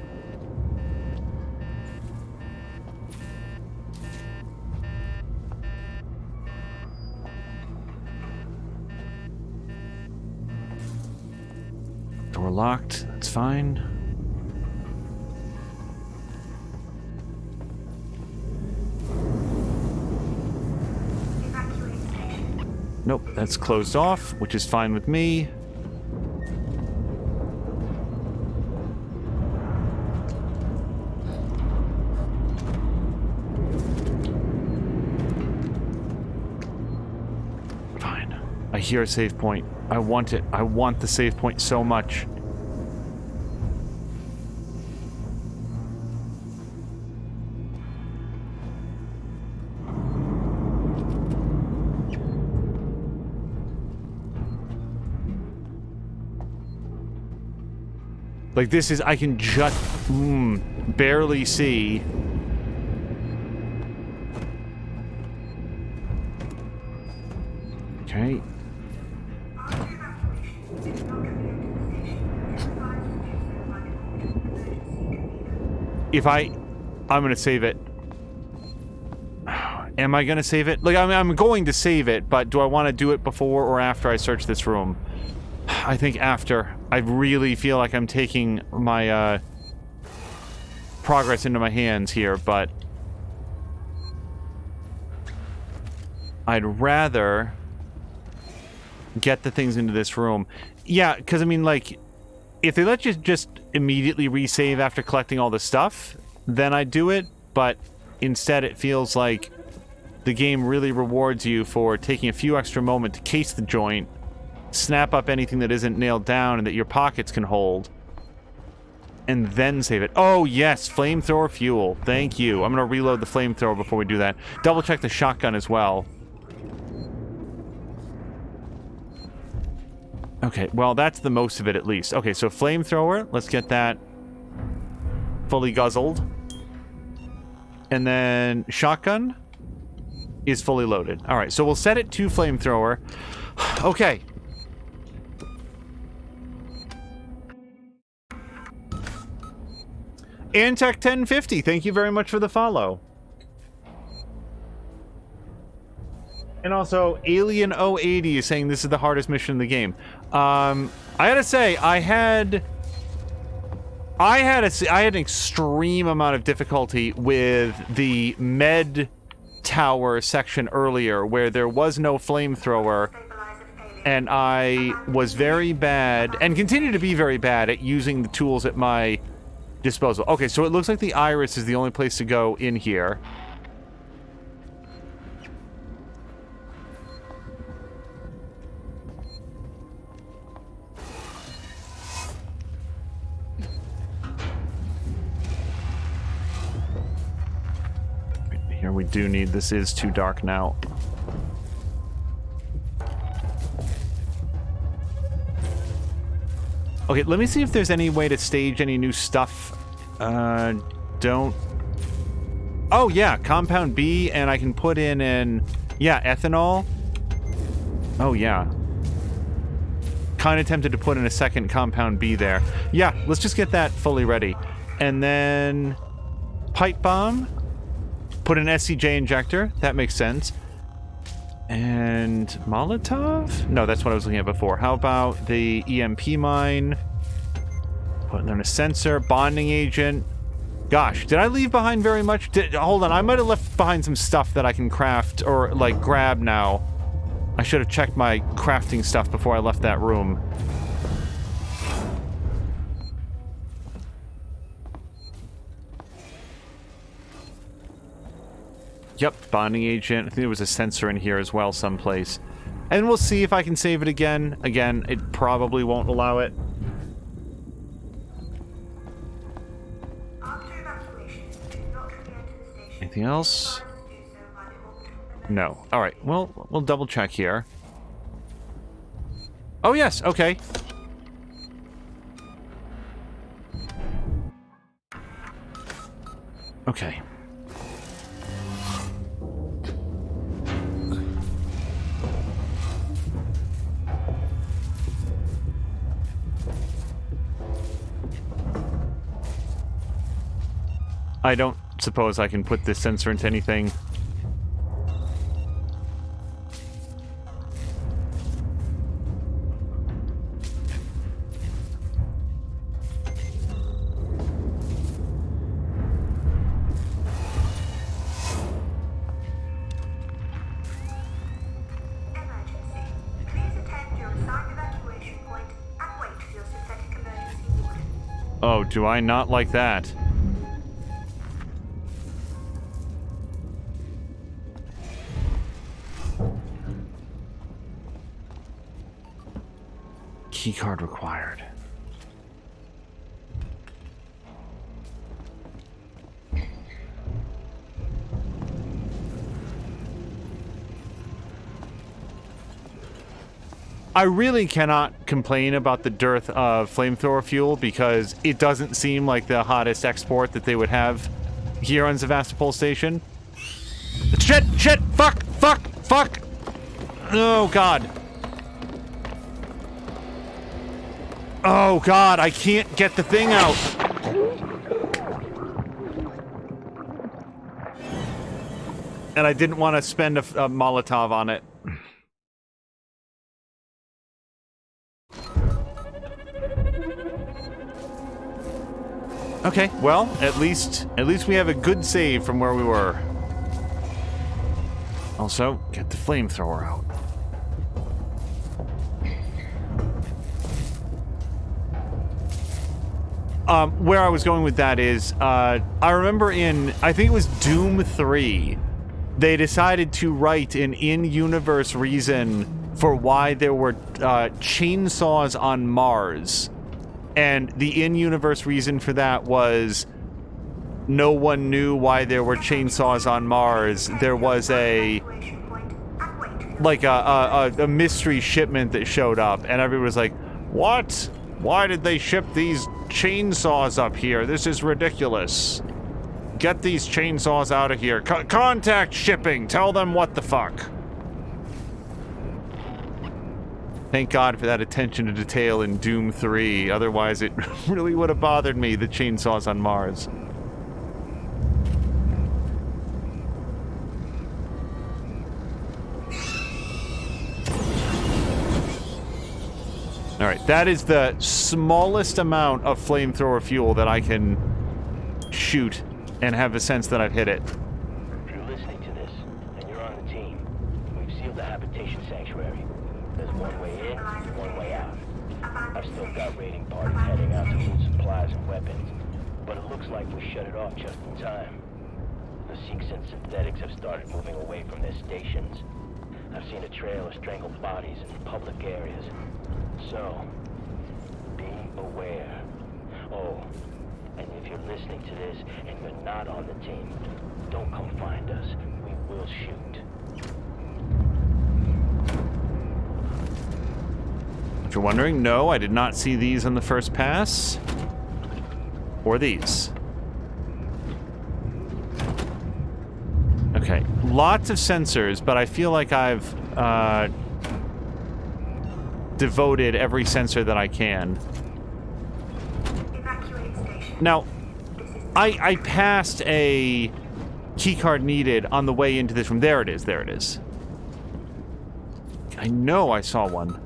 Door locked, that's fine. Nope, that's closed off, which is fine with me. Fine. I hear a save point. I want it. I want the save point so much. Like, this is, I can just barely see. Okay. If I'm gonna save it. Am I gonna save it? Like, I'm going to save it, but do I want to do it before or after I search this room? I think after. I really feel like I'm taking my progress into my hands here, but I'd rather get the things into this room. Yeah, because I mean, like, if they let you just immediately resave after collecting all the stuff, then I'd do it, but instead it feels like the game really rewards you for taking a few extra moments to case the joint, snap up anything that isn't nailed down and that your pockets can hold, and then save it. Oh, yes, flamethrower fuel. Thank you. I'm going to reload the flamethrower before we do that. Double check the shotgun as well. Okay, well, that's the most of it at least. Okay, so flamethrower. Let's get that fully guzzled. And then shotgun is fully loaded. All right, so we'll set it to flamethrower. Okay. Antec 1050, thank you very much for the follow. And also, Alien 080 is saying this is the hardest mission in the game. I gotta say, I had an extreme amount of difficulty with the med tower section earlier, where there was no flamethrower, and I was very bad, and continue to be very bad at using the tools at my disposal. Okay, so it looks like the iris is the only place to go in here. Here we do need, this is too dark now. Okay, let me see if there's any way to stage any new stuff. Don't... Oh, yeah, compound B, and I can put in, yeah, ethanol. Oh, yeah. Kind of tempted to put in a second compound B there. Yeah, let's just get that fully ready. And then... pipe bomb. Put an SCJ injector. That makes sense. And Molotov? No, that's what I was looking at before. How about the EMP mine? Put in a sensor. Bonding agent. Gosh, did I leave behind very much? Hold on, I might have left behind some stuff that I can craft or, like, grab now. I should have checked my crafting stuff before I left that room. Yep, bonding agent. I think there was a sensor in here as well someplace. And we'll see if I can save it again. Again, it probably won't allow it. Anything else? No. Alright, well, we'll double check here. Oh, yes, okay. Okay. I don't suppose I can put this sensor into anything. Oh, do I not like that? Keycard required. I really cannot complain about the dearth of flamethrower fuel because it doesn't seem like the hottest export that they would have here on Sevastopol Station. Shit! Shit! Fuck! Fuck! Fuck! Oh, God. Oh, God, I can't get the thing out. And I didn't want to spend a Molotov on it. Okay, well, at least we have a good save from where we were. Also, get the flamethrower out. Where I was going with that is, I remember I think it was Doom 3, they decided to write an in-universe reason for why there were chainsaws on Mars. And the in-universe reason for that was no one knew why there were chainsaws on Mars. There was a mystery shipment that showed up, and everybody was like, "What? Why did they ship these chainsaws up here? This is ridiculous. Get these chainsaws out of here. Contact shipping. Tell them what the fuck." Thank God for that attention to detail in Doom 3. Otherwise, it really would have bothered me, the chainsaws on Mars. Alright, that is the smallest amount of flamethrower fuel that I can shoot and have a sense that I've hit it. If you're listening to this, and you're on the team, we've sealed the habitation sanctuary. There's one way in, one way out. I've still got raiding parties heading out to loot supplies and weapons, but it looks like we shut it off just in time. The Sikhs and synthetics have started moving away from their stations. I've seen a trail of strangled bodies in public areas. So, be aware. Oh, and if you're listening to this and you're not on the team, don't come find us. We will shoot. If you're wondering, no, I did not see these on the first pass. Or these. Okay, lots of sensors, but I feel like I've devoted every sensor that I can. Now, I passed a keycard needed on the way into this room. There it is. There it is. I know I saw one.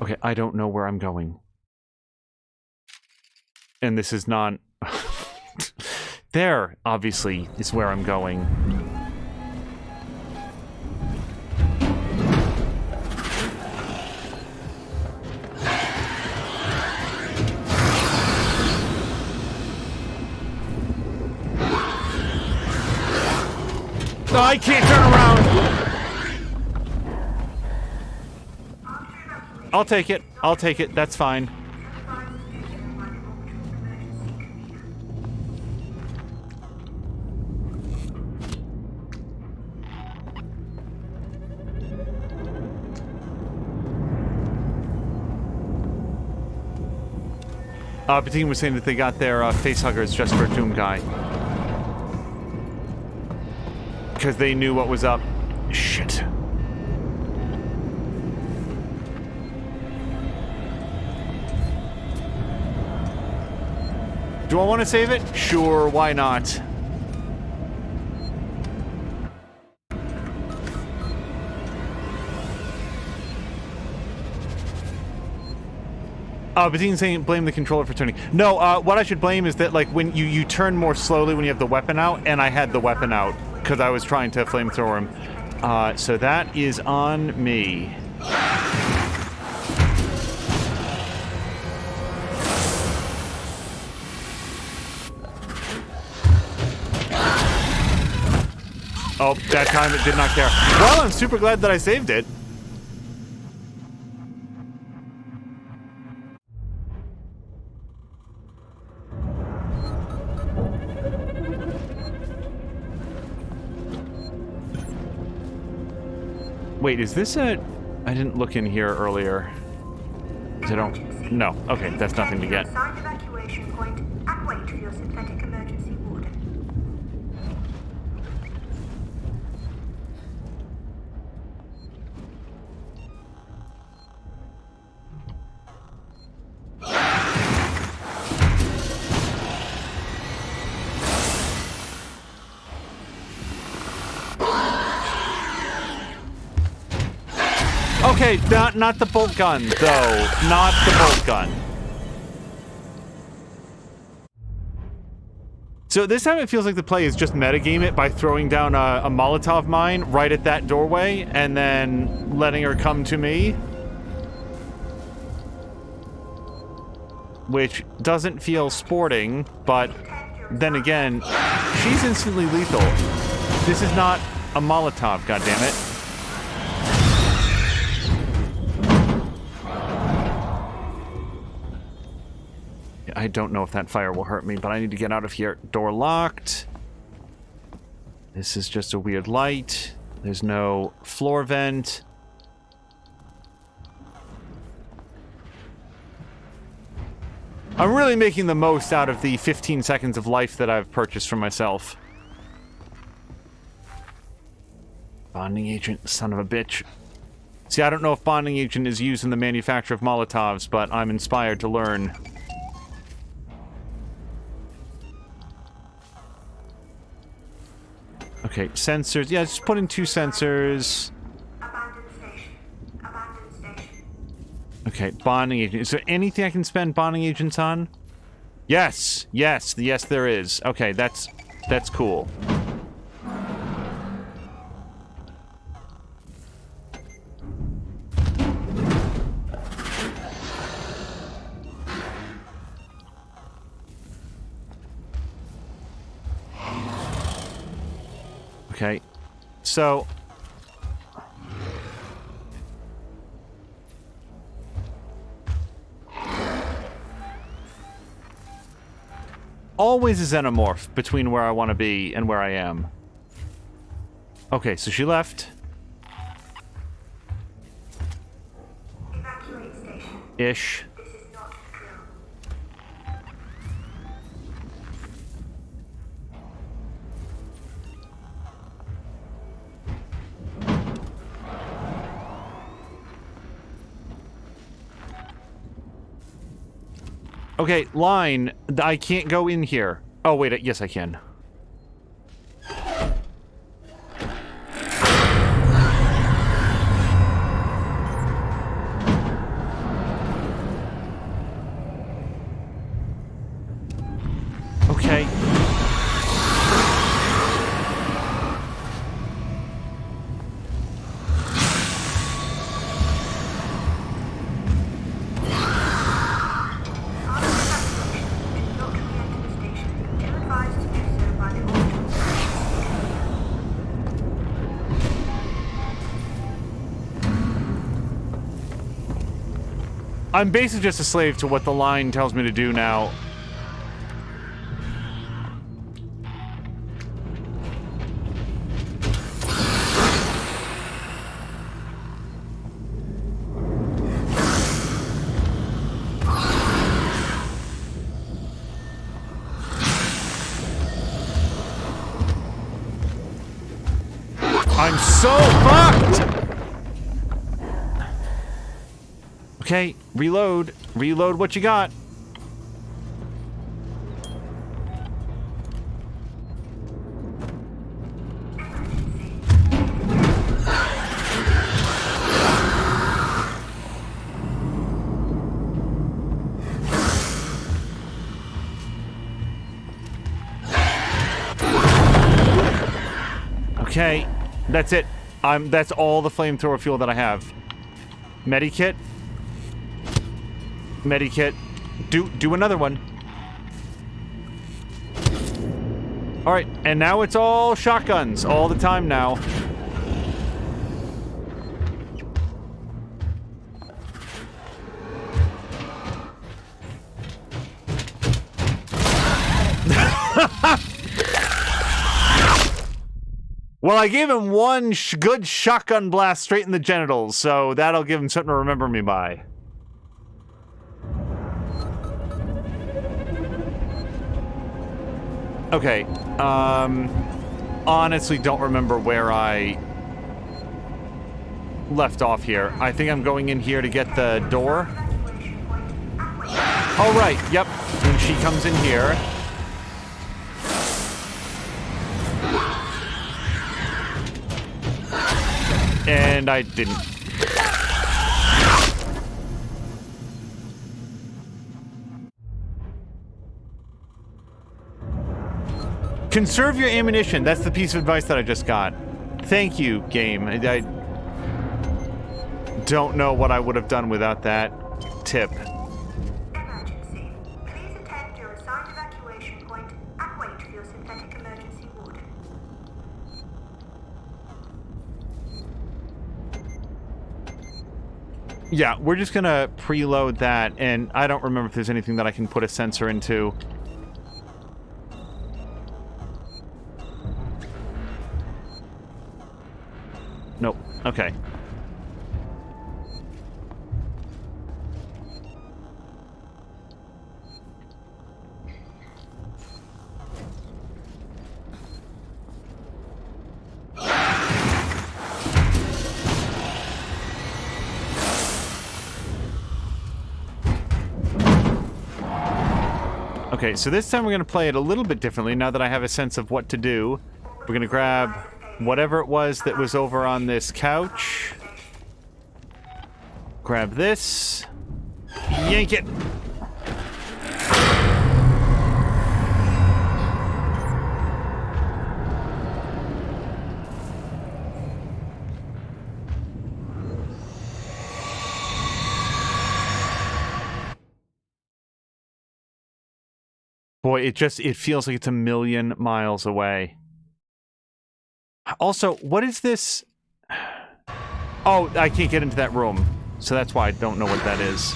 Okay, I don't know where I'm going. And this is not... There, obviously, is where I'm going. No, I can't turn around! I'll take it. I'll take it. That's fine. Patin was saying that they got their facehuggers just for Doom Guy. Because they knew what was up. Shit. Do I want to save it? Sure, why not? Patin's saying blame the controller for turning. No, what I should blame is that, like, when you turn more slowly when you have the weapon out, and I had the weapon out, because I was trying to flamethrower him. So that is on me. Oh, that time it did not care. Well, I'm super glad that I saved it. Wait, is this a... I didn't look in here earlier. I don't... No. Okay, that's nothing to get. Assigned evacuation point and wait for your synthetic emergency warden. Okay, not the bolt gun, though. Not the bolt gun. So this time it feels like the play is just metagame it by throwing down a Molotov mine right at that doorway and then letting her come to me. Which doesn't feel sporting, but then again, she's instantly lethal. This is not a Molotov, goddammit. I don't know if that fire will hurt me, but I need to get out of here. Door locked. This is just a weird light. There's no floor vent. I'm really making the most out of the 15 seconds of life that I've purchased for myself. Bonding agent, son of a bitch. See, I don't know if bonding agent is used in the manufacture of Molotovs, but I'm inspired to learn. Okay, sensors. Yeah, just put in 2 sensors. Abandoned station. Abandoned station. Okay, bonding agent. Is there anything I can spend bonding agents on? Yes! Yes, yes there is. Okay, that's cool. Okay, so... always a xenomorph between where I want to be and where I am. Okay, so she left. Evacuate Ish. This is not a drill. Okay, line. I can't go in here. Oh, wait. Yes, I can. Okay. I'm basically just a slave to what the line tells me to do now. I'm so fucked! Okay, reload. Reload what you got. Okay, that's it. That's all the flamethrower fuel that I have. Medikit. Medikit. Do another one. Alright, and now it's all shotguns all the time now. Well, I gave him one good shotgun blast straight in the genitals, so that'll give him something to remember me by. Okay, honestly don't remember where I left off here. I think I'm going in here to get the door. Oh, right, yep, and she comes in here. And I didn't. Conserve your ammunition. That's the piece of advice that I just got. Thank you, game. I don't know what I would have done without that tip. Emergency. Please attend your assigned evacuation point and wait for your synthetic emergency warden. Yeah, we're just gonna preload that, and I don't remember if there's anything that I can put a sensor into. Nope. Okay. Okay, so this time we're going to play it a little bit differently now that I have a sense of what to do. We're going to grab whatever it was that was over on this couch. Grab this. Yank it. Boy, it feels like it's a million miles away. Also, what is this? Oh, I can't get into that room. So that's why I don't know what that is.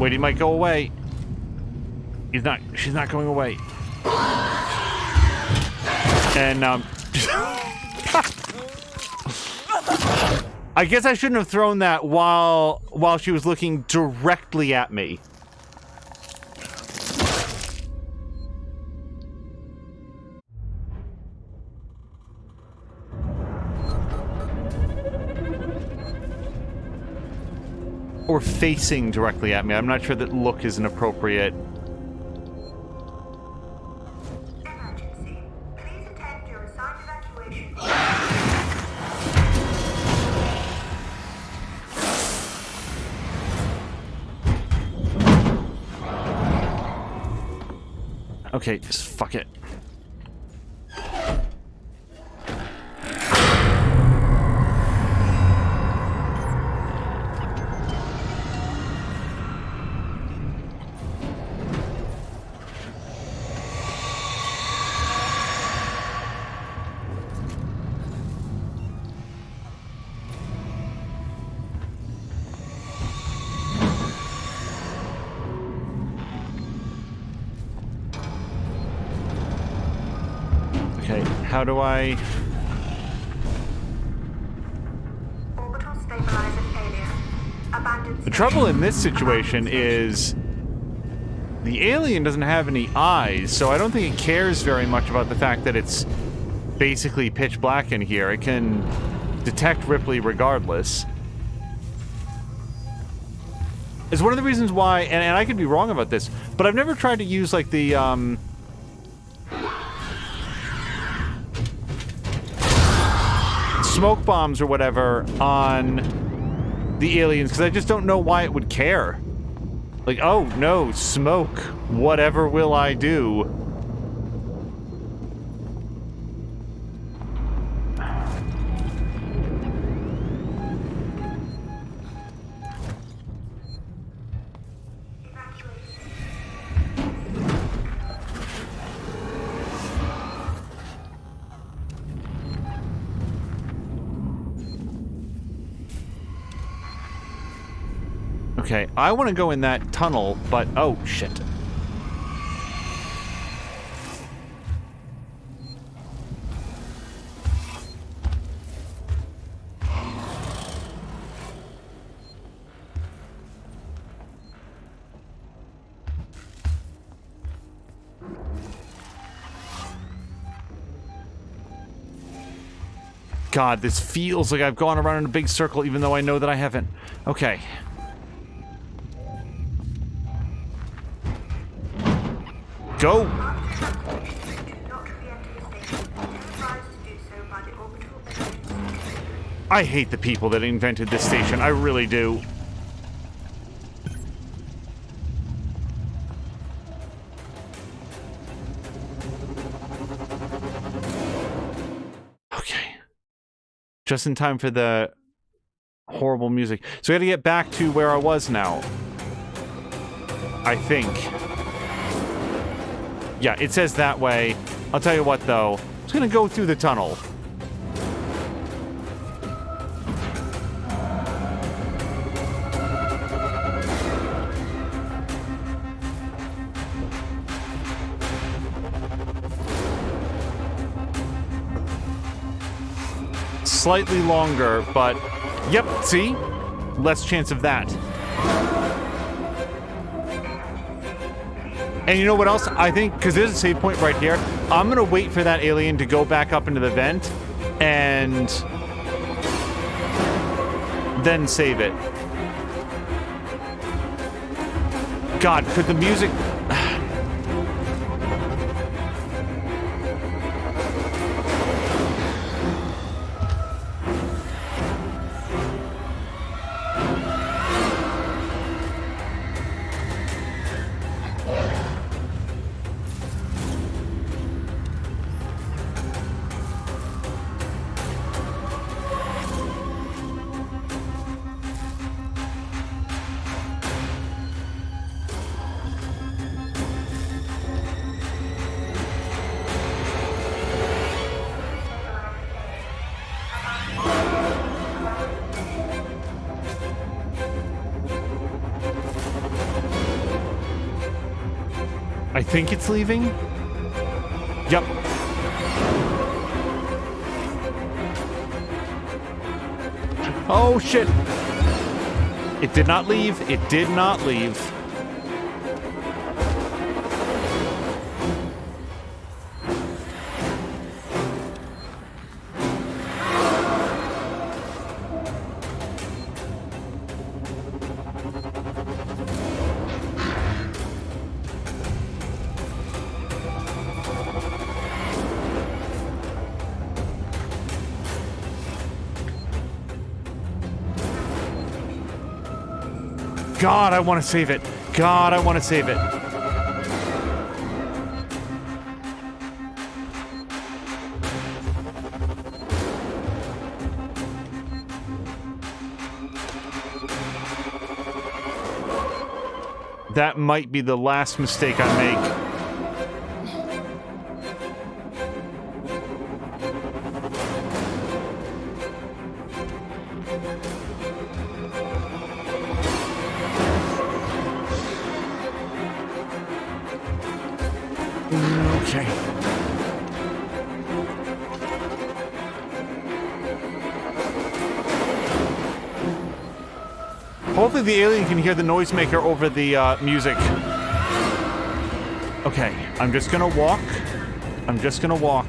Wait, he might go away. He's not. She's not going away. And I guess I shouldn't have thrown that while she was looking directly at me. Or facing directly at me. I'm not sure that look is an appropriate. Emergency. Please attend your assigned evacuation. Okay, just fuck it. How do I... Orbital stabilizer failure. Abandoned. The trouble in this situation is the alien doesn't have any eyes, so I don't think it cares very much about the fact that it's basically pitch black in here. It can detect Ripley regardless. It's one of the reasons why, and I could be wrong about this, but I've never tried to use like the smoke bombs or whatever on the aliens, because I just don't know why it would care. Like, oh no, smoke. Whatever will I do? Okay, I want to go in that tunnel, but oh shit. God, this feels like I've gone around in a big circle even though I know that I haven't. Okay. Go! I hate the people that invented this station. I really do. Okay. Just in time for the horrible music. So I gotta get back to where I was now. I think. Yeah, it says that way. I'll tell you what, though. I'm just gonna go through the tunnel. Slightly longer, but... Yep, see? Less chance of that. And you know what else? I think, because there's a save point right here, I'm going to wait for that alien to go back up into the vent and then save it. God, could the music... think it's leaving. Yep. Oh, shit. It did not leave. It did not leave. God, I want to save it. God, I want to save it. That might be the last mistake I make. Okay. Hopefully the alien can hear the noisemaker over the music. Okay, I'm just gonna walk. I'm just gonna walk.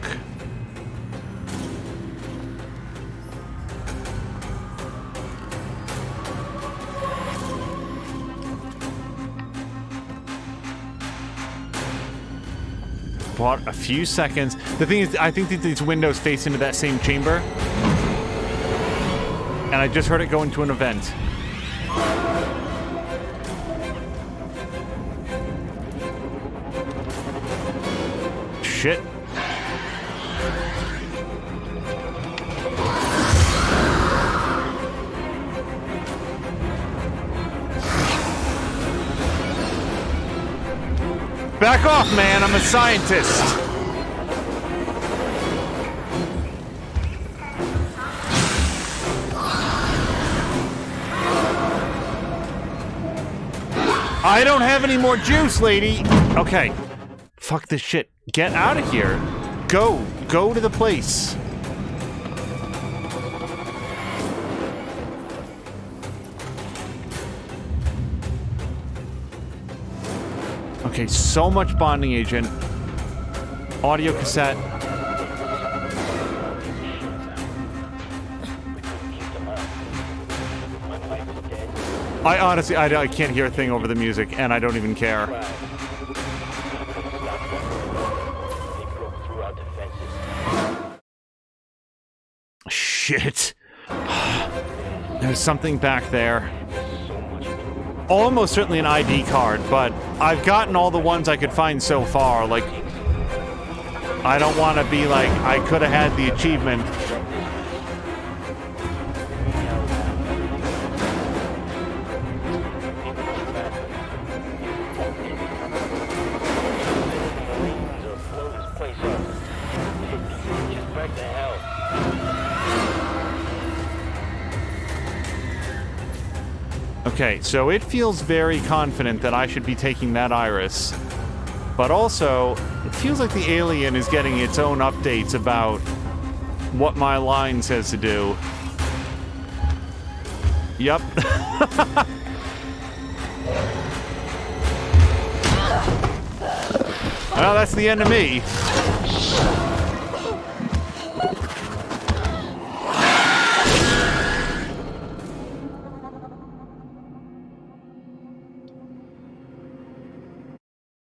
Bought a few seconds. The thing is, I think that these windows face into that same chamber. And I just heard it go into an event. Shit. Back off, man. I'm a scientist. I don't have any more juice, lady. Okay. Fuck this shit. Get out of here. Go. Go to the place. Okay, so much bonding agent. Audio cassette. I honestly, I can't hear a thing over the music, and I don't even care. Shit. There's something back there. Almost certainly an ID card, but I've gotten all the ones I could find so far. Like, I don't want to be like, I could have had the achievement. Okay, so it feels very confident that I should be taking that iris. But also, it feels like the alien is getting its own updates about what my line says to do. Yep. Well, that's the end of me.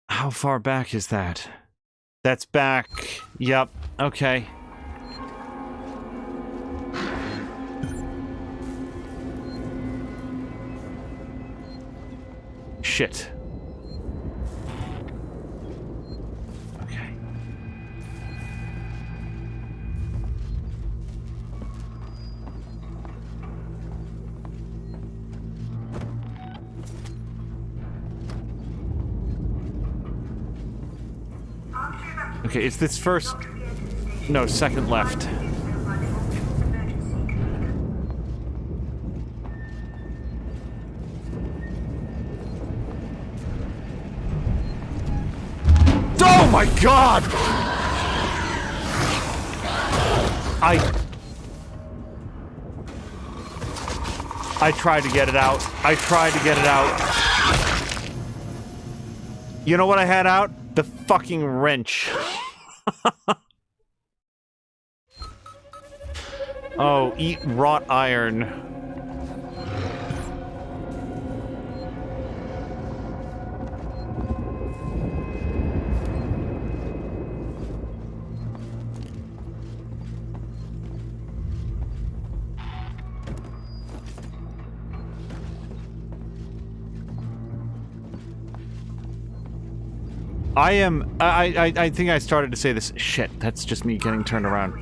How far back is that? That's back. Yep. Okay. Shit. Okay. Okay, it's this first... No, second left. my god! I tried to get it out. I tried to get it out. You know what I had out? The fucking wrench. Oh, eat wrought iron. I think I started to say this. Shit, that's just me getting turned around.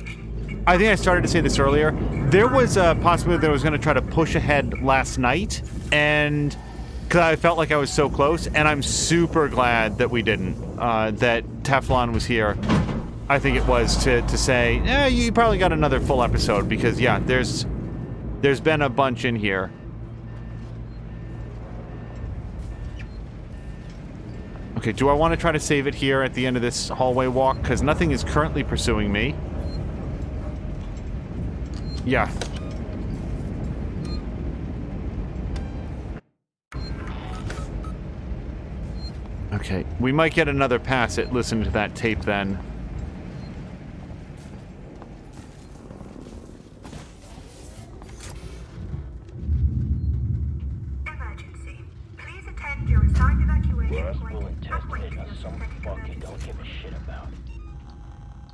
I think I started to say this earlier. There was a possibility that I was going to try to push ahead last night, and because I felt like I was so close, and I'm super glad that we didn't. That Teflon was here. I think it was to say, yeah, you probably got another full episode, because yeah, there's been a bunch in here. Okay, do I want to try to save it here at the end of this hallway walk? Because nothing is currently pursuing me. Yeah. Okay, we might get another pass at listening to that tape then. Emergency. Please attend your assigned evacuation point. Some fuck you don't give a shit about.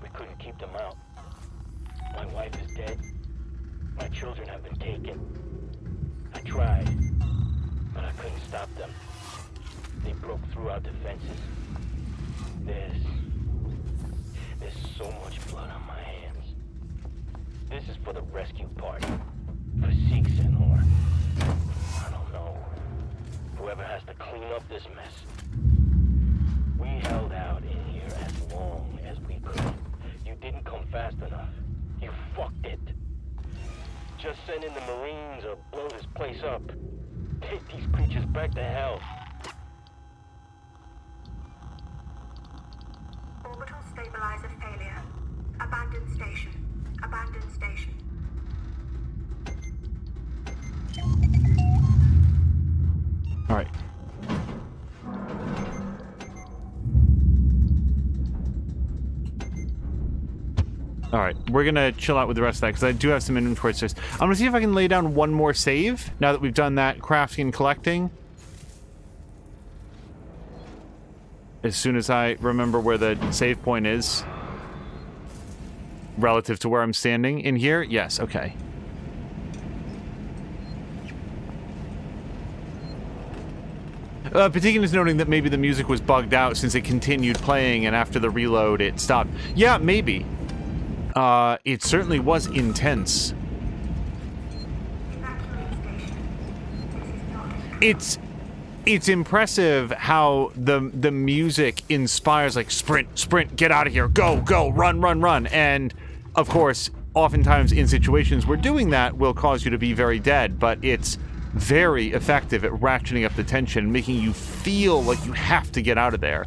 We couldn't keep them out. My wife is dead. My children have been taken. I tried, but I couldn't stop them. They broke through our defenses. There's so much blood on my hands. This is for the rescue party. For Seek Senor. I don't know. Whoever has to clean up this mess. We held out in here as long as we could. You didn't come fast enough. You fucked it. Just send in the Marines or blow this place up. Take these creatures back to hell. Orbital stabilizer failure. Abandoned station. Abandoned station. All right. Alright, we're gonna chill out with the rest of that, because I do have some inventory space. I'm gonna see if I can lay down one more save, now that we've done that crafting and collecting. As soon as I remember where the save point is. Relative to where I'm standing. In here? Yes, okay. Patikin is noting that maybe the music was bugged out since it continued playing, and after the reload it stopped. Yeah, maybe. It certainly was intense. It's impressive how the music inspires, like, sprint, get out of here, go, run. And, of course, oftentimes in situations where doing that will cause you to be very dead, but it's very effective at ratcheting up the tension, making you feel like you have to get out of there.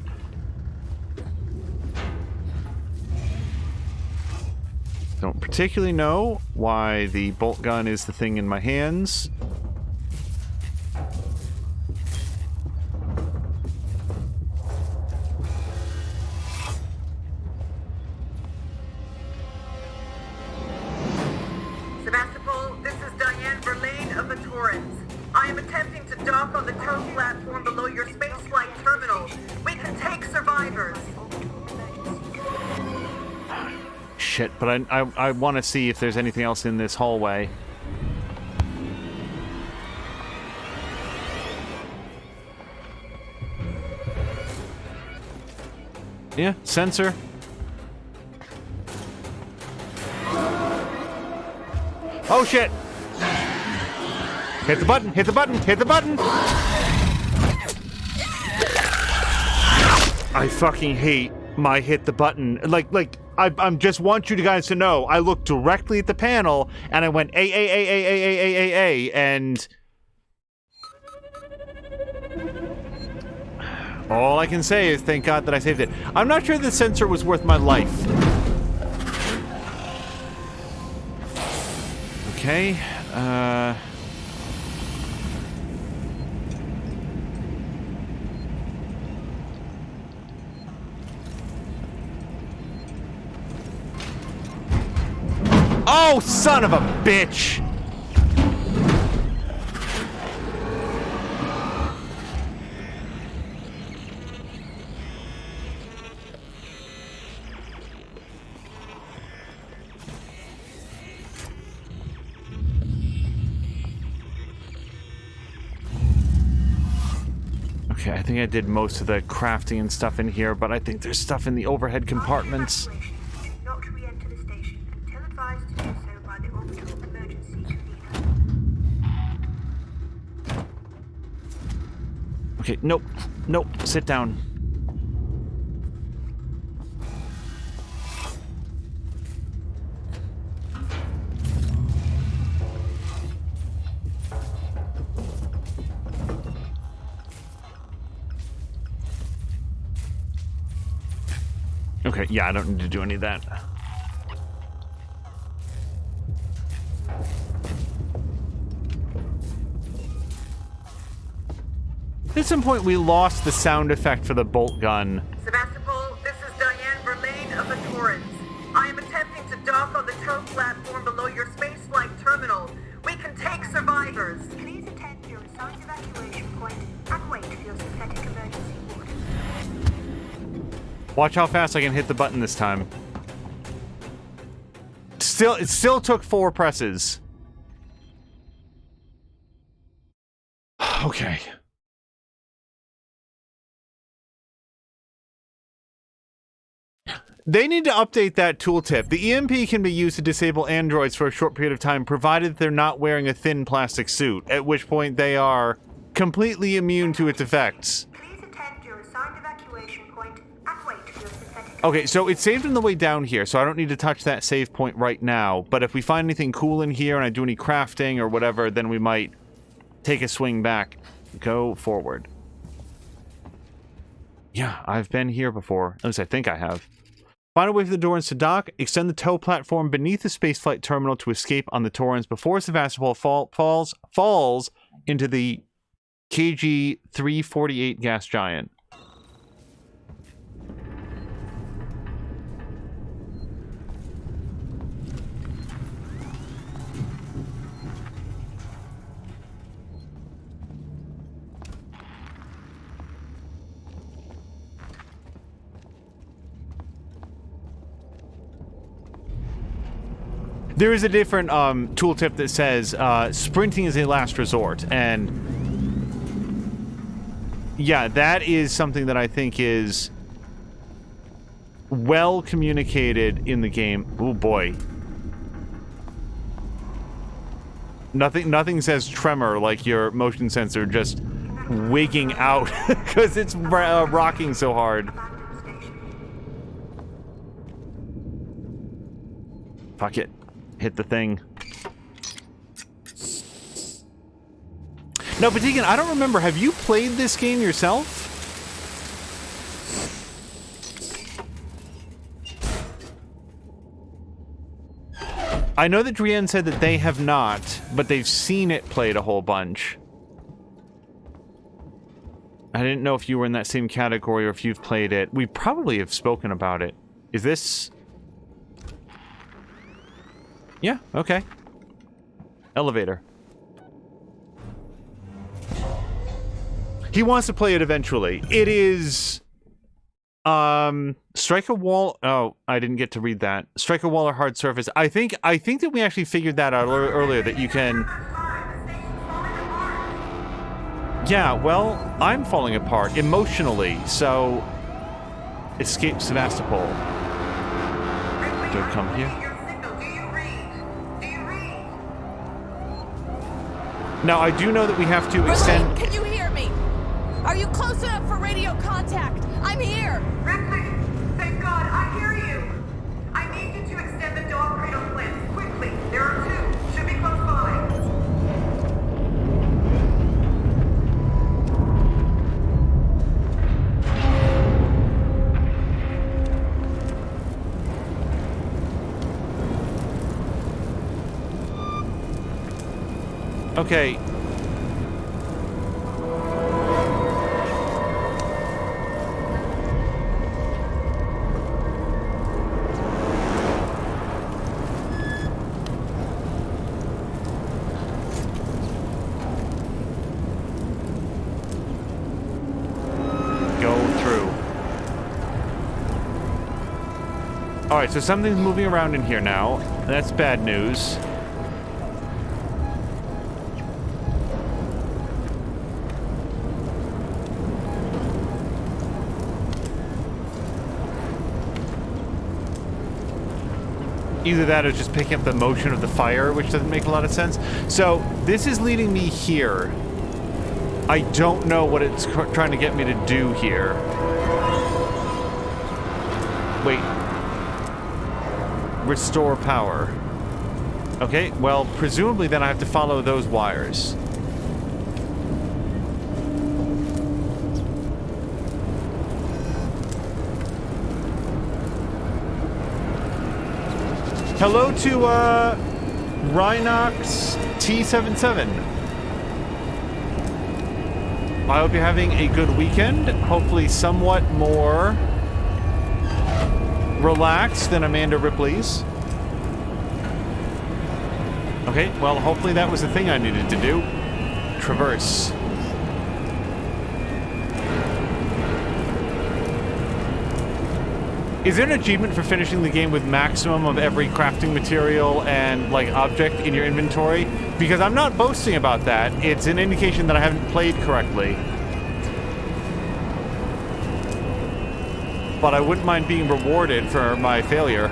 Don't particularly know why the bolt gun is the thing in my hands. Sebastopol, this is Diane Verlaine of the Torrens. I am attempting to dock on the tow platform below your spaceflight terminal. We can take survivors. Shit, but I want to see if there's anything else in this hallway. Yeah, sensor. Oh shit! Hit the button, hit the button, hit the button! I fucking hate my hit the button. Like, I just want you guys to know, I looked directly at the panel, and I went, A, and... All I can say is thank God that I saved it. I'm not sure the sensor was worth my life. Okay, oh, son of a bitch! Okay, I think I did most of the crafting and stuff in here, but I think there's stuff in the overhead compartments. Not to re-enter the station until advised to do so by the orbital emergency convener. Okay, nope, nope, sit down. Okay, yeah, I don't need to do any of that. At some point, we lost the sound effect for the bolt gun. Sebastopol, this is Diane Verlaine of the Torrens. I am attempting to dock on the tow platform below your spaceflight terminal. We can take survivors. Please attend your assigned evacuation point and wait for your synthetic emergency order. Watch how fast I can hit the button this time. It still took 4 presses. Okay. They need to update that tooltip. The EMP can be used to disable androids for a short period of time, provided they're not wearing a thin plastic suit, at which point they are completely immune to its effects. Please attend your assigned evacuation point and wait for your synthetic. Okay, so it's saved on the way down here, so I don't need to touch that save point right now. But if we find anything cool in here and I do any crafting or whatever, then we might take a swing back. Go forward. Yeah, I've been here before. At least I think I have. Find a way for the Dorans to dock, extend the tow platform beneath the spaceflight terminal to escape on the Torrens before Sevastopol falls into the KG-348 gas giant. There is a different tooltip that says sprinting is a last resort, and yeah, that is something that I think is well communicated in the game. Oh boy. Nothing says tremor like your motion sensor just wigging out because it's rocking so hard. Fuck it. Hit the thing. Now, Patigan, I don't remember. Have you played this game yourself? I know that Drienne said that they have not, but they've seen it played a whole bunch. I didn't know if you were in that same category or if you've played it. We probably have spoken about it. Is this... Yeah, okay. Elevator. He wants to play it eventually. It is... strike a wall... Oh, I didn't get to read that. Strike a wall or hard surface. I think that we actually figured that out earlier, that you can... Yeah, well, I'm falling apart emotionally, so... Escape Sevastopol. Don't come here. Now, I do know that we have to extend... Can you hear me? Are you close enough for radio contact? I'm here! Ripley! Thank God, I hear you! I need you to extend the dog cradle clamps, quickly! There are 2. Should be close by. Okay. Alright, so something's moving around in here now. That's bad news. Either that or just picking up the motion of the fire, which doesn't make a lot of sense. So, this is leading me here. I don't know what it's trying to get me to do here. Wait. Restore power. Okay, well, presumably then I have to follow those wires. Hello to, Rhinox T77. I hope you're having a good weekend. Hopefully somewhat more relaxed than Amanda Ripley's. Okay, well, hopefully that was the thing I needed to do. Traverse. Is there an achievement for finishing the game with maximum of every crafting material and, like, object in your inventory? Because I'm not boasting about that. It's an indication that I haven't played correctly. But I wouldn't mind being rewarded for my failure.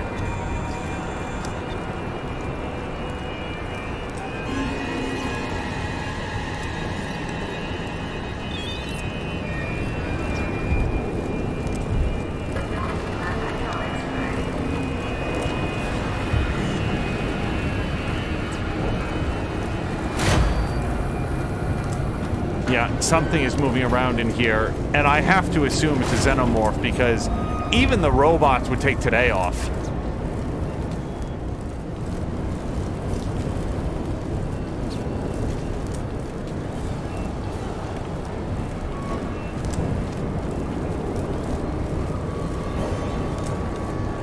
Yeah, something is moving around in here, and I have to assume it's a xenomorph because even the robots would take today off.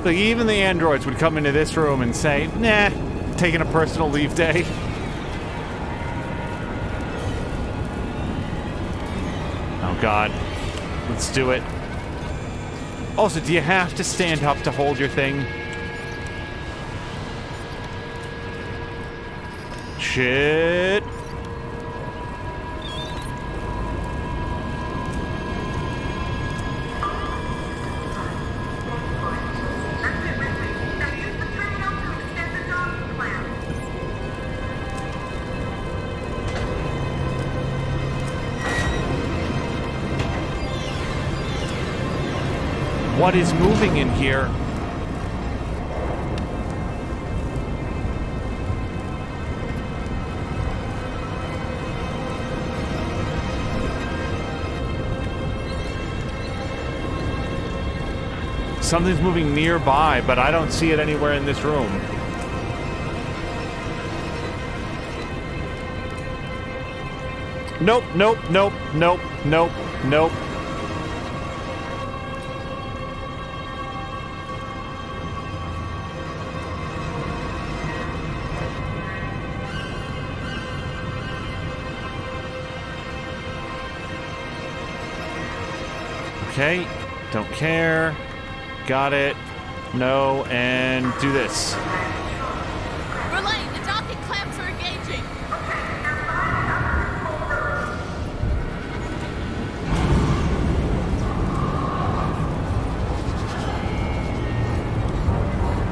Like, even the androids would come into this room and say, nah, taking a personal leave day. Oh, God. Let's do it. Also, do you have to stand up to hold your thing? Shit. What is moving in here? Something's moving nearby, but I don't see it anywhere in this room. Nope, nope, nope, nope, nope, nope. Okay, don't care. Got it. No, and do this. Verlaine, the docking clamps are engaging.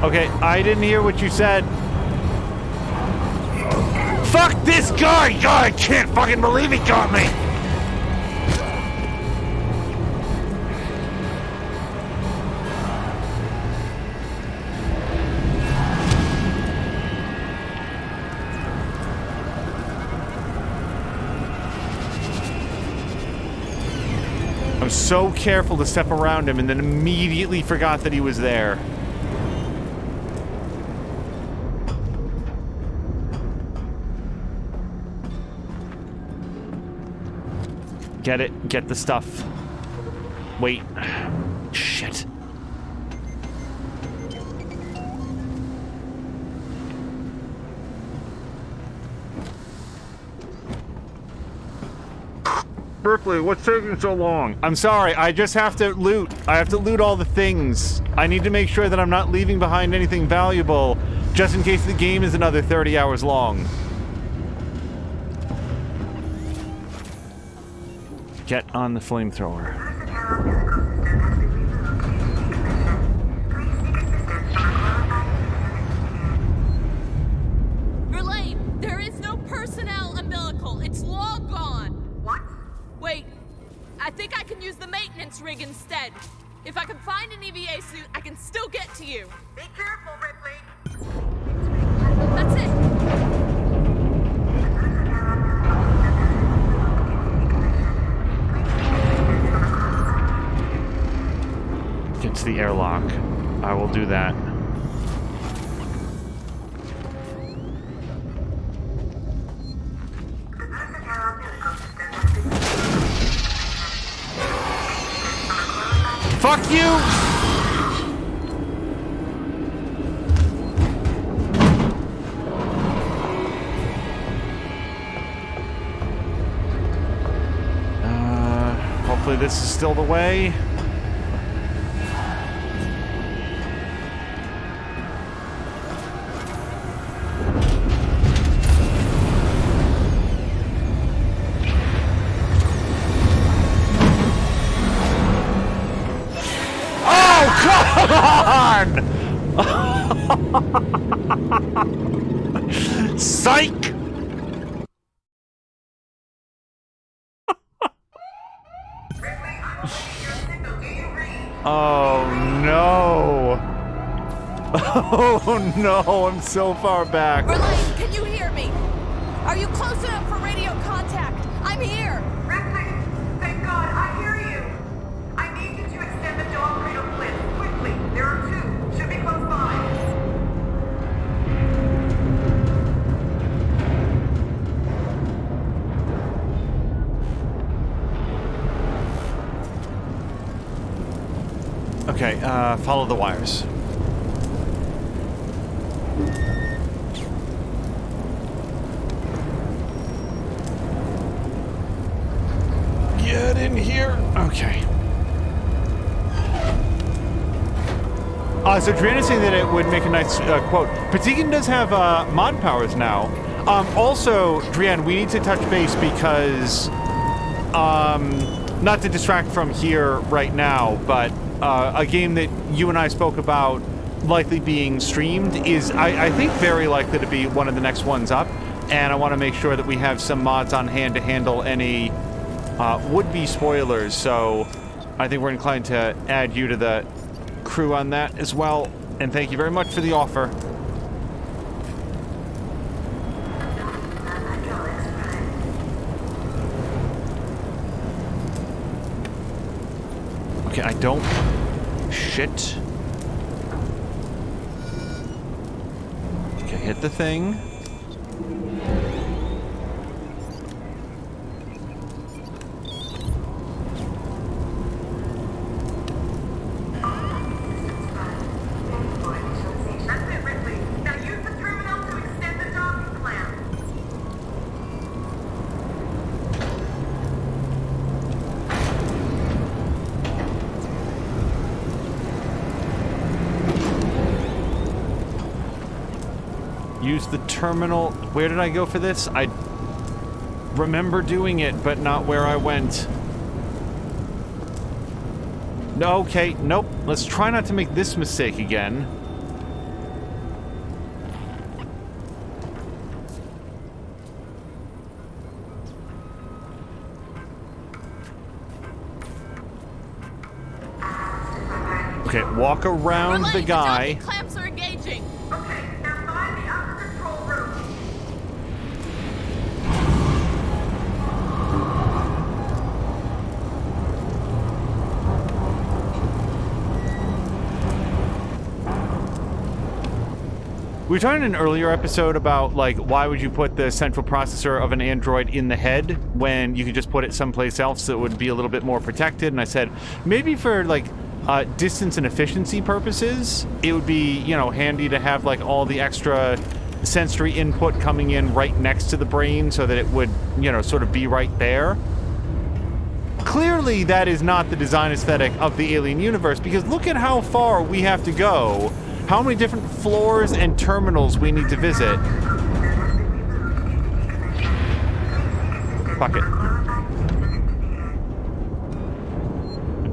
Okay, I didn't hear what you said. Fuck this guy! God, I can't fucking believe he got me! I was so careful to step around him and then immediately forgot that he was there. Get it. Get the stuff. Wait. Shit. Berkeley, what's taking so long? I'm sorry, I just have to loot. I have to loot all the things. I need to make sure that I'm not leaving behind anything valuable, just in case the game is another 30 hours long. Get on the flamethrower. Verlaine, there is no personnel umbilical. It's long gone. What? Wait, I think I can use the maintenance rig instead. If I can find an EVA suit, I can still get to you. Be careful, Ripley. That's it. Get to the airlock. I will do that. Fuck you! Hopefully this is still the way. Psych! Oh no! Oh no! I'm so far back. Verlaine, can you hear me? Are you close enough for radio contact? I'm here. Ripley, thank God, I hear you. I need you to extend the dog cradle cliff quickly. There are two. Should be close by. Okay, follow the wires. Get in here. Okay. So Drianna's saying that it would make a nice quote. Patikin does have mod powers now. Also, Drianne, we need to touch base because, not to distract from here right now, but a game that you and I spoke about likely being streamed is, I think, very likely to be one of the next ones up. And I want to make sure that we have some mods on hand to handle any would-be spoilers. So I think we're inclined to add you to the crew on that as well. And thank you very much for the offer. Okay, I don't... Shit. Okay, hit the thing. That's it, Ripley. Now use the terminal to extend the docking clamp. Use the terminal. Where did I go for this? I remember doing it, but not where I went. No, okay, nope. Let's try not to make this mistake again. Okay, walk around the guy. The clamps are engaging. Okay, now find the upper control room. We were talking in an earlier episode about, like, why would you put the central processor of an Android in the head when you could just put it someplace else that would be a little bit more protected? And I said, maybe for, like, distance and efficiency purposes, it would be, you know, handy to have, like, all the extra sensory input coming in right next to the brain so that it would, you know, sort of be right there. Clearly, that is not the design aesthetic of the Alien universe, because look at how far we have to go. How many different floors and terminals we need to visit. Fuck it.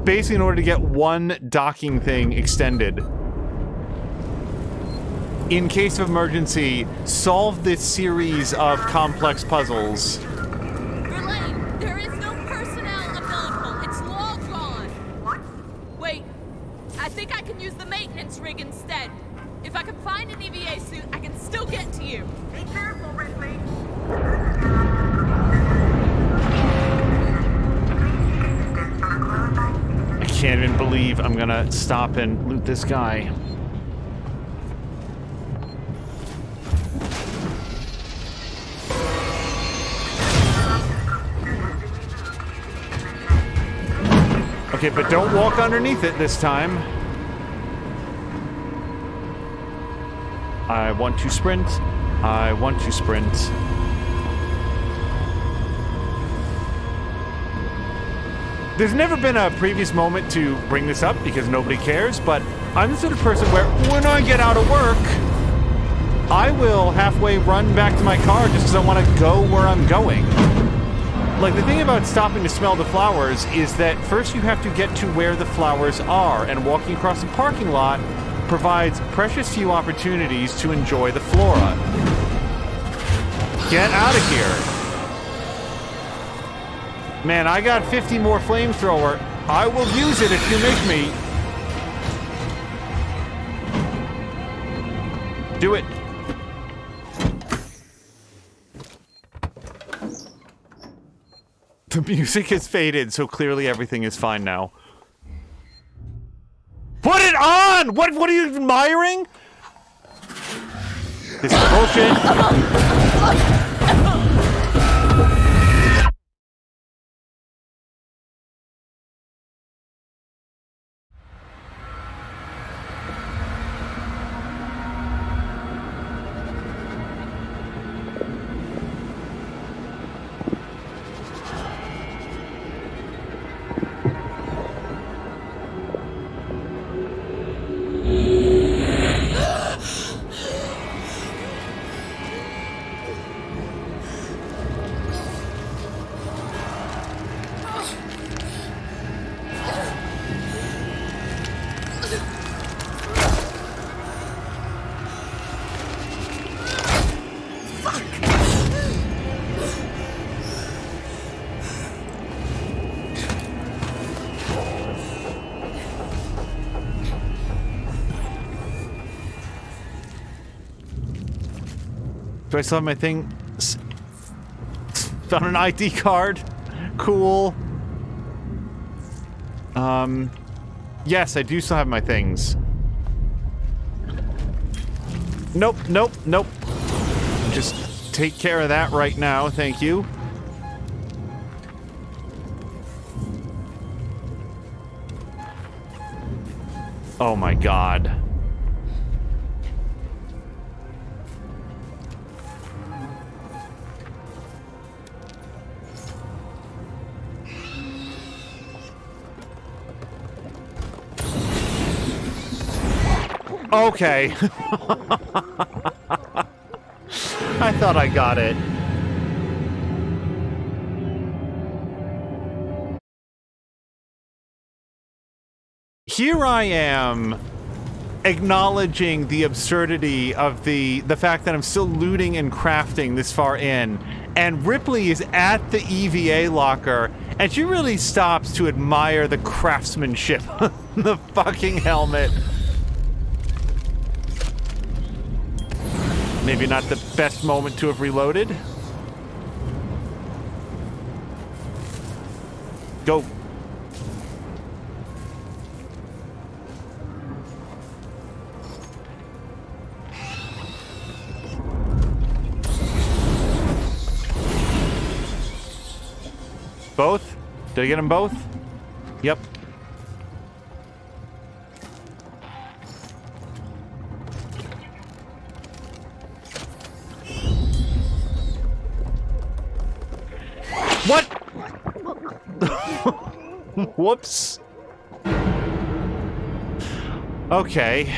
Basically, in order to get one docking thing extended. In case of emergency, solve this series of complex puzzles. Verlaine, there is no personnel available. It's long gone. What? Wait, I think I can use the maintenance rig instead. If I can find an EVA suit, I can still get to you. Be careful, Ripley. I can't even believe I'm gonna stop and loot this guy. Okay, but don't walk underneath it this time. I want to sprint. I want to sprint. There's never been a previous moment to bring this up because nobody cares, but I'm the sort of person where when I get out of work, I will halfway run back to my car just because I want to go where I'm going. Like, the thing about stopping to smell the flowers is that first you have to get to where the flowers are, and walking across the parking lot provides precious few opportunities to enjoy the flora. Get out of here. Man, I got 50 more flamethrower. I will use it if you make me. Do it. The music has faded, so clearly everything is fine now. Put it on! What are you admiring? This is bullshit. Do I still have my thing? Found an ID card. Cool. Yes, I do still have my things. Nope, nope, nope. Just take care of that right now, thank you. Oh my god. Okay. I thought I got it. Here I am acknowledging the absurdity of the fact that I'm still looting and crafting this far in, and Ripley is at the EVA locker, and she really stops to admire the craftsmanship of the fucking helmet. Maybe not the best moment to have reloaded. Go. both? Did I get them both? Yep. What? Whoops. Okay.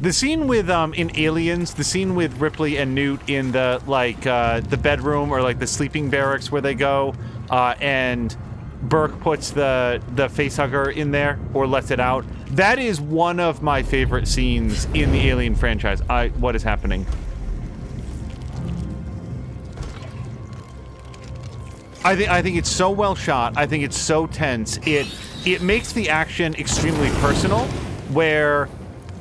The scene with in Aliens, the scene with Ripley and Newt in the the bedroom or like the sleeping barracks where they go, and Burke puts the facehugger in there or lets it out. That is one of my favorite scenes in the Alien franchise. What is happening? I think it's so well shot. I think it's so tense. It makes the action extremely personal, where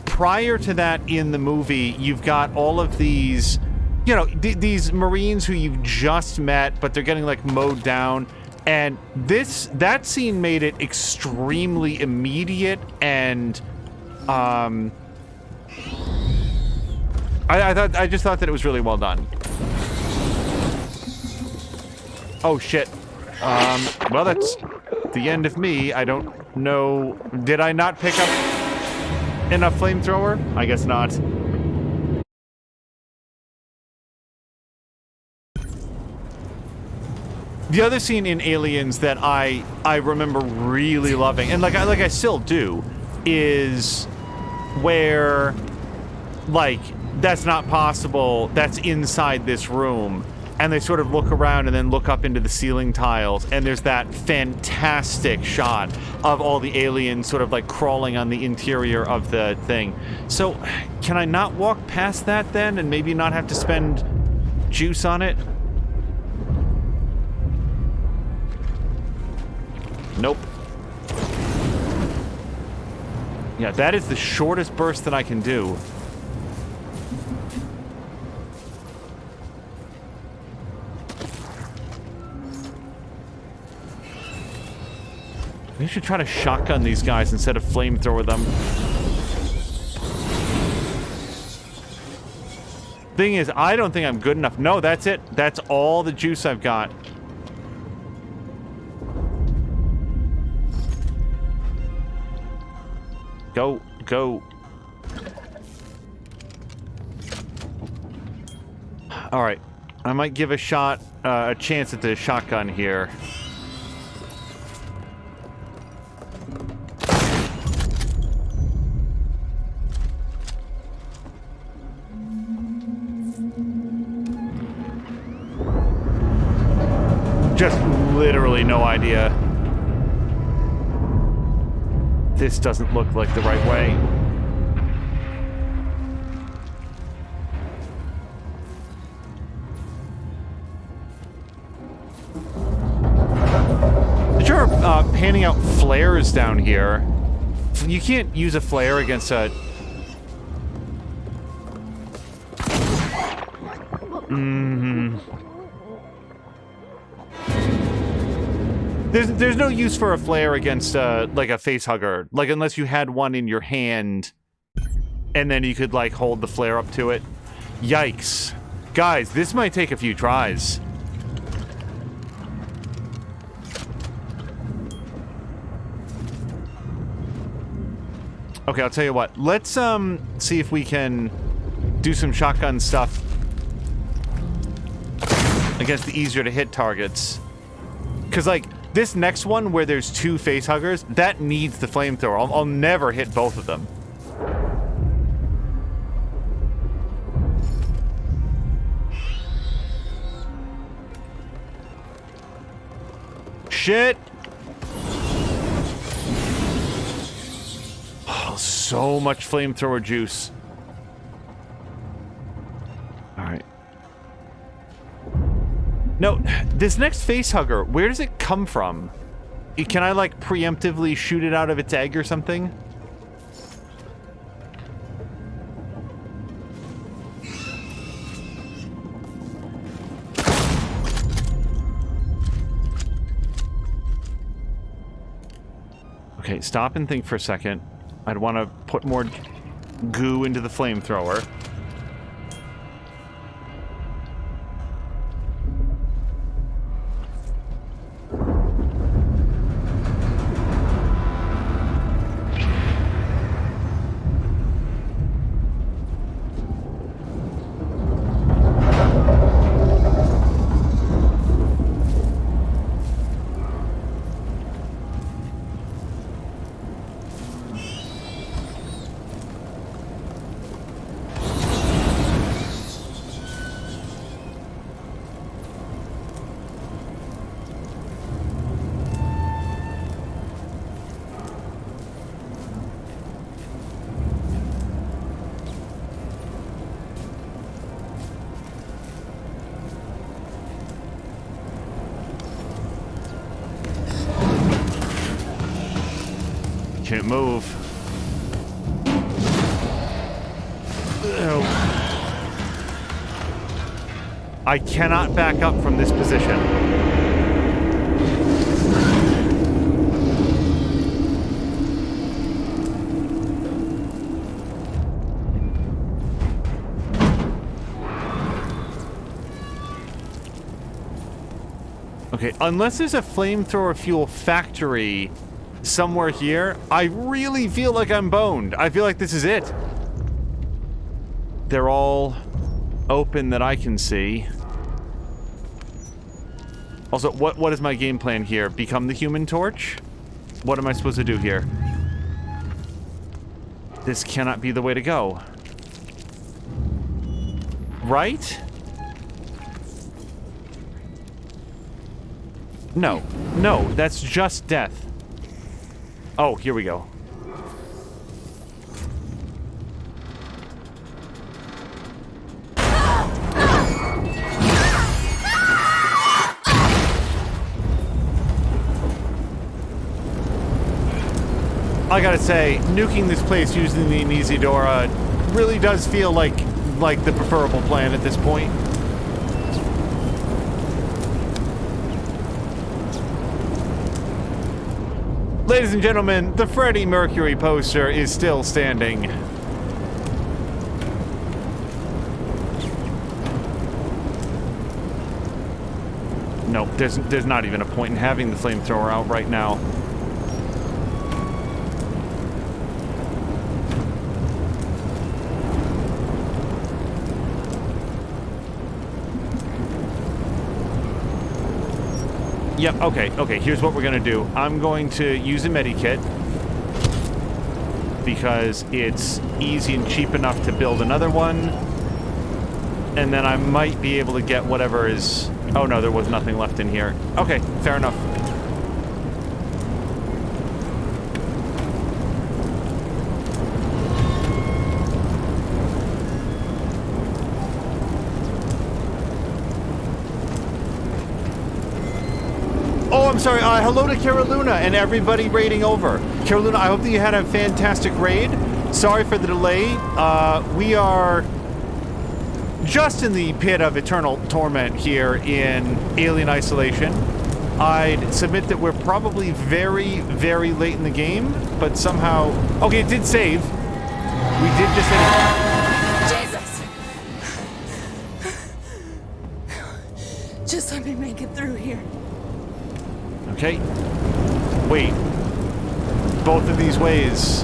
prior to that in the movie, you've got all of these, you know, these Marines who you've just met, but they're getting like mowed down. And that scene made it extremely immediate, and I just thought that it was really well done. Oh shit. Well, that's the end of me. I don't know. Did I not pick up enough flamethrower? I guess not. The other scene in Aliens that I remember really loving, and like I still do, is where like that's not possible. That's inside this room. And they sort of look around and then look up into the ceiling tiles, and there's that fantastic shot of all the aliens sort of like crawling on the interior of the thing. So, can I not walk past that then and maybe not have to spend juice on it? Nope. Yeah, that is the shortest burst that I can do. We should try to shotgun these guys instead of flamethrower them. Thing is, I don't think I'm good enough. No, that's it. That's all the juice I've got. Go, go. All right. I might give a chance at the shotgun here. Just literally no idea. This doesn't look like the right way. Sure, panning out flares down here. You can't use a flare against a... There's no use for a flare against like a facehugger, like unless you had one in your hand, and then you could like hold the flare up to it. Yikes, guys, this might take a few tries. Okay, I'll tell you what. Let's see if we can do some shotgun stuff against the easier to hit targets, because like. This next one, where there's two facehuggers, that needs the flamethrower. I'll never hit both of them. Shit! Oh, so much flamethrower juice. Alright. No, this next facehugger, where does it come from? Can I, like, preemptively shoot it out of its egg or something? Okay, stop and think for a second. I'd want to put more goo into the flamethrower. Can't move. Ew. I cannot back up from this position. Okay, unless there's a flamethrower fuel factory somewhere here, I really feel like I'm boned. I feel like this is it. They're all open that I can see. Also, what is my game plan here? Become the Human Torch? What am I supposed to do here? This cannot be the way to go. Right? No. No, that's just death. Oh, here we go. I gotta say, nuking this place using the Isidora really does feel like the preferable plan at this point. Ladies and gentlemen, the Freddie Mercury poster is still standing. Nope, there's not even a point in having the flamethrower out right now. Yep, okay, here's what we're gonna do. I'm going to use a medikit because it's easy and cheap enough to build another one. And then I might be able to get whatever is... Oh no, there was nothing left in here. Okay, fair enough. Oh, I'm sorry. Hello to Caroluna and everybody raiding over. Caroluna, I hope that you had a fantastic raid. Sorry for the delay. We are just in the pit of eternal torment here in Alien Isolation. I'd submit that we're probably very, very late in the game, but somehow... Okay, it did save. We did just Jesus! Just let me make it through here. Okay. Wait. Both of these ways.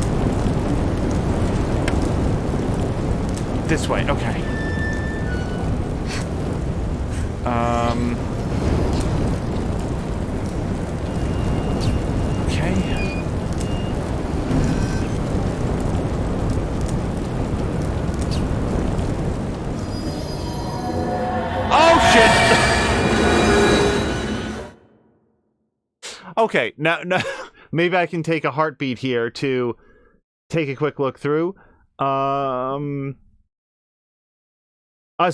This way. Okay. Okay. Oh, shit! Okay, now maybe I can take a heartbeat here to take a quick look through. So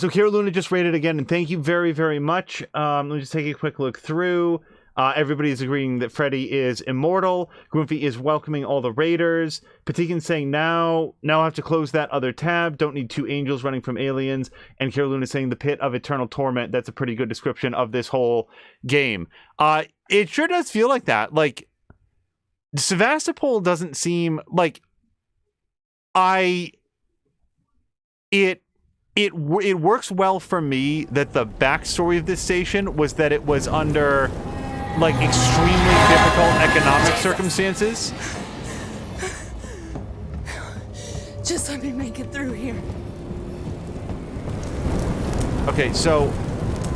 Caroluna just rated again, and thank you very, very much. Let me just take a quick look through. Everybody's agreeing that Freddy is immortal. Groomfy is welcoming all the raiders. Patikin's saying now I have to close that other tab. Don't need two angels running from aliens. And Caroluna saying the pit of eternal torment. That's a pretty good description of this whole game. It sure does feel like that. Like, Sevastopol doesn't seem like It works well for me that the backstory of this station was that it was under, like, extremely difficult economic circumstances. Just let me make it through here. Okay, so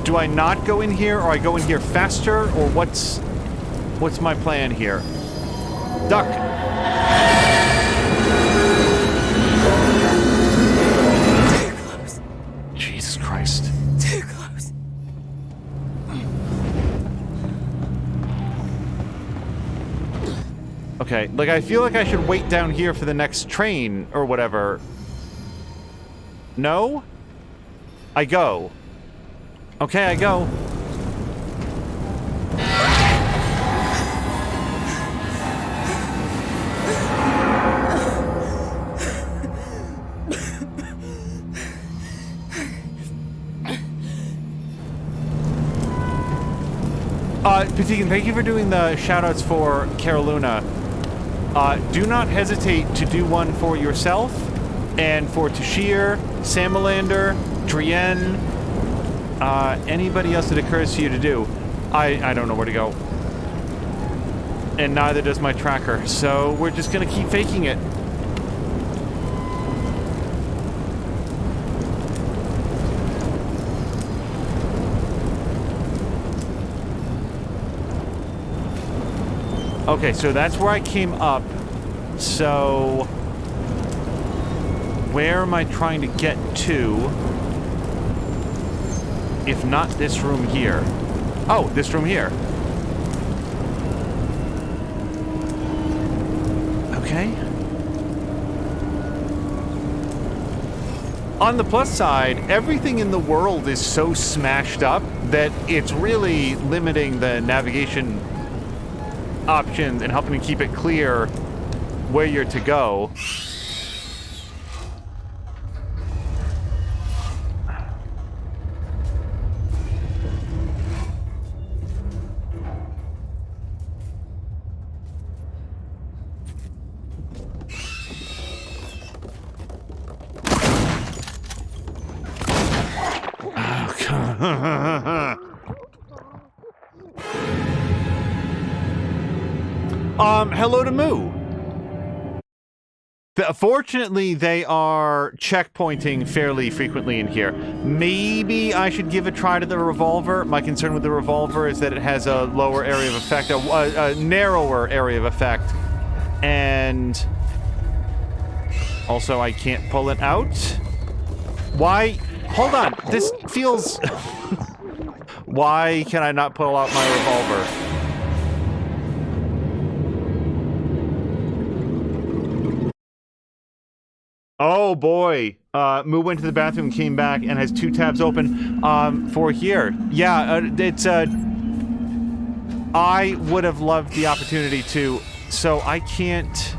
do I not go in here, or I go in here faster, or what's my plan here? Duck. Jesus Christ. Too close. Okay, like, I feel like I should wait down here for the next train or whatever. No? I go. Okay, I go. Patikin, thank you for doing the shoutouts for Caroluna. Do not hesitate to do one for yourself and for Tashir, Samalander, Drienne, anybody else that occurs to you to do. I don't know where to go. And neither does my tracker, so we're just gonna keep faking it. Okay, so that's where I came up. So where am I trying to get to? If not this room here. Oh, this room here. Okay. On the plus side, everything in the world is so smashed up that it's really limiting the navigation options and helping to keep it clear where you're to go. Hello to Moo. Fortunately, they are checkpointing fairly frequently in here. Maybe I should give a try to the revolver. My concern with the revolver is that it has a lower area of effect, a narrower area of effect. And also, I can't pull it out. Why? Hold on. This feels... Why can I not pull out my revolver? Oh boy, Moo went to the bathroom and came back and has 2 tabs open for here. Yeah, it's I would have loved the opportunity to, so I can't...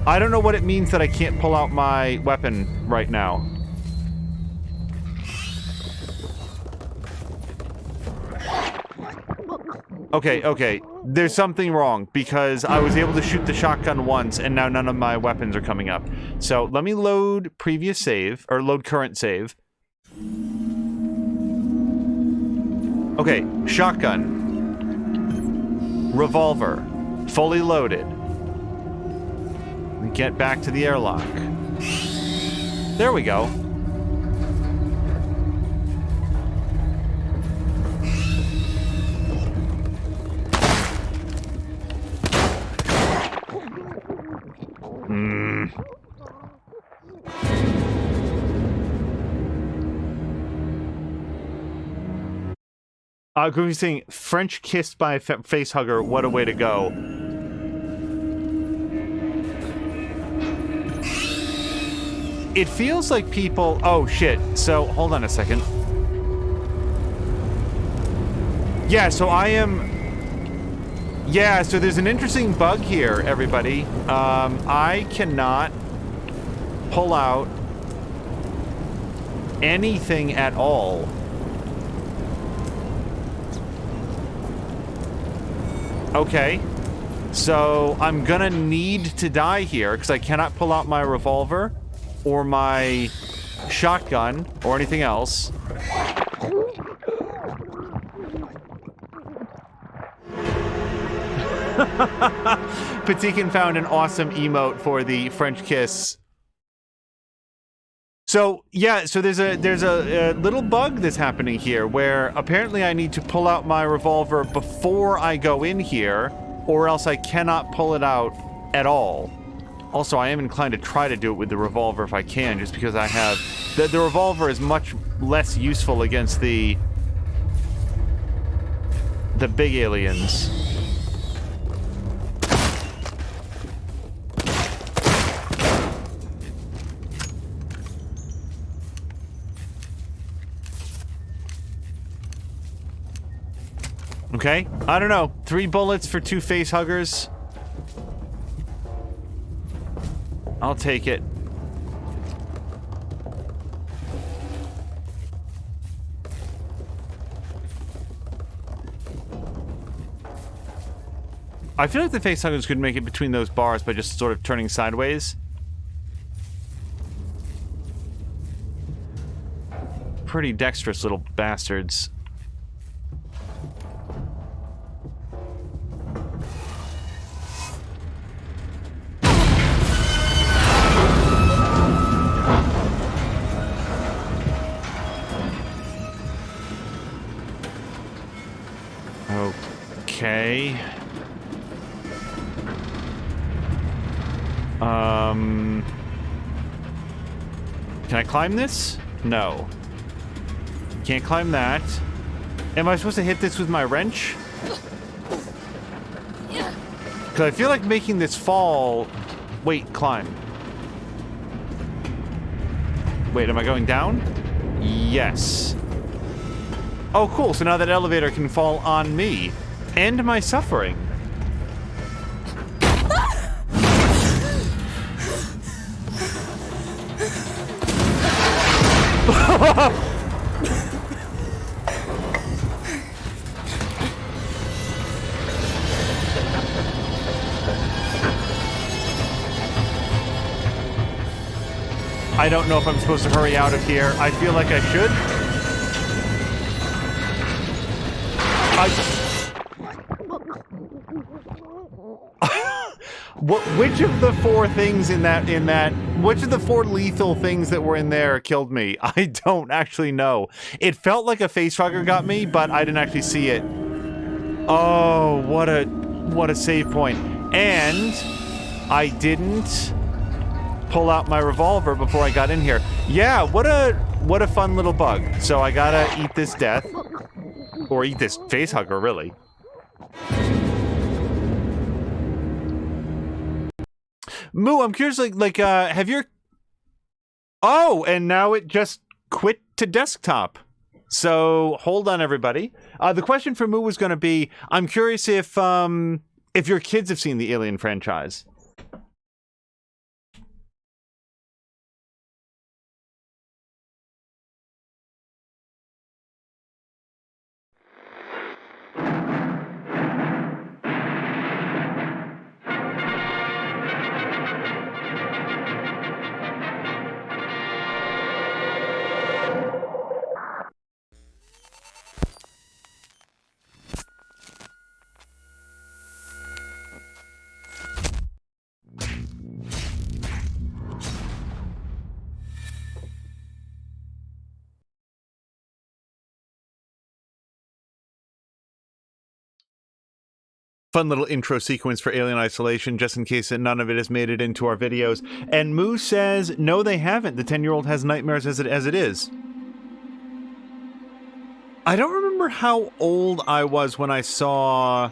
I don't know what it means that I can't pull out my weapon right now. Okay. There's something wrong because I was able to shoot the shotgun once and now none of my weapons are coming up. So let me load previous save, or load current save. Okay, shotgun. Revolver. Fully loaded. Get back to the airlock. There we go. Groovy saying, French kissed by a face hugger, what a way to go. It feels like people... Oh, shit. So, hold on a second. Yeah, so I am... Yeah, so there's an interesting bug here, everybody. I cannot pull out anything at all. Okay. So I'm gonna need to die here because I cannot pull out my revolver or my shotgun or anything else. Patikin found an awesome emote for the French kiss. So yeah, so there's a little bug that's happening here where apparently I need to pull out my revolver before I go in here, or else I cannot pull it out at all. Also, I am inclined to try to do it with the revolver if I can, just because I have the revolver is much less useful against the big aliens. Okay, I don't know. 3 bullets for 2 face huggers. I'll take it. I feel like the facehuggers could make it between those bars by just sort of turning sideways. Pretty dexterous little bastards. Okay. Can I climb this? No. Can't climb that. Am I supposed to hit this with my wrench? Because I feel like making this fall... Wait, climb. Wait, am I going down? Yes. Oh, cool. So now that elevator can fall on me. End my suffering. I don't know if I'm supposed to hurry out of here. I feel like I should. Which of the four things which of the four lethal things that were in there killed me? I don't actually know. It felt like a facehugger got me, but I didn't actually see it. Oh, what a save point. And I didn't pull out my revolver before I got in here. Yeah, what a fun little bug. So I gotta eat this death. Or eat this facehugger, really. Moo, I'm curious, have your... Oh, and now it just quit to desktop. So, hold on, everybody. The question for Moo was going to be, I'm curious if your kids have seen the Alien franchise. Fun little intro sequence for Alien Isolation, just in case that none of it has made it into our videos. And Moo says, no, they haven't. The 10-year-old has nightmares as it is. I don't remember how old I was when I saw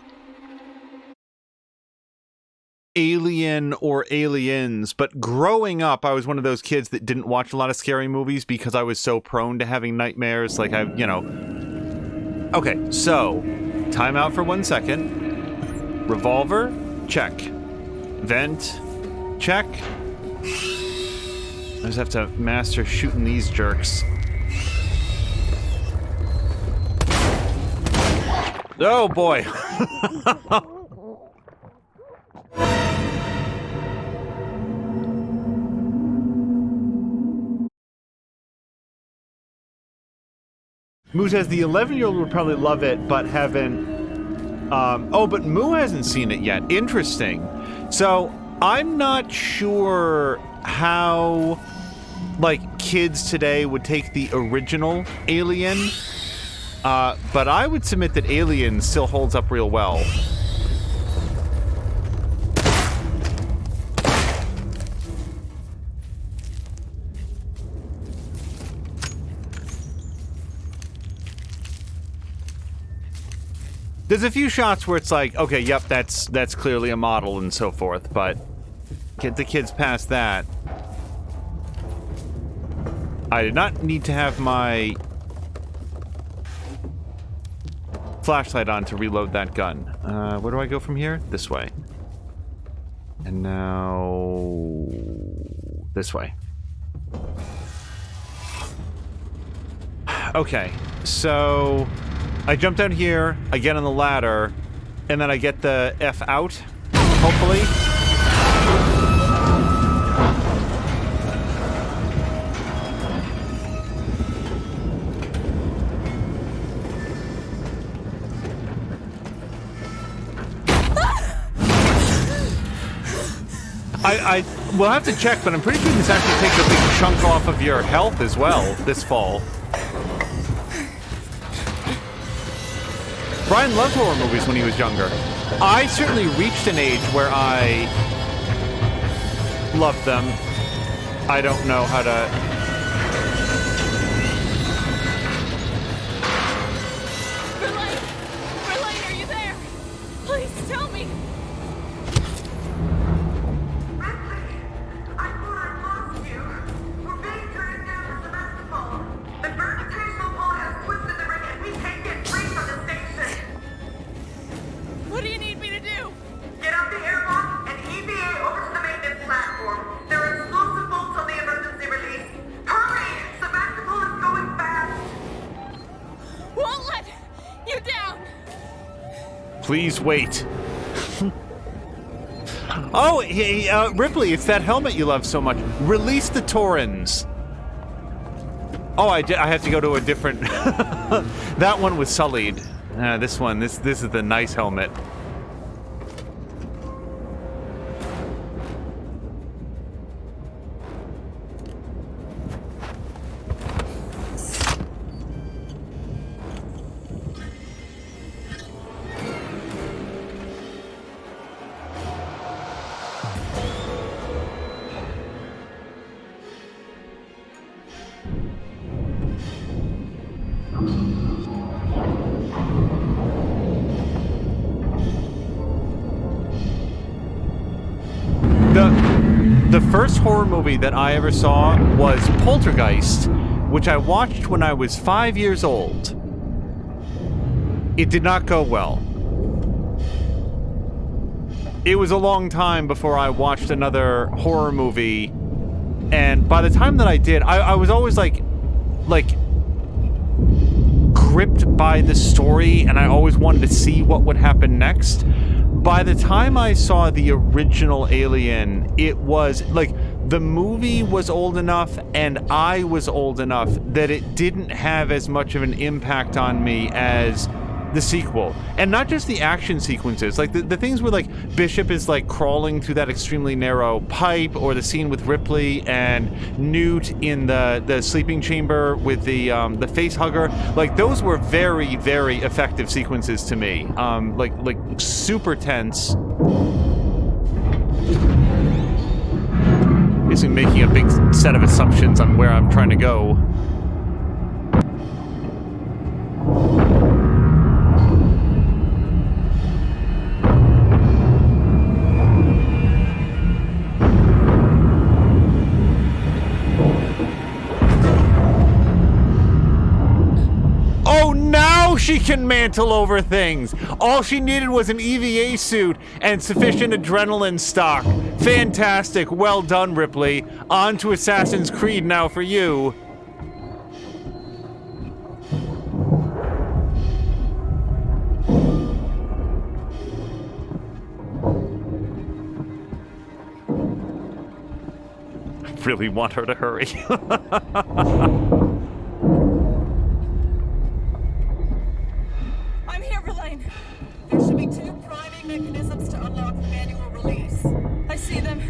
Alien or Aliens, but growing up, I was one of those kids that didn't watch a lot of scary movies because I was so prone to having nightmares. Like, Okay, so, time out for 1 second. Revolver, check. Vent, check. I just have to master shooting these jerks. Oh boy. Moo says the 11-year-old would probably love it, but haven't... but Moo hasn't seen it yet. Interesting. So, I'm not sure how, kids today would take the original Alien, but I would submit that Alien still holds up real well. There's a few shots where it's like, okay, yep, that's clearly a model and so forth, but get the kids past that. I did not need to have my flashlight on to reload that gun. Where do I go from here? This way. And now... this way. Okay, so... I jumped out here, I get on the ladder, and then I get the F out, hopefully. I will have to check, but I'm pretty sure this actually takes a big chunk off of your health as well, this fall. Brian loved horror movies when he was younger. I certainly reached an age where I loved them. I don't know how to... Verlaine, are you there? Please tell me. What do you need me to do? Get out the airlock and EVA over to the maintenance platform. There are explosive bolts on the emergency release. Hurry! Sebastopol is going fast. Won't let you down. Please wait. Oh, hey, Ripley, it's that helmet you love so much. Release the Torrens. Oh, I have to go to a different... That one was sullied. This one, this is the nice helmet. The first horror movie that I ever saw was Poltergeist, which I watched when I was 5 years old. It did not go well. It was a long time before I watched another horror movie, and by the time that I did, I was always like gripped by the story, and I always wanted to see what would happen next. By the time I saw the original Alien, it was like the movie was old enough and I was old enough that it didn't have as much of an impact on me as the sequel. And not just the action sequences, like the things where like Bishop is like crawling through that extremely narrow pipe, or the scene with Ripley and Newt in the sleeping chamber with the face hugger. Like those were very, very effective sequences to me. Like super tense. Basically making a big set of assumptions on where I'm trying to go. She can mantle over things. All she needed was an EVA suit and sufficient adrenaline stock. Fantastic. Well done, Ripley. On to Assassin's Creed now for you. I really want her to hurry. There should be 2 priming mechanisms to unlock the manual release. I see them.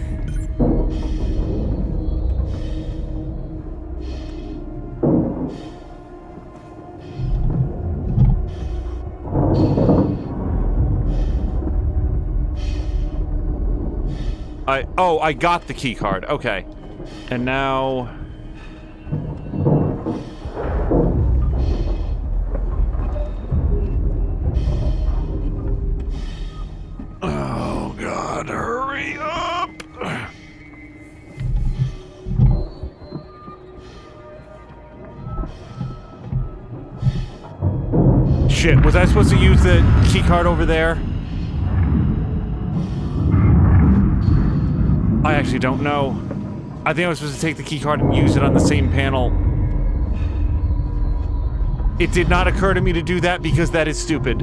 I got the key card. Okay. And now... Oh, God, hurry up! Shit, was I supposed to use the keycard over there? I actually don't know. I think I was supposed to take the keycard and use it on the same panel. It did not occur to me to do that because that is stupid.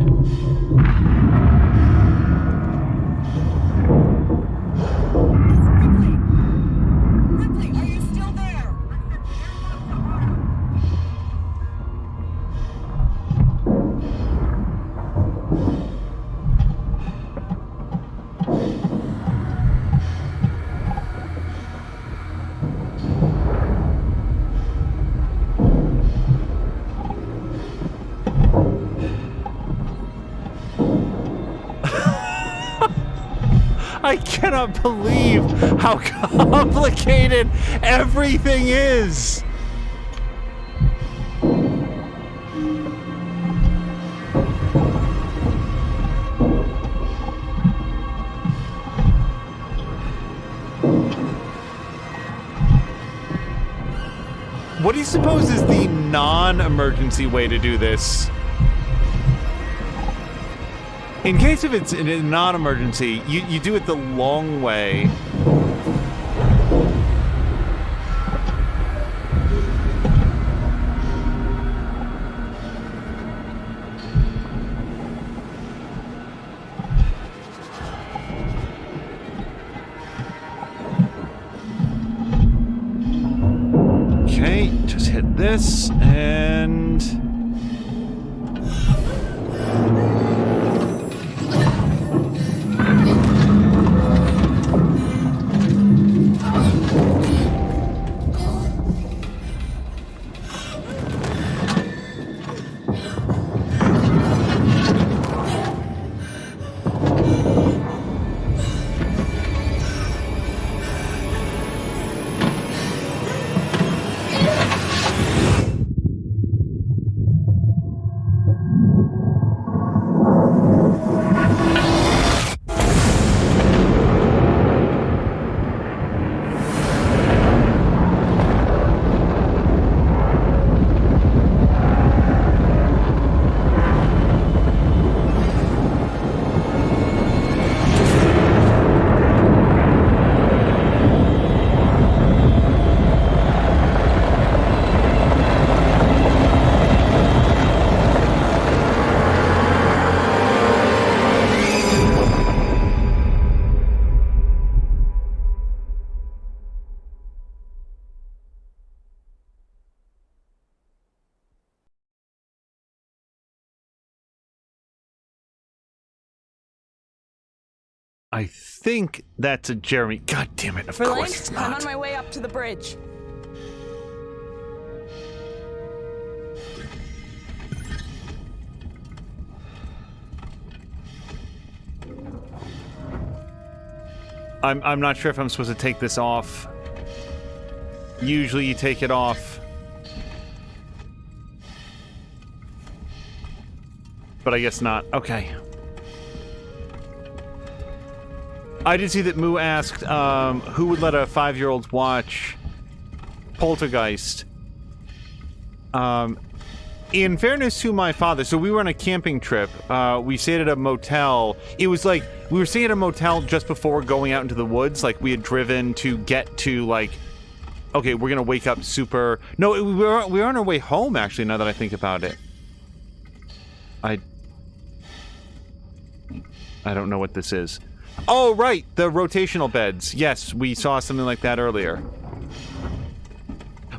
I cannot believe how complicated everything is. What do you suppose is the non-emergency way to do this? In case if it's a non-emergency, you do it the long way. Okay, just hit this and... I think that's a Jeremy. God damn it, of course it's not. I'm on my way up to the bridge. I'm not sure if I'm supposed to take this off. Usually you take it off. But I guess not. Okay. I did see that Moo asked who would let a 5-year-old watch Poltergeist. In fairness to my father, so we were on a camping trip. We stayed at a motel. It was like, we were staying at a motel just before going out into the woods. Like, we had driven to get to, like, okay, we're gonna wake up super... No, we were on our way home, actually, now that I think about it. I don't know what this is. Oh, right, the rotational beds. Yes, we saw something like that earlier.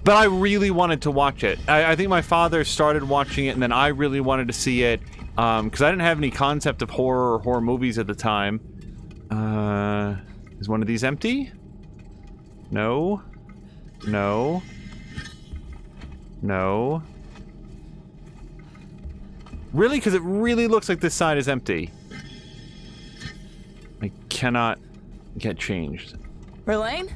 But I really wanted to watch it. I think my father started watching it, and then I really wanted to see it, because I didn't have any concept of horror or horror movies at the time. Is one of these empty? No. No. No. Really? Because it really looks like this side is empty. I cannot get changed. Verlaine?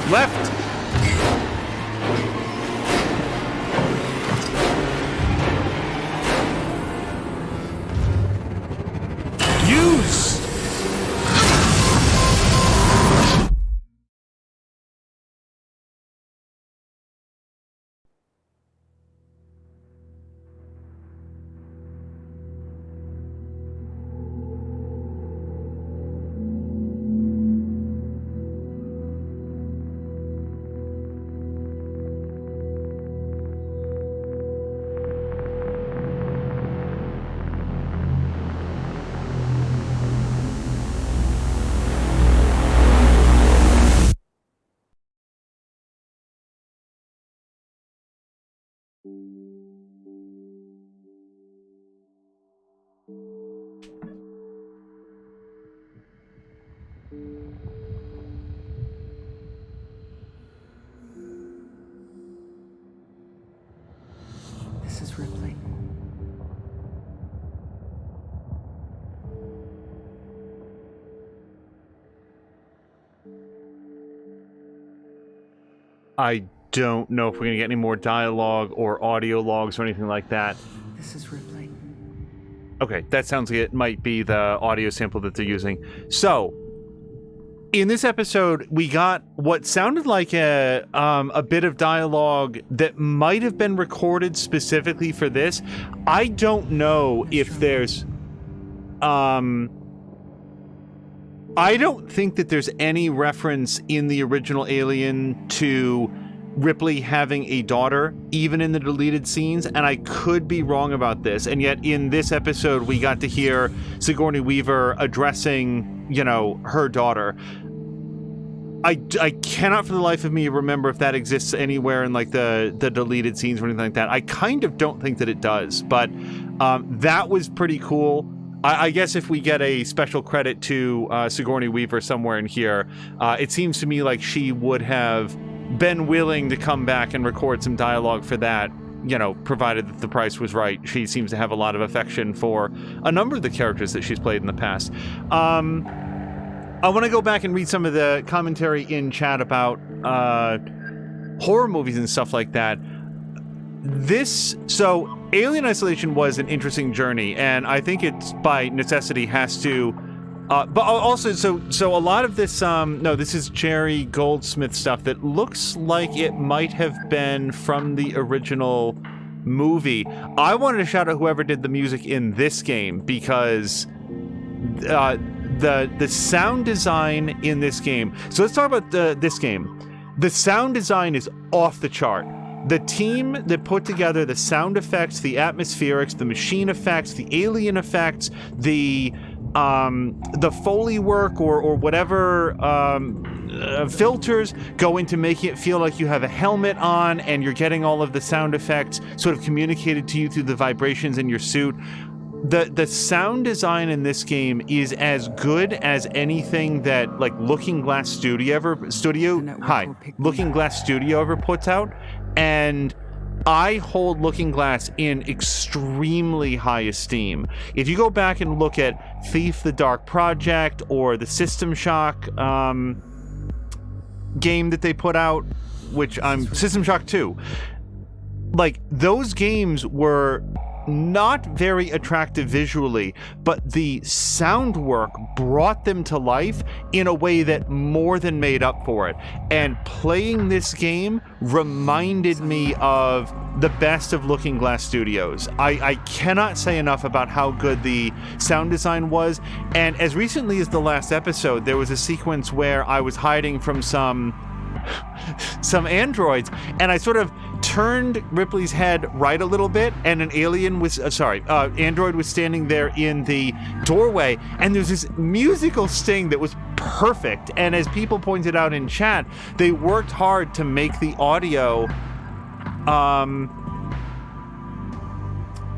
Left! Use! I don't know if we're going to get any more dialogue or audio logs or anything like that. This is Ripley. Okay, that sounds like it might be the audio sample that they're using. So, in this episode, we got what sounded like a bit of dialogue that might have been recorded specifically for this. I don't know if there's... I don't think that there's any reference in the original Alien to Ripley having a daughter, even in the deleted scenes, and I could be wrong about this. And yet, in this episode, we got to hear Sigourney Weaver addressing, her daughter. I cannot for the life of me remember if that exists anywhere in, like, the deleted scenes or anything like that. I kind of don't think that it does, but that was pretty cool. I guess if we get a special credit to Sigourney Weaver somewhere in here, it seems to me like she would have been willing to come back and record some dialogue for that, provided that the price was right. She seems to have a lot of affection for a number of the characters that she's played in the past. I want to go back and read some of the commentary in chat about horror movies and stuff like that. So Alien Isolation was an interesting journey, and I think it's by necessity has to, but also, so a lot of this, no, this is Jerry Goldsmith stuff that looks like it might have been from the original movie. I wanted to shout out whoever did the music in this game, because the sound design in this game. So let's talk about this game. The sound design is off the chart. The team that put together the sound effects, the atmospherics, the machine effects, the alien effects, the Foley work or whatever filters go into making it feel like you have a helmet on and you're getting all of the sound effects sort of communicated to you through the vibrations in your suit. The sound design in this game is as good as anything that, like, Looking Glass Studio ever puts out, and I hold Looking Glass in extremely high esteem. If you go back and look at Thief: The Dark Project or the System Shock game that they put out, System Shock 2, like, those games were not very attractive visually, but the sound work brought them to life in a way that more than made up for it. And playing this game reminded me of the best of Looking Glass Studios. I cannot say enough about how good the sound design was. And as recently as the last episode, there was a sequence where I was hiding from some androids, and I sort of turned Ripley's head right a little bit, and an android was standing there in the doorway, and there's this musical sting that was perfect. And as people pointed out in chat, they worked hard to make the audio.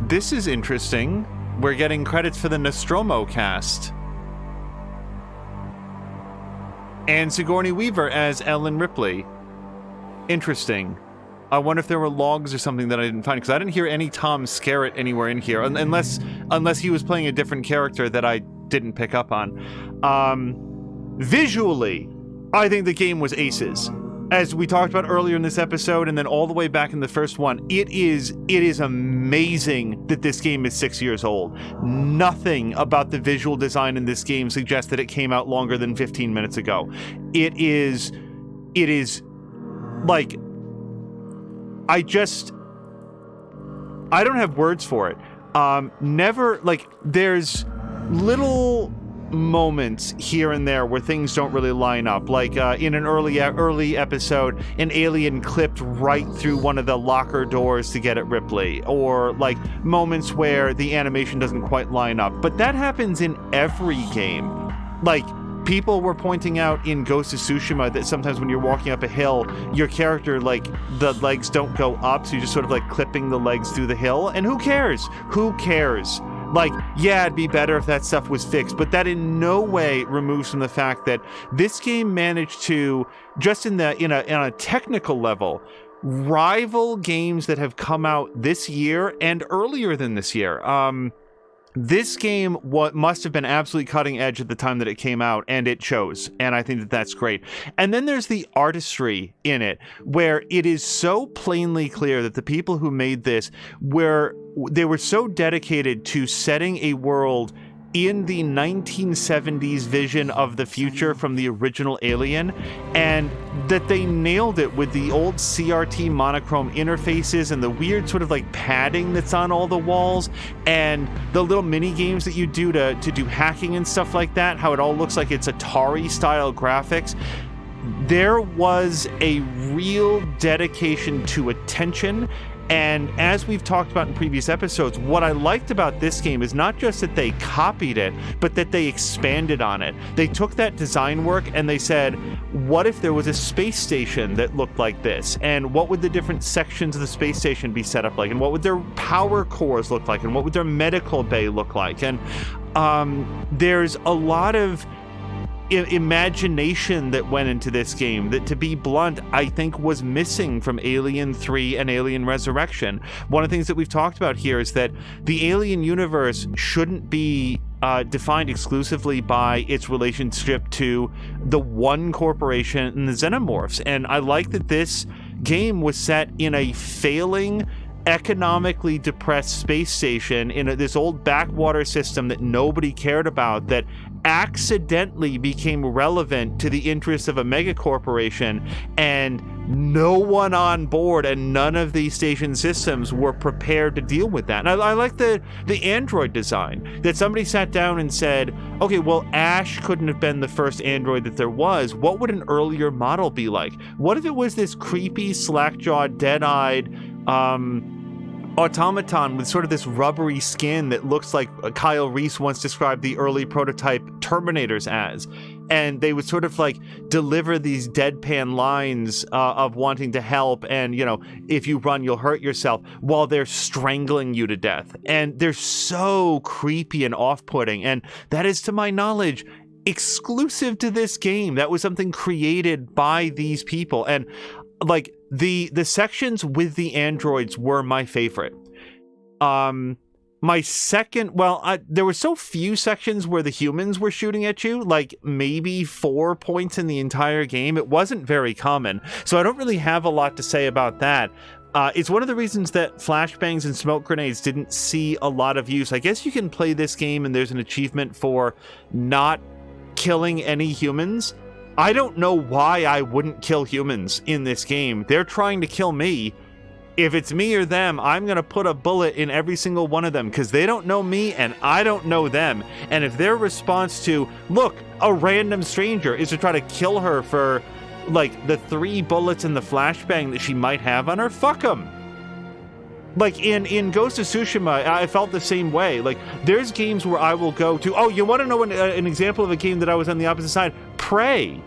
This is interesting. We're getting credits for the Nostromo cast. And Sigourney Weaver as Ellen Ripley. Interesting. I wonder if there were logs or something that I didn't find, because I didn't hear any Tom Skerritt anywhere in here, unless he was playing a different character that I didn't pick up on. Visually, I think the game was aces. As we talked about earlier in this episode, and then all the way back in the first one, it is amazing that this game is 6 years old. Nothing about the visual design in this game suggests that it came out longer than 15 minutes ago. It is like, I don't have words for it. There's little moments here and there where things don't really line up, like in an early episode, an alien clipped right through one of the locker doors to get at Ripley, or like moments where the animation doesn't quite line up. But that happens in every game. Like, people were pointing out in Ghost of Tsushima that sometimes when you're walking up a hill, your character, like, the legs don't go up, so you're just sort of like clipping the legs through the hill. And who cares? Like, yeah, it'd be better if that stuff was fixed, but that in no way removes from the fact that this game managed to, just in a technical level, rival games that have come out this year and earlier than this year. this game must have been absolutely cutting edge at the time that it came out, and it shows, and I think that that's great. And then there's the artistry in it, where it is so plainly clear that the people who made this were so dedicated to setting a world in the 1970s vision of the future from the original Alien, and that they nailed it with the old CRT monochrome interfaces and the weird sort of like padding that's on all the walls, and the little mini games that you do to do hacking and stuff like that, how it all looks like it's Atari style graphics. There was a real dedication to attention. And as we've talked about in previous episodes, what I liked about this game is not just that they copied it, but that they expanded on it. They took that design work and they said, what if there was a space station that looked like this? And what would the different sections of the space station be set up like? And what would their power cores look like? And what would their medical bay look like? And there's a lot of imagination that went into this game that, to be blunt, I think was missing from Alien 3 and Alien Resurrection. One of the things that we've talked about here is that the Alien universe shouldn't be defined exclusively by its relationship to the one corporation and the Xenomorphs. And I like that this game was set in a failing, economically depressed space station in this old backwater system that nobody cared about, that accidentally became relevant to the interests of a mega corporation, and no one on board and none of these station systems were prepared to deal with that. And I like the android design, that somebody sat down and said, okay, well, Ash couldn't have been the first android that there was. What would an earlier model be like? What if it was this creepy, slack-jawed, dead-eyed automaton with sort of this rubbery skin that looks like Kyle Reese once described the early prototype Terminators as? And they would sort of like deliver these deadpan lines of wanting to help, and, you know, if you run, you'll hurt yourself, while they're strangling you to death. And they're so creepy and off-putting. And that is, to my knowledge, exclusive to this game. That was something created by these people. And like the sections with the androids were my favorite. My second, there were so few sections where the humans were shooting at you, like maybe 4 points in the entire game. It wasn't very common, so I don't really have a lot to say about that. It's one of the reasons that flashbangs and smoke grenades didn't see a lot of use. I guess you can play this game and there's an achievement for not killing any humans. I don't know why I wouldn't kill humans in this game. They're trying to kill me. If it's me or them, I'm going to put a bullet in every single one of them, because they don't know me and I don't know them. And if their response to, look, a random stranger, is to try to kill her for, like, the 3 bullets in the flashbang that she might have on her, fuck them. Like, in Ghost of Tsushima, I felt the same way. Like, there's games where I will go to... Oh, you want to know an example of a game that I was on the opposite side? Prey.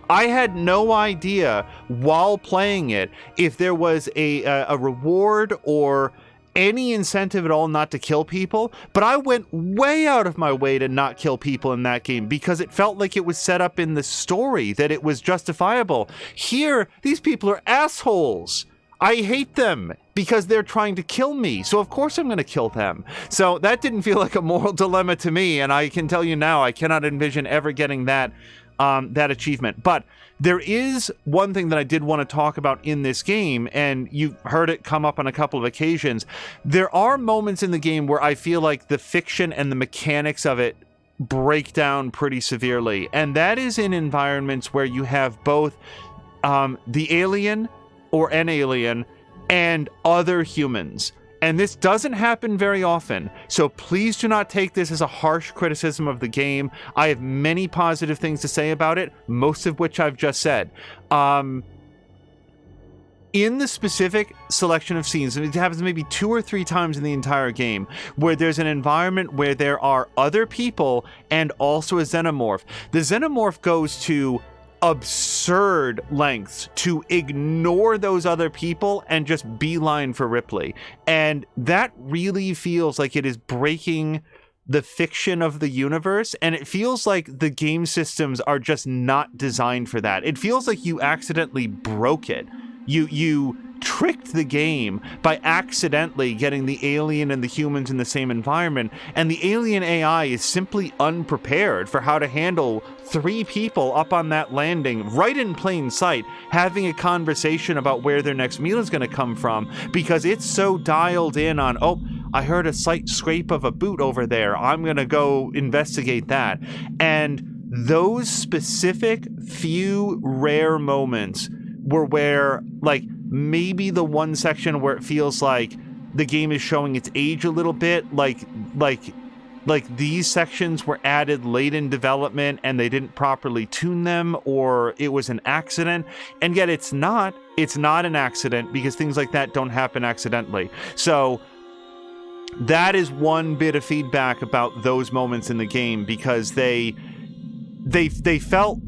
I had no idea while playing it if there was a reward or any incentive at all not to kill people, but I went way out of my way to not kill people in that game because it felt like it was set up in the story, that it was justifiable. Here, these people are assholes. I hate them because they're trying to kill me, so of course I'm going to kill them. So that didn't feel like a moral dilemma to me, and I can tell you now, I cannot envision ever getting that achievement. But there is one thing that I did want to talk about in this game, and you've heard it come up on a couple of occasions. There are moments in the game where I feel like the fiction and the mechanics of it break down pretty severely, and that is in environments where you have both the alien or an alien and other humans. And this doesn't happen very often, so please do not take this as a harsh criticism of the game. I have many positive things to say about it, most of which I've just said. In the specific selection of scenes, it happens maybe 2 or 3 times in the entire game, where there's an environment where there are other people and also a xenomorph. The xenomorph goes to absurd lengths to ignore those other people and just beeline for Ripley. And that really feels like it is breaking the fiction of the universe, and it feels like the game systems are just not designed for that. It feels like you accidentally broke it. You tricked the game by accidentally getting the alien and the humans in the same environment, and the alien AI is simply unprepared for how to handle 3 people up on that landing right in plain sight having a conversation about where their next meal is going to come from, because it's so dialed in on, oh, I heard a slight scrape of a boot over there, I'm going to go investigate that. And those specific few rare moments were where, like, maybe the one section where it feels like the game is showing its age a little bit, like these sections were added late in development and they didn't properly tune them, or it was an accident. And yet it's not an accident, because things like that don't happen accidentally. So that is one bit of feedback about those moments in the game, because they felt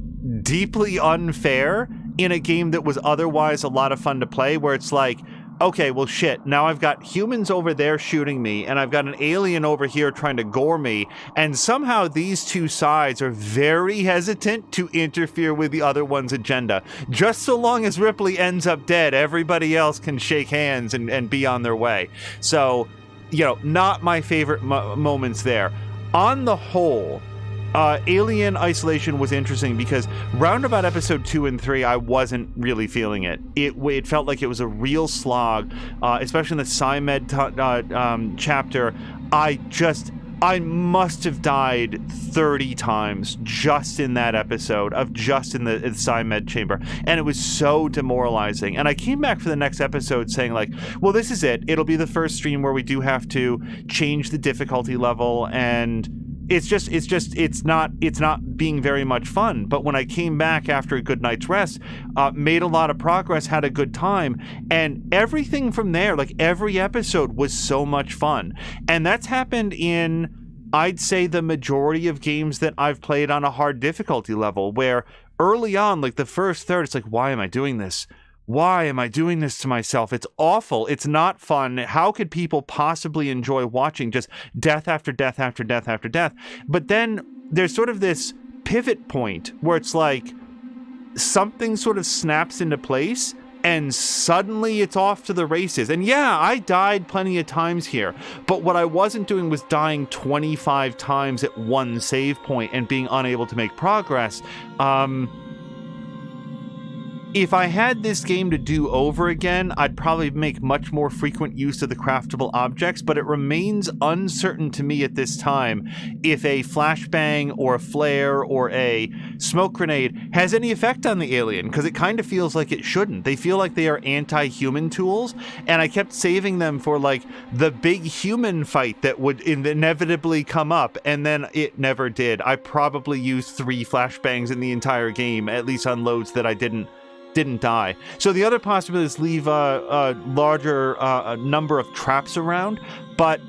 deeply unfair in a game that was otherwise a lot of fun to play, where it's like, okay, well, shit, now I've got humans over there shooting me, and I've got an alien over here trying to gore me, and somehow these two sides are very hesitant to interfere with the other one's agenda. Just so long as Ripley ends up dead, everybody else can shake hands and be on their way. So, you know, not my favorite moments there. On the whole, Alien Isolation was interesting because round about episode 2 and 3, I wasn't really feeling it. It felt like it was a real slog, especially in the SciMed chapter. I must have died 30 times just in that episode of just in the SciMed chamber. And it was so demoralizing. And I came back for the next episode saying, like, well, this is it. It'll be the first stream where we do have to change the difficulty level, and it's not being very much fun. But when I came back after a good night's rest, made a lot of progress, had a good time, and everything from there, like every episode was so much fun. And that's happened in, I'd say, the majority of games that I've played on a hard difficulty level, where early on, like the first third, it's like, why am I doing this? Why am I doing this to myself? It's awful. It's not fun. How could people possibly enjoy watching just death after death after death after death? But then there's sort of this pivot point where it's like something sort of snaps into place and suddenly it's off to the races. And yeah, I died plenty of times here, but what I wasn't doing was dying 25 times at one save point and being unable to make progress. If I had this game to do over again, I'd probably make much more frequent use of the craftable objects, but it remains uncertain to me at this time if a flashbang or a flare or a smoke grenade has any effect on the alien, because it kind of feels like it shouldn't. They feel like they are anti-human tools, and I kept saving them for like the big human fight that would inevitably come up, and then it never did. I probably used 3 flashbangs in the entire game, at least on loads that I didn't die. So the other possibility is leave a larger number of traps around, but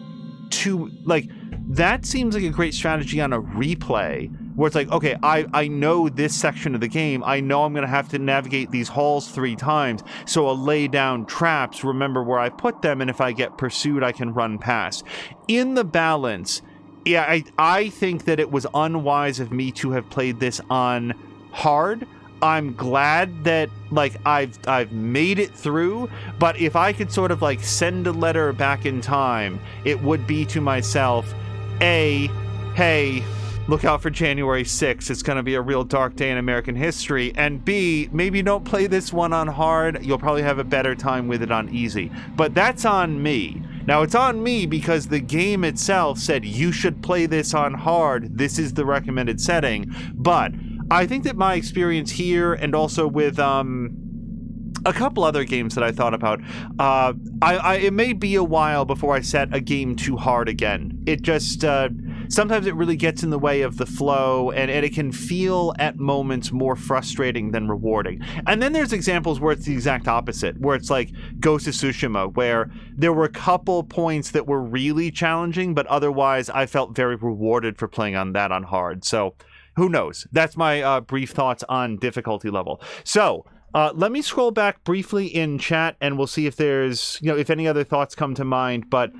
to like that seems like a great strategy on a replay where it's like, okay, I know this section of the game, I know I'm gonna have to navigate these halls 3 times, so I'll lay down traps, remember where I put them, and if I get pursued I can run past. In the balance, yeah, I think that it was unwise of me to have played this on hard. I'm glad that like I've made it through, but if I could sort of like send a letter back in time, it would be to myself, A, hey, look out for January 6th. It's going to be a real dark day in American history. And B, maybe don't play this one on hard. You'll probably have a better time with it on easy. But that's on me. Now, it's on me because the game itself said you should play this on hard. This is the recommended setting. But I think that my experience here, and also with a couple other games that I thought about, it may be a while before I set a game too hard again. It just sometimes it really gets in the way of the flow, and it can feel at moments more frustrating than rewarding. And then there's examples where it's the exact opposite, where it's like Ghost of Tsushima, where there were a couple points that were really challenging, but otherwise I felt very rewarded for playing on that on hard. So who knows? That's my brief thoughts on difficulty level. So let me scroll back briefly in chat, and we'll see if there's, if any other thoughts come to mind. But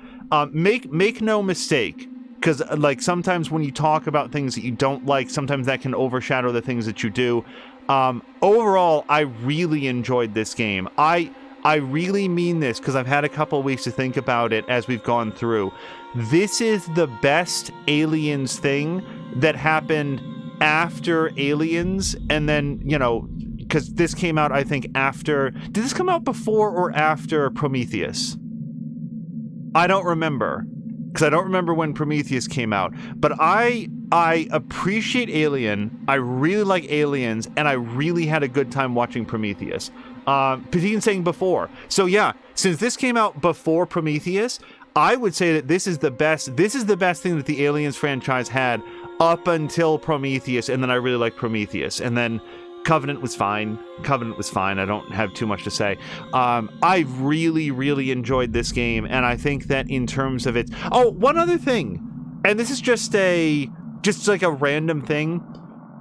make no mistake, because like sometimes when you talk about things that you don't like, sometimes that can overshadow the things that you do. Overall, I really enjoyed this game. I really mean this because I've had a couple of weeks to think about it as we've gone through. This is the best Aliens thing that happened after Aliens, and then, you know, because this came out, I think, after... Did this come out before or after Prometheus? I don't remember, because I don't remember when Prometheus came out. But I appreciate Alien, I really like Aliens, and I really had a good time watching Prometheus. Patine's saying before. So yeah, since this came out before Prometheus, I would say that this is the best thing that the Aliens franchise had up until Prometheus, and then I really liked Prometheus. And then Covenant was fine. I don't have too much to say. I really, really enjoyed this game, and I think that in terms of its... Oh, one other thing, and this is just like a random thing.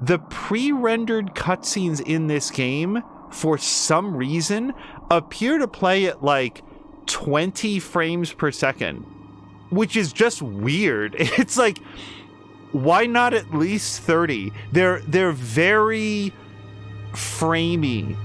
The pre-rendered cutscenes in this game, for some reason, appear to play at like 20 frames per second, which is just weird. It's like, why not at least 30? They're very framey,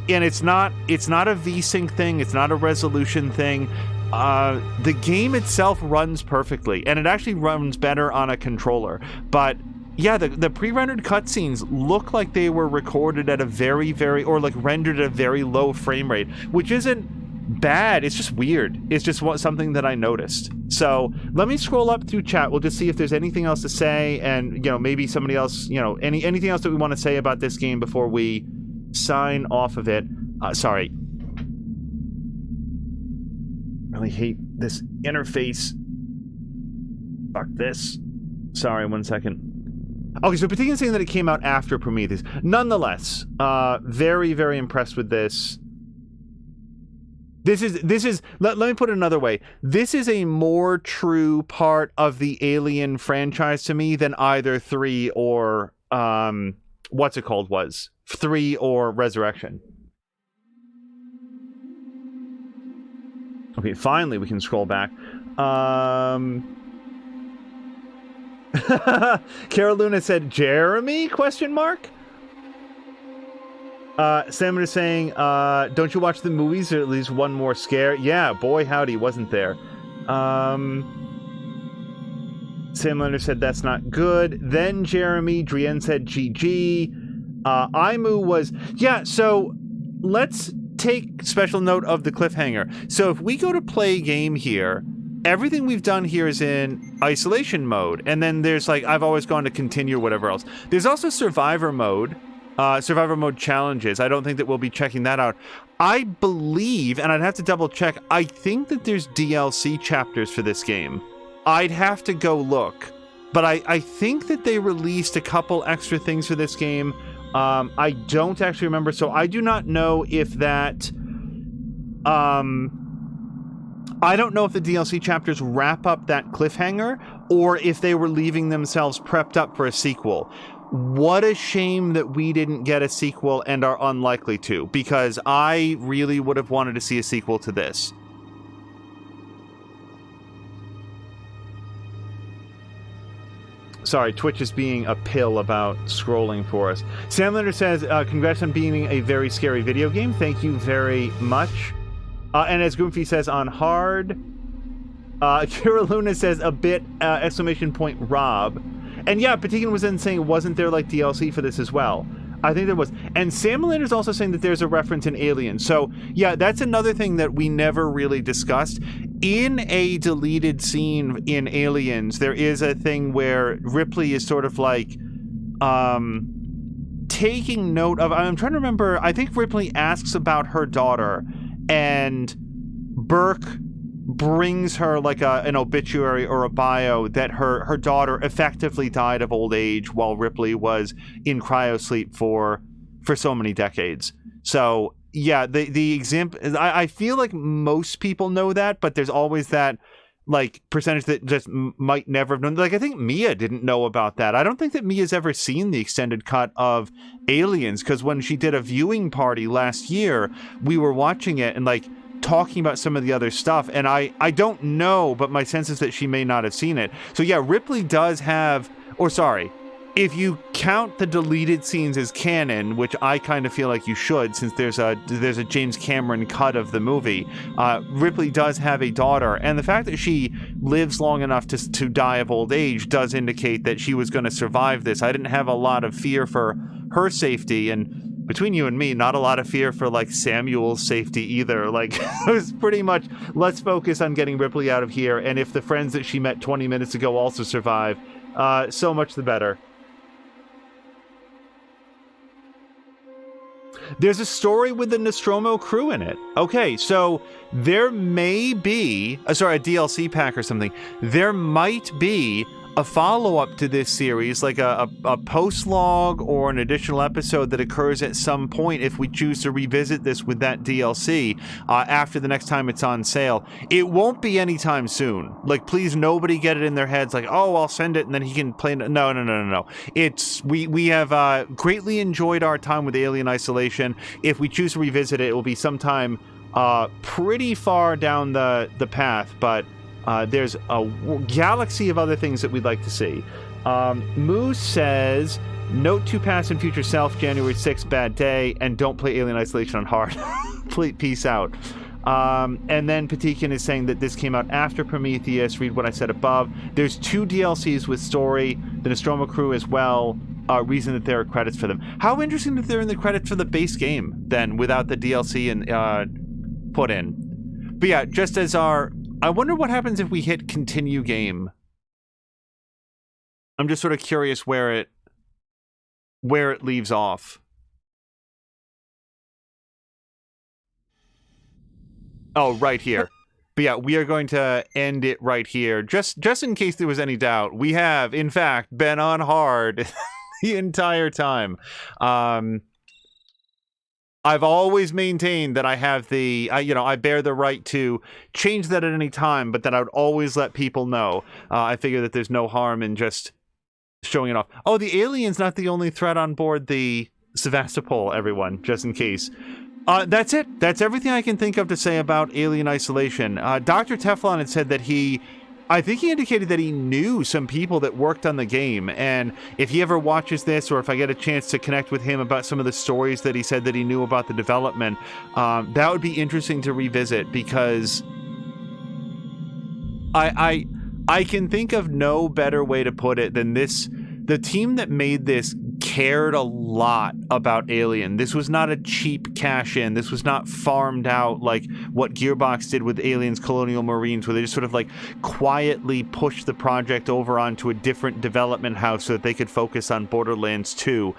and it's not a VSync thing, it's not a resolution thing. The game itself runs perfectly, and it actually runs better on a controller. But yeah, the pre-rendered cutscenes look like they were recorded at a very, very, or like rendered at a very low frame rate, which isn't bad, it's just weird. It's just something that I noticed. So let me scroll up through chat. We'll just see if there's anything else to say, and, you know, maybe somebody else, you know, anything else that we want to say about this game before we sign off of it. Sorry. Really hate this interface. Fuck this. Sorry, 1 second. Okay, so particularly saying that it came out after Prometheus. Nonetheless, very, very impressed with this. This is let me put it another way. This is a more true part of the Alien franchise to me than either 3 or what's it called was 3 or Resurrection. Okay, finally we can scroll back. Cara Luna said Jeremy ? Salmon is saying, don't you watch the movies, or at least one more scare? Yeah, boy howdy, wasn't there. Salmon said that's not good. Then Jeremy, Drienne said GG. Imu was... Yeah, so let's take special note of the cliffhanger. So if we go to play a game here, everything we've done here is in isolation mode. And then there's like, I've always gone to continue or whatever else. There's also survivor mode. Survivor mode challenges. I don't think that we'll be checking that out. I believe, and I'd have to double check, I think that there's DLC chapters for this game. I'd have to go look. But I think that they released a couple extra things for this game. I don't actually remember, so I do not know if that... I don't know if the DLC chapters wrap up that cliffhanger, or if they were leaving themselves prepped up for a sequel. What a shame that we didn't get a sequel and are unlikely to, because I really would have wanted to see a sequel to this. Sorry, Twitch is being a pill about scrolling for us. Sam Linder says, congrats on being a very scary video game. Thank you very much. And as Goofy says, on hard. Kira Luna says, a bit, ! Rob. And yeah, Patikin was then saying, wasn't there like DLC for this as well? I think there was. And Sam Melinder's also saying that there's a reference in Alien. So yeah, that's another thing that we never really discussed. In a deleted scene in Aliens, there is a thing where Ripley is sort of like taking note of... I'm trying to remember. I think Ripley asks about her daughter, and Burke brings her like an obituary or a bio that her daughter effectively died of old age while Ripley was in cryosleep for so many decades. So yeah, the example, I feel like most people know that, but there's always that like percentage that just might never have known. Like I think Mia didn't know about that. I don't think that Mia's ever seen the extended cut of Aliens, because when she did a viewing party last year, we were watching it and like talking about some of the other stuff, and I don't know, but my sense is that she may not have seen it. So yeah, Ripley does have, or sorry, if you count the deleted scenes as canon, which I kind of feel like you should, since there's a James Cameron cut of the movie, Ripley does have a daughter, and the fact that she lives long enough to die of old age does indicate that she was going to survive this. I didn't have a lot of fear for her safety, and between you and me, not a lot of fear for like Samuel's safety either. Like, it was pretty much, let's focus on getting Ripley out of here, and if the friends that she met 20 minutes ago also survive, so much the better. There's a story with the Nostromo crew in it. Okay, so there may be, a DLC pack or something. There might be a follow-up to this series, like a post-log or an additional episode that occurs at some point if we choose to revisit this with that DLC after the next time it's on sale. It won't be anytime soon. Like, please, nobody get it in their heads like, oh, I'll send it and then he can play it. No. It's, we have greatly enjoyed our time with Alien Isolation. If we choose to revisit it, it will be sometime pretty far down the path, but there's a galaxy of other things that we'd like to see. Moose says, note to past and future self, January 6th, bad day, and don't play Alien Isolation on hard. Peace out. And then Patikin is saying that this came out after Prometheus. Read what I said above. There's 2 DLCs with story, the Nostromo crew as well. Reason that there are credits for them. How interesting that they're in the credits for the base game, then, without the DLC and put in. But yeah, just as our... I wonder what happens if we hit continue game. I'm just sort of curious where it leaves off. Oh, right here. But yeah, we are going to end it right here. Just in case there was any doubt, we have, in fact, been on hard the entire time. I've always maintained that I have I bear the right to change that at any time, but that I would always let people know. I figure that there's no harm in just showing it off. Oh, the alien's not the only threat on board the Sevastopol, everyone, just in case. That's it. That's everything I can think of to say about Alien Isolation. Dr. Teflon had said that I think he indicated that he knew some people that worked on the game, and if he ever watches this, or if I get a chance to connect with him about some of the stories that he said that he knew about the development, that would be interesting to revisit, because I can think of no better way to put it than this. The team that made this cared a lot about Alien. This was not a cheap cash-in. This was not farmed out like what Gearbox did with Aliens Colonial Marines, where they just sort of like quietly pushed the project over onto a different development house so that they could focus on Borderlands 2.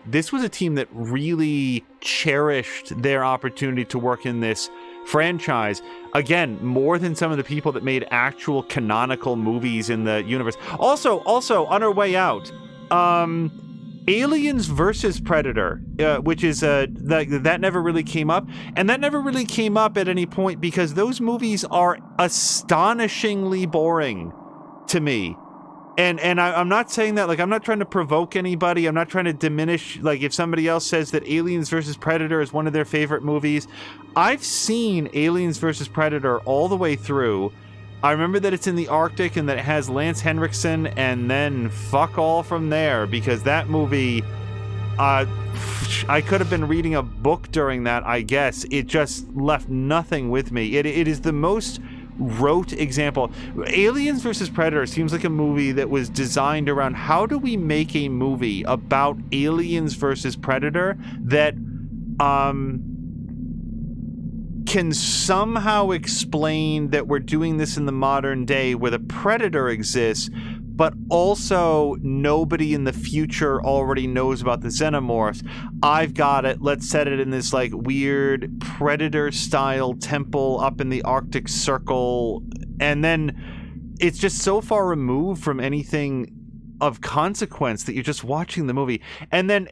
This was a team that really cherished their opportunity to work in this franchise. Again, more than some of the people that made actual canonical movies in the universe. Also, on our way out, Aliens versus Predator, which is that never really came up, and that never really came up at any point because those movies are astonishingly boring to me. And I'm not saying that, like, I'm not trying to provoke anybody. I'm not trying to diminish, like, if somebody else says that Aliens vs. Predator is one of their favorite movies. I've seen Aliens vs. Predator all the way through. I remember that it's in the Arctic and that it has Lance Henriksen, and then fuck all from there, because that movie, I could have been reading a book during that, I guess. It just left nothing with me. It is the most rote example. Aliens vs. Predator seems like a movie that was designed around how do we make a movie about aliens versus Predator that can somehow explain that we're doing this in the modern day where the Predator exists, but also nobody in the future already knows about the Xenomorphs. I've got it. Let's set it in this like weird Predator-style temple up in the Arctic Circle, and then it's just so far removed from anything of consequence that you're just watching the movie. And then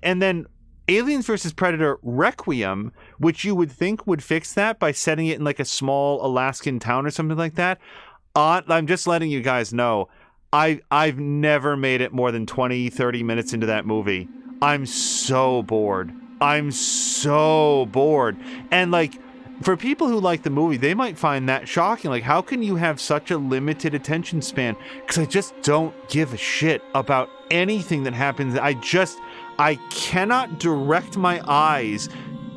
Aliens vs. Predator Requiem, which you would think would fix that by setting it in like a small Alaskan town or something like that. I'm just letting you guys know, I've never made it more than 20-30 minutes into that movie. I'm so bored. And like, for people who like the movie, they might find that shocking. Like, how can you have such a limited attention span? Because I just don't give a shit about anything that happens. I cannot direct my eyes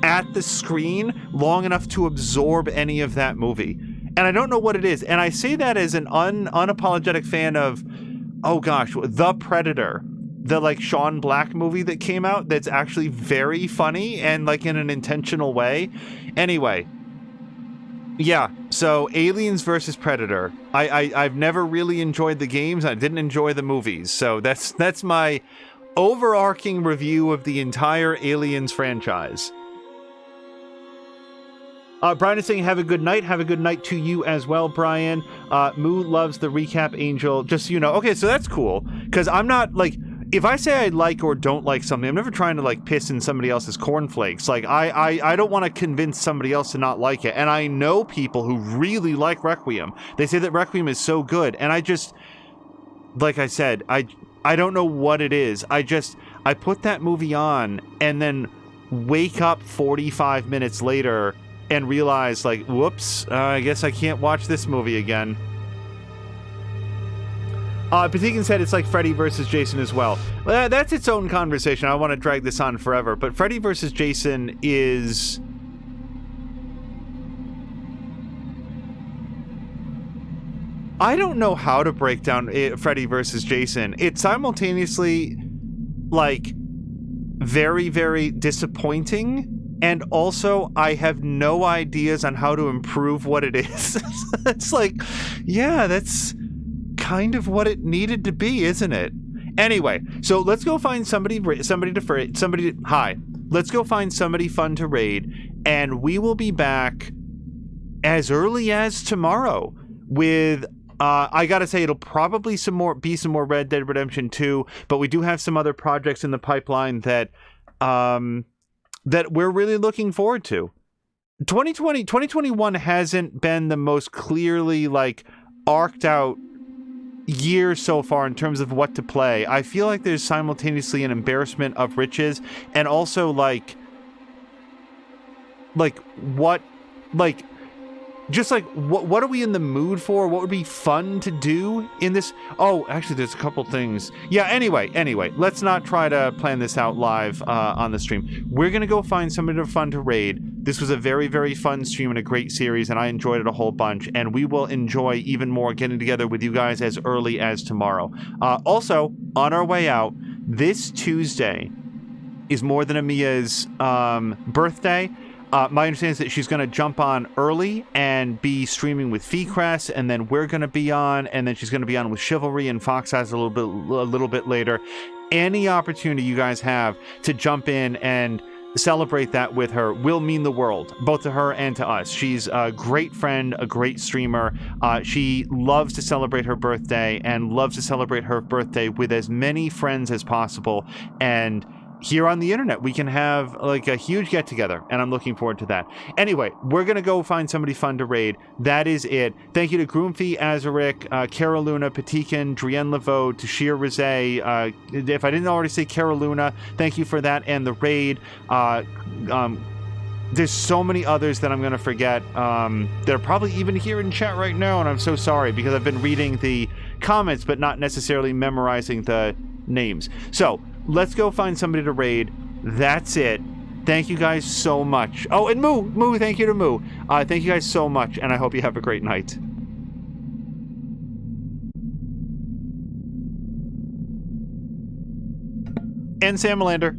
at the screen long enough to absorb any of that movie. And I don't know what it is. And I say that as an unapologetic fan of, oh gosh, The Predator, the like Sean Black movie that came out that's actually very funny and like in an intentional way. Anyway, yeah, so Aliens versus Predator. I've never really enjoyed the games. I didn't enjoy the movies. So that's my overarching review of the entire Aliens franchise. Brian is saying, have a good night. Have a good night to you as well, Brian. Moo loves the recap angel. Just so you know. Okay, so that's cool. Because I'm not, like, if I say I like or don't like something, I'm never trying to, like, piss in somebody else's cornflakes. Like, I don't want to convince somebody else to not like it. And I know people who really like Requiem. They say that Requiem is so good. And I just, like I said, I don't know what it is. I put that movie on and then wake up 45 minutes later and realize, like, whoops, I guess I can't watch this movie again. Patikin said it's like Freddy versus Jason as well. That's its own conversation. I want to drag this on forever. But Freddy versus Jason is... I don't know how to break down Freddy versus Jason. It's simultaneously, like, very, very disappointing. And also, I have no ideas on how to improve what it is. It's like, yeah, that's kind of what it needed to be, isn't it? Anyway, so let's go find somebody. Hi. Let's go find somebody fun to raid, and we will be back as early as tomorrow with. I gotta say, it'll probably be some more Red Dead Redemption 2, but we do have some other projects in the pipeline that we're really looking forward to. 2021 hasn't been the most clearly, like, arced out year so far in terms of what to play. I feel like there's simultaneously an embarrassment of riches and also what are we in the mood for? What would be fun to do in this? Oh, actually, there's a couple things. Yeah, anyway, let's not try to plan this out live on the stream. We're going to go find somebody fun to raid. This was a very, very fun stream and a great series, and I enjoyed it a whole bunch, and we will enjoy even more getting together with you guys as early as tomorrow. Also, on our way out, this Tuesday is More Than Amia's birthday. My understanding is that she's going to jump on early and be streaming with Feecrest, and then we're going to be on, and then she's going to be on with Chivalry and Fox Eyes a little bit later. Any opportunity you guys have to jump in and celebrate that with her will mean the world, both to her and to us. She's a great friend, a great streamer. She loves to celebrate her birthday and loves to celebrate her birthday with as many friends as possible. And here on the internet, we can have like a huge get together, and I'm looking forward to that. Anyway, we're going to go find somebody fun to raid. That is it. Thank you to Groomfy, Azaric, Cara Luna, Patikin, Drienne Laveau, Tashir Rizé. If I didn't already say Cara Luna, thank you for that and the raid. There's so many others that I'm going to forget that are probably even here in chat right now, and I'm so sorry because I've been reading the comments but not necessarily memorizing the names. So let's go find somebody to raid. That's it. Thank you guys so much. Oh, and Moo, thank you to Moo. Thank you guys so much, and I hope you have a great night. And Sam Melander.